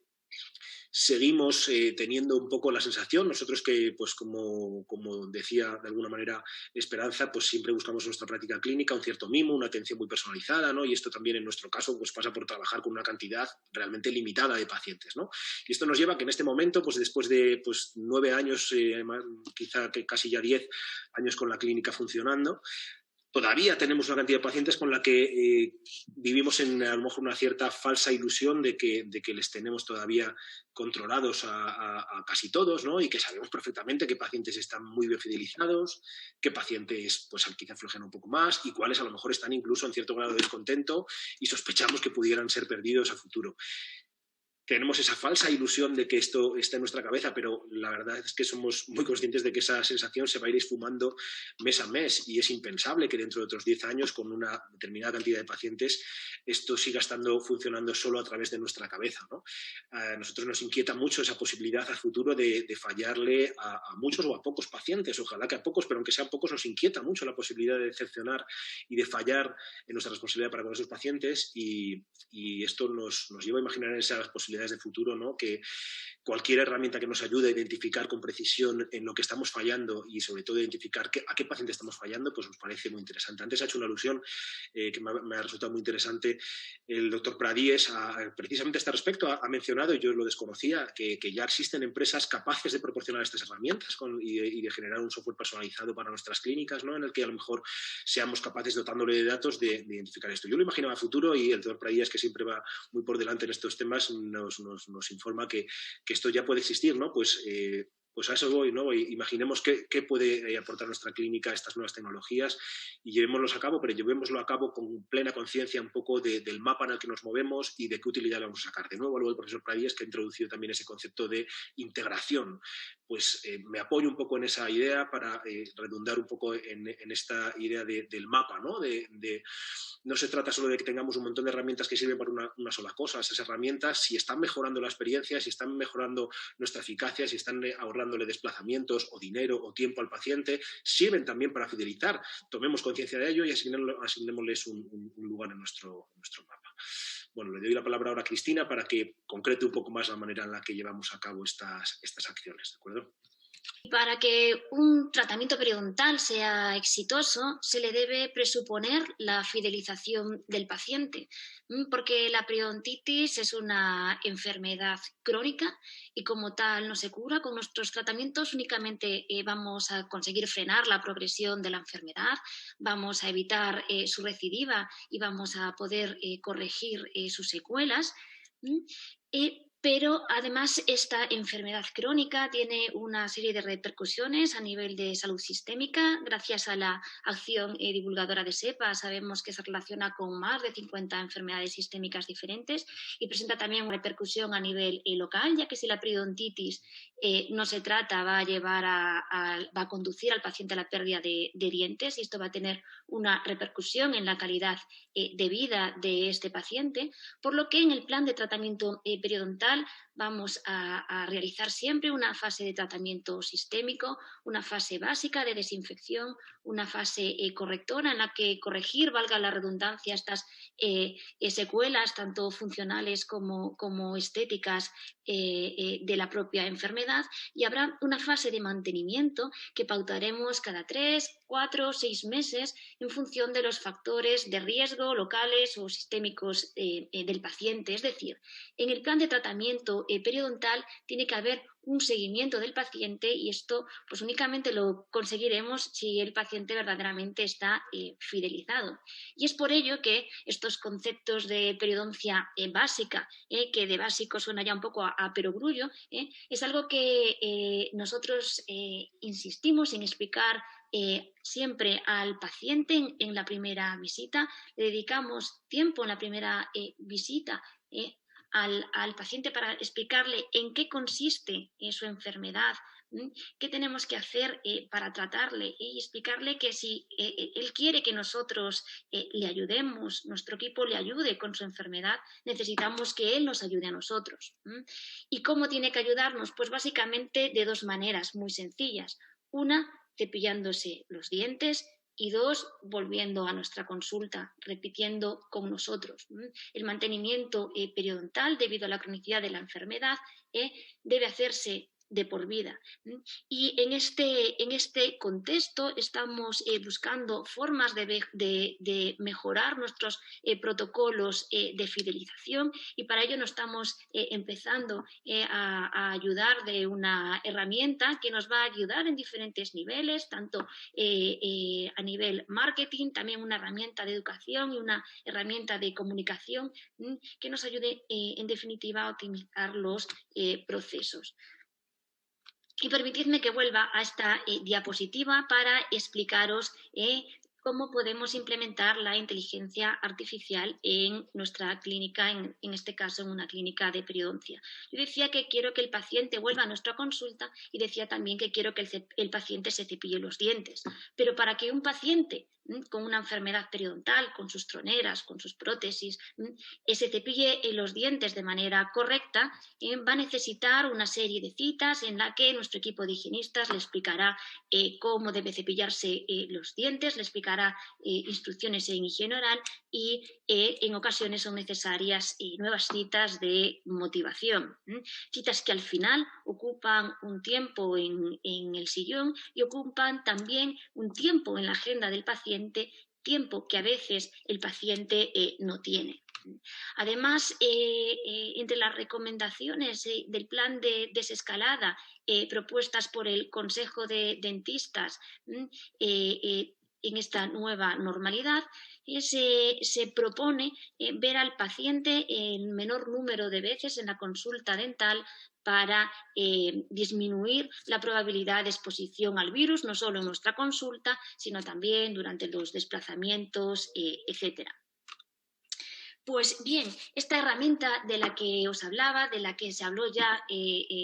seguimos teniendo un poco la sensación, nosotros que, pues como decía de alguna manera Esperanza, pues siempre buscamos en nuestra práctica clínica un cierto mimo, una atención muy personalizada, ¿no? Y esto también en nuestro caso pues pasa por trabajar con una cantidad realmente limitada de pacientes, ¿no? Y esto nos lleva a que en este momento, pues después de 9 años, quizá que casi ya 10 años con la clínica funcionando, todavía tenemos una cantidad de pacientes con la que vivimos en a lo mejor una cierta falsa ilusión de que les tenemos todavía controlados a casi todos, ¿no? Y que sabemos perfectamente qué pacientes están muy bien fidelizados, qué pacientes pues quizá aflojan un poco más y cuáles a lo mejor están incluso en cierto grado de descontento y sospechamos que pudieran ser perdidos a futuro. Tenemos esa falsa ilusión de que esto está en nuestra cabeza, pero la verdad es que somos muy conscientes de que esa sensación se va a ir esfumando mes a mes y es impensable que dentro de otros 10 años, con una determinada cantidad de pacientes, esto siga funcionando solo a través de nuestra cabeza, ¿no? A nosotros nos inquieta mucho esa posibilidad a futuro de fallarle a muchos o a pocos pacientes, ojalá que a pocos, pero aunque sean pocos, nos inquieta mucho la posibilidad de decepcionar y de fallar en nuestra responsabilidad para con esos pacientes y esto nos lleva a imaginar esas posibilidades de futuro, ¿no? Que cualquier herramienta que nos ayude a identificar con precisión en lo que estamos fallando y sobre todo identificar a qué paciente estamos fallando, pues nos parece muy interesante. Antes ha hecho una alusión que me ha resultado muy interesante el doctor Pradíes precisamente a este respecto. Ha mencionado, y yo lo desconocía, que ya existen empresas capaces de proporcionar estas herramientas y de generar un software personalizado para nuestras clínicas, ¿no? En el que a lo mejor seamos capaces, dotándole de datos, de identificar esto. Yo lo imaginaba a futuro y el doctor Pradíes, que siempre va muy por delante en estos temas, nos informa que esto ya puede existir, ¿no? Pues a eso voy, ¿no? Imaginemos qué puede aportar nuestra clínica a estas nuevas tecnologías y llevémoslos a cabo, pero llevémoslo a cabo con plena conciencia un poco del mapa en el que nos movemos y de qué utilidad le vamos a sacar. De nuevo, luego el profesor Pradíes, que ha introducido también ese concepto de integración. Pues me apoyo un poco en esa idea para redundar un poco en esta idea del mapa, ¿no? No se trata solo de que tengamos un montón de herramientas que sirven para una sola cosa. Esas herramientas, si están mejorando la experiencia, si están mejorando nuestra eficacia, si están ahorrándole desplazamientos o dinero o tiempo al paciente, sirven también para fidelizar. Tomemos conciencia de ello y asignémosles un lugar en nuestro mapa. Bueno, le doy la palabra ahora a Cristina para que concrete un poco más la manera en la que llevamos a cabo estas acciones, ¿de acuerdo? Para que un tratamiento periodontal sea exitoso, se le debe presuponer la fidelización del paciente, porque la periodontitis es una enfermedad crónica y como tal no se cura. Con nuestros tratamientos únicamente vamos a conseguir frenar la progresión de la enfermedad, vamos a evitar su recidiva y vamos a poder corregir sus secuelas. Pero además esta enfermedad crónica tiene una serie de repercusiones a nivel de salud sistémica. Gracias a la acción divulgadora de SEPA sabemos que se relaciona con más de 50 enfermedades sistémicas diferentes y presenta también una repercusión a nivel local, ya que si la periodontitis no se trata va a conducir al paciente a la pérdida de dientes y esto va a tener una repercusión en la calidad de vida de este paciente, por lo que en el plan de tratamiento periodontal vamos a realizar siempre una fase de tratamiento sistémico, una fase básica de desinfección, una fase correctora en la que corregir, valga la redundancia, estas secuelas tanto funcionales como estéticas de la propia enfermedad, y habrá una fase de mantenimiento que pautaremos cada 3, 4, 6 meses en función de los factores de riesgo locales o sistémicos del paciente. Es decir, en el plan de tratamiento periodontal tiene que haber un seguimiento del paciente y esto pues únicamente lo conseguiremos si el paciente verdaderamente está fidelizado. Y es por ello que estos conceptos de periodoncia básica, que de básico suena ya un poco a perogrullo, es algo que nosotros insistimos en explicar siempre al paciente en la primera visita. Le dedicamos tiempo en la primera visita al paciente para explicarle en qué consiste su enfermedad, ¿Qué tenemos que hacer para tratarle y explicarle que si él quiere que nosotros le ayudemos, nuestro equipo le ayude con su enfermedad, necesitamos que él nos ayude a nosotros? ¿Y cómo tiene que ayudarnos? Pues básicamente de dos maneras muy sencillas. Una, cepillándose los dientes, y dos, volviendo a nuestra consulta, repitiendo con nosotros. El mantenimiento periodontal, debido a la cronicidad de la enfermedad, debe hacerse de por vida. Y en este contexto estamos buscando formas de mejorar nuestros protocolos de fidelización, y para ello nos estamos empezando a ayudar de una herramienta que nos va a ayudar en diferentes niveles, tanto a nivel marketing, también una herramienta de educación y una herramienta de comunicación que nos ayude en definitiva a optimizar los procesos. Y permitidme que vuelva a esta diapositiva para explicaros cómo podemos implementar la inteligencia artificial en nuestra clínica, en este caso en una clínica de periodoncia. Yo decía que quiero que el paciente vuelva a nuestra consulta y decía también que quiero que el paciente se cepille los dientes. Pero para que un paciente con una enfermedad periodontal, con sus troneras, con sus prótesis, se cepille los dientes de manera correcta, va a necesitar una serie de citas en la que nuestro equipo de higienistas le explicará cómo debe cepillarse los dientes, le explicará instrucciones en higiene oral, y en ocasiones son necesarias nuevas citas de motivación. Citas que al final ocupan un tiempo en el sillón y ocupan también un tiempo en la agenda del paciente, tiempo que a veces el paciente no tiene. Además, entre las recomendaciones del plan de desescalada propuestas por el Consejo de Dentistas en esta nueva normalidad, se propone ver al paciente el menor número de veces en la consulta dental para disminuir la probabilidad de exposición al virus, no solo en nuestra consulta, sino también durante los desplazamientos, etc. Pues bien, esta herramienta de la que os hablaba, de la que se habló ya en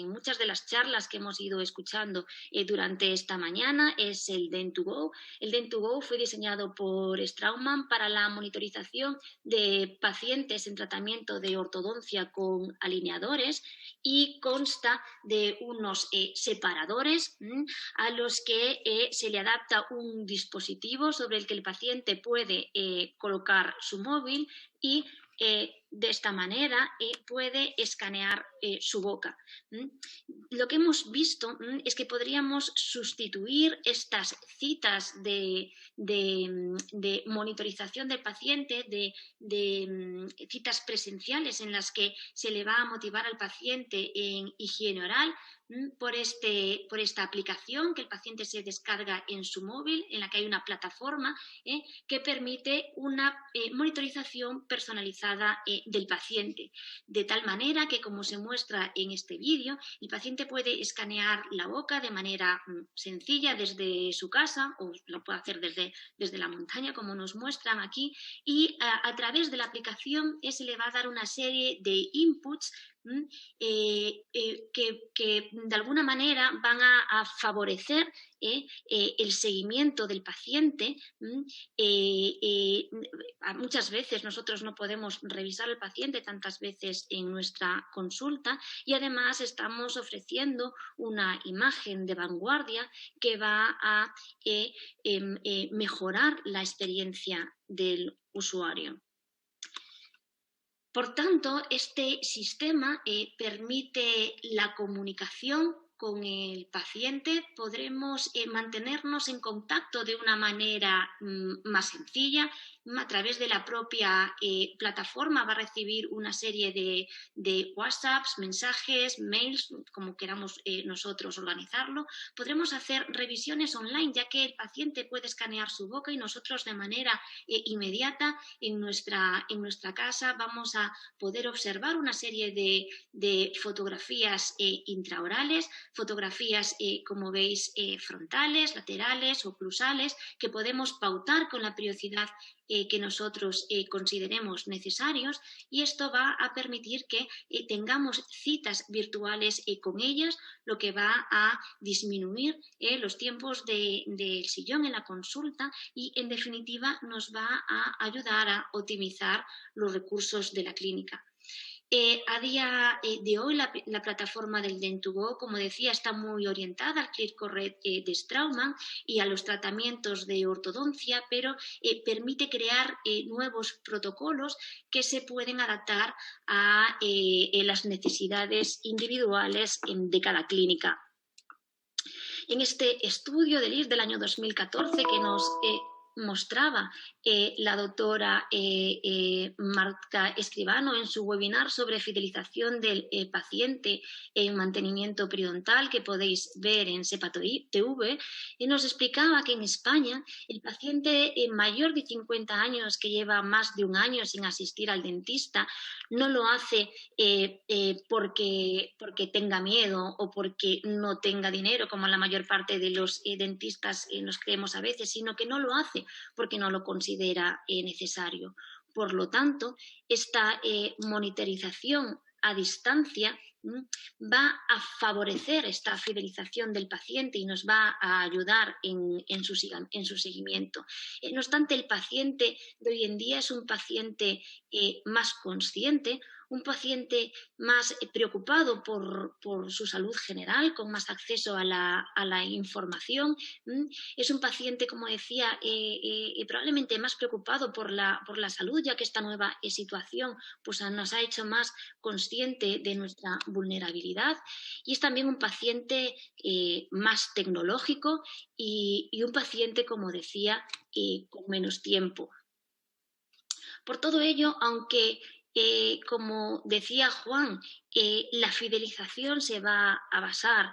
muchas de las charlas que hemos ido escuchando durante esta mañana, es el Dent2Go. El Dent2Go fue diseñado por Straumann para la monitorización de pacientes en tratamiento de ortodoncia con alineadores y consta de unos separadores a los que se le adapta un dispositivo sobre el que el paciente puede colocar su móvil y de esta manera puede escanear su boca. Lo que hemos visto es que podríamos sustituir estas citas de monitorización del paciente, de citas presenciales en las que se le va a motivar al paciente en higiene oral, por esta aplicación que el paciente se descarga en su móvil, en la que hay una plataforma que permite una monitorización personalizada del paciente, de tal manera que, como se muestra en este vídeo, el paciente puede escanear la boca de manera sencilla desde su casa, o lo puede hacer desde la montaña, como nos muestran aquí, y a través de la aplicación se le va a dar una serie de inputs que de alguna manera van a favorecer el seguimiento del paciente. Muchas veces nosotros no podemos revisar al paciente tantas veces en nuestra consulta, y además estamos ofreciendo una imagen de vanguardia que va a mejorar la experiencia del usuario. Por tanto, este sistema permite la comunicación con el paciente. Podremos mantenernos en contacto de una manera más sencilla. A través de la propia plataforma va a recibir una serie de WhatsApps, mensajes, mails, como queramos nosotros organizarlo. Podremos hacer revisiones online, ya que el paciente puede escanear su boca y nosotros de manera inmediata en nuestra casa vamos a poder observar una serie de fotografías intraorales, fotografías, como veis, frontales, laterales, oclusales, que podemos pautar con la periodicidad que nosotros consideremos necesarios, y esto va a permitir que tengamos citas virtuales con ellas, lo que va a disminuir los tiempos del sillón en la consulta y, en definitiva, nos va a ayudar a optimizar los recursos de la clínica. A día de hoy la plataforma del Dent2Go, como decía, está muy orientada al ClearCorrect de Straumann y a los tratamientos de ortodoncia, pero permite crear nuevos protocolos que se pueden adaptar a las necesidades individuales de cada clínica. En este estudio del IRS del año 2014 que nos mostraba la doctora Marta Escribano en su webinar sobre fidelización del paciente en mantenimiento periodontal, que podéis ver en SEPA TV, nos explicaba que en España el paciente mayor de 50 años que lleva más de un año sin asistir al dentista no lo hace porque tenga miedo o porque no tenga dinero, como la mayor parte de los dentistas nos creemos a veces, sino que no lo hace porque no lo considera necesario. Por lo tanto, esta monitorización a distancia va a favorecer esta fidelización del paciente y nos va a ayudar en su seguimiento. No obstante, el paciente de hoy en día es un paciente más consciente, un paciente más preocupado por su salud general, con más acceso a la información. Es un paciente, como decía, probablemente más preocupado por la salud, ya que esta nueva situación pues, nos ha hecho más consciente de nuestra vulnerabilidad, y es también un paciente más tecnológico y un paciente, como decía, con menos tiempo. Por todo ello, aunque como decía Juan, la fidelización se va a basar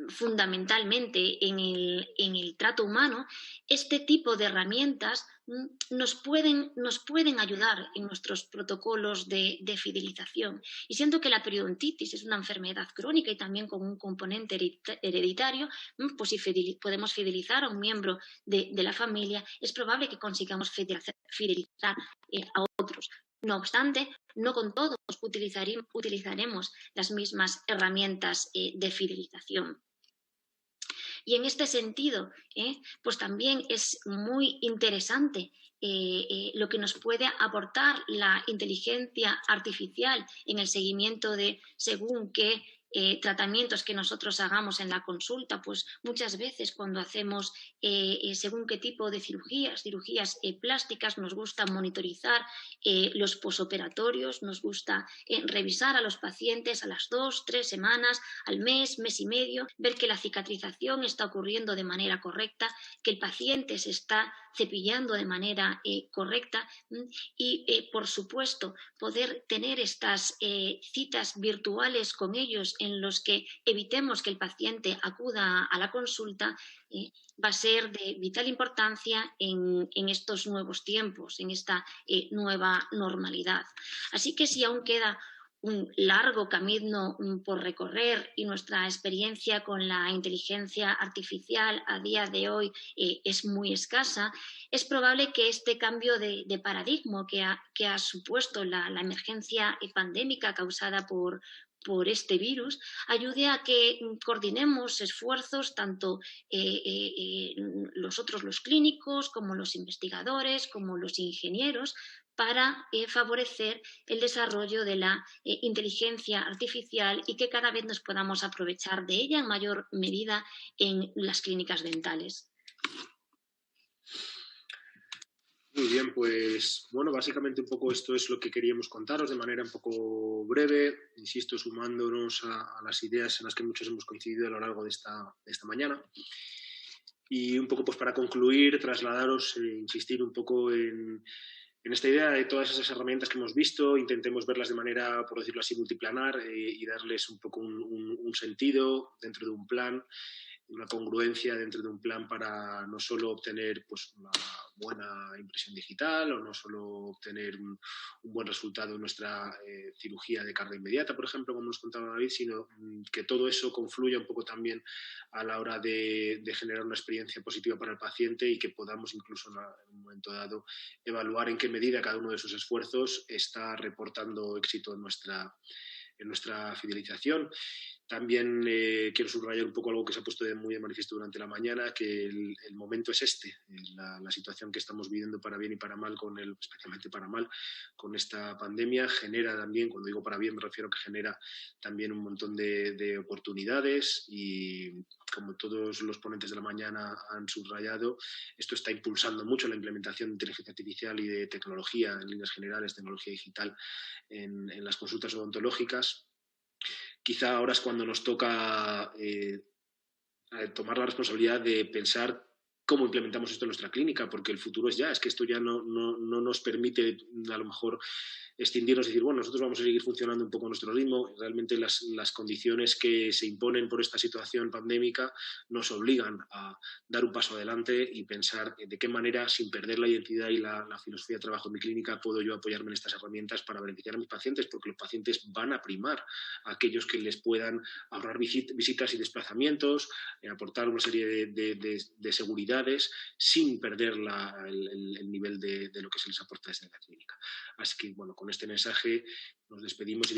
fundamentalmente en el trato humano, este tipo de herramientas nos pueden ayudar en nuestros protocolos de fidelización. Y siendo que la periodontitis es una enfermedad crónica y también con un componente hereditario, pues si podemos fidelizar a un miembro de la familia, es probable que consigamos fidelizar a otros. No obstante, no con todos utilizaremos las mismas herramientas de fidelización. Y en este sentido, pues también es muy interesante lo que nos puede aportar la inteligencia artificial en el seguimiento de según qué tratamientos que nosotros hagamos en la consulta. Pues muchas veces cuando hacemos según qué tipo de cirugías plásticas, nos gusta monitorizar los posoperatorios, nos gusta revisar a los pacientes a las 2-3 semanas, al mes y medio, ver que la cicatrización está ocurriendo de manera correcta, que el paciente se está cepillando de manera correcta y, por supuesto, poder tener estas citas virtuales con ellos en los que evitemos que el paciente acuda a la consulta, va a ser de vital importancia en estos nuevos tiempos, en esta nueva normalidad. Así que si aún queda un largo camino por recorrer y nuestra experiencia con la inteligencia artificial a día de hoy es muy escasa, es probable que este cambio de paradigma que ha supuesto la emergencia pandémica causada por este virus ayude a que coordinemos esfuerzos tanto los clínicos como los investigadores, como los ingenieros, para favorecer el desarrollo de la inteligencia artificial y que cada vez nos podamos aprovechar de ella en mayor medida en las clínicas dentales. Muy bien, pues bueno, básicamente un poco esto es lo que queríamos contaros de manera un poco breve, insisto, sumándonos a las ideas en las que muchos hemos coincidido a lo largo de esta mañana. Y un poco pues para concluir, trasladaros, insistir un poco en esta idea de todas esas herramientas que hemos visto, intentemos verlas de manera, por decirlo así, multiplanar y darles un poco un sentido dentro de un plan. una congruencia dentro de un plan para no solo obtener pues, una buena impresión digital o no solo obtener un buen resultado en nuestra cirugía de carga inmediata, por ejemplo, como nos contaba David, sino que todo eso confluya un poco también a la hora de generar una experiencia positiva para el paciente y que podamos incluso en un momento dado evaluar en qué medida cada uno de sus esfuerzos está reportando éxito en nuestra fidelización. También quiero subrayar un poco algo que se ha puesto muy de manifiesto durante la mañana, que el momento es la situación que estamos viviendo para bien y para mal, especialmente para mal, con esta pandemia, genera también, cuando digo para bien me refiero a que genera también un montón de oportunidades y como todos los ponentes de la mañana han subrayado, esto está impulsando mucho la implementación de inteligencia artificial y de tecnología, en líneas generales, tecnología digital en las consultas odontológicas. Quizá ahora es cuando nos toca tomar la responsabilidad de pensar cómo implementamos esto en nuestra clínica, porque el futuro es ya, es que esto ya no nos permite a lo mejor extinguirnos y decir, bueno, nosotros vamos a seguir funcionando un poco a nuestro ritmo. Realmente las condiciones que se imponen por esta situación pandémica nos obligan a dar un paso adelante y pensar de qué manera, sin perder la identidad y la filosofía de trabajo en mi clínica, puedo yo apoyarme en estas herramientas para beneficiar a mis pacientes, porque los pacientes van a primar a aquellos que les puedan ahorrar visitas y desplazamientos, aportar una serie de seguridades sin perder el nivel de lo que se les aporta desde la clínica. Así que, bueno, con este mensaje nos despedimos y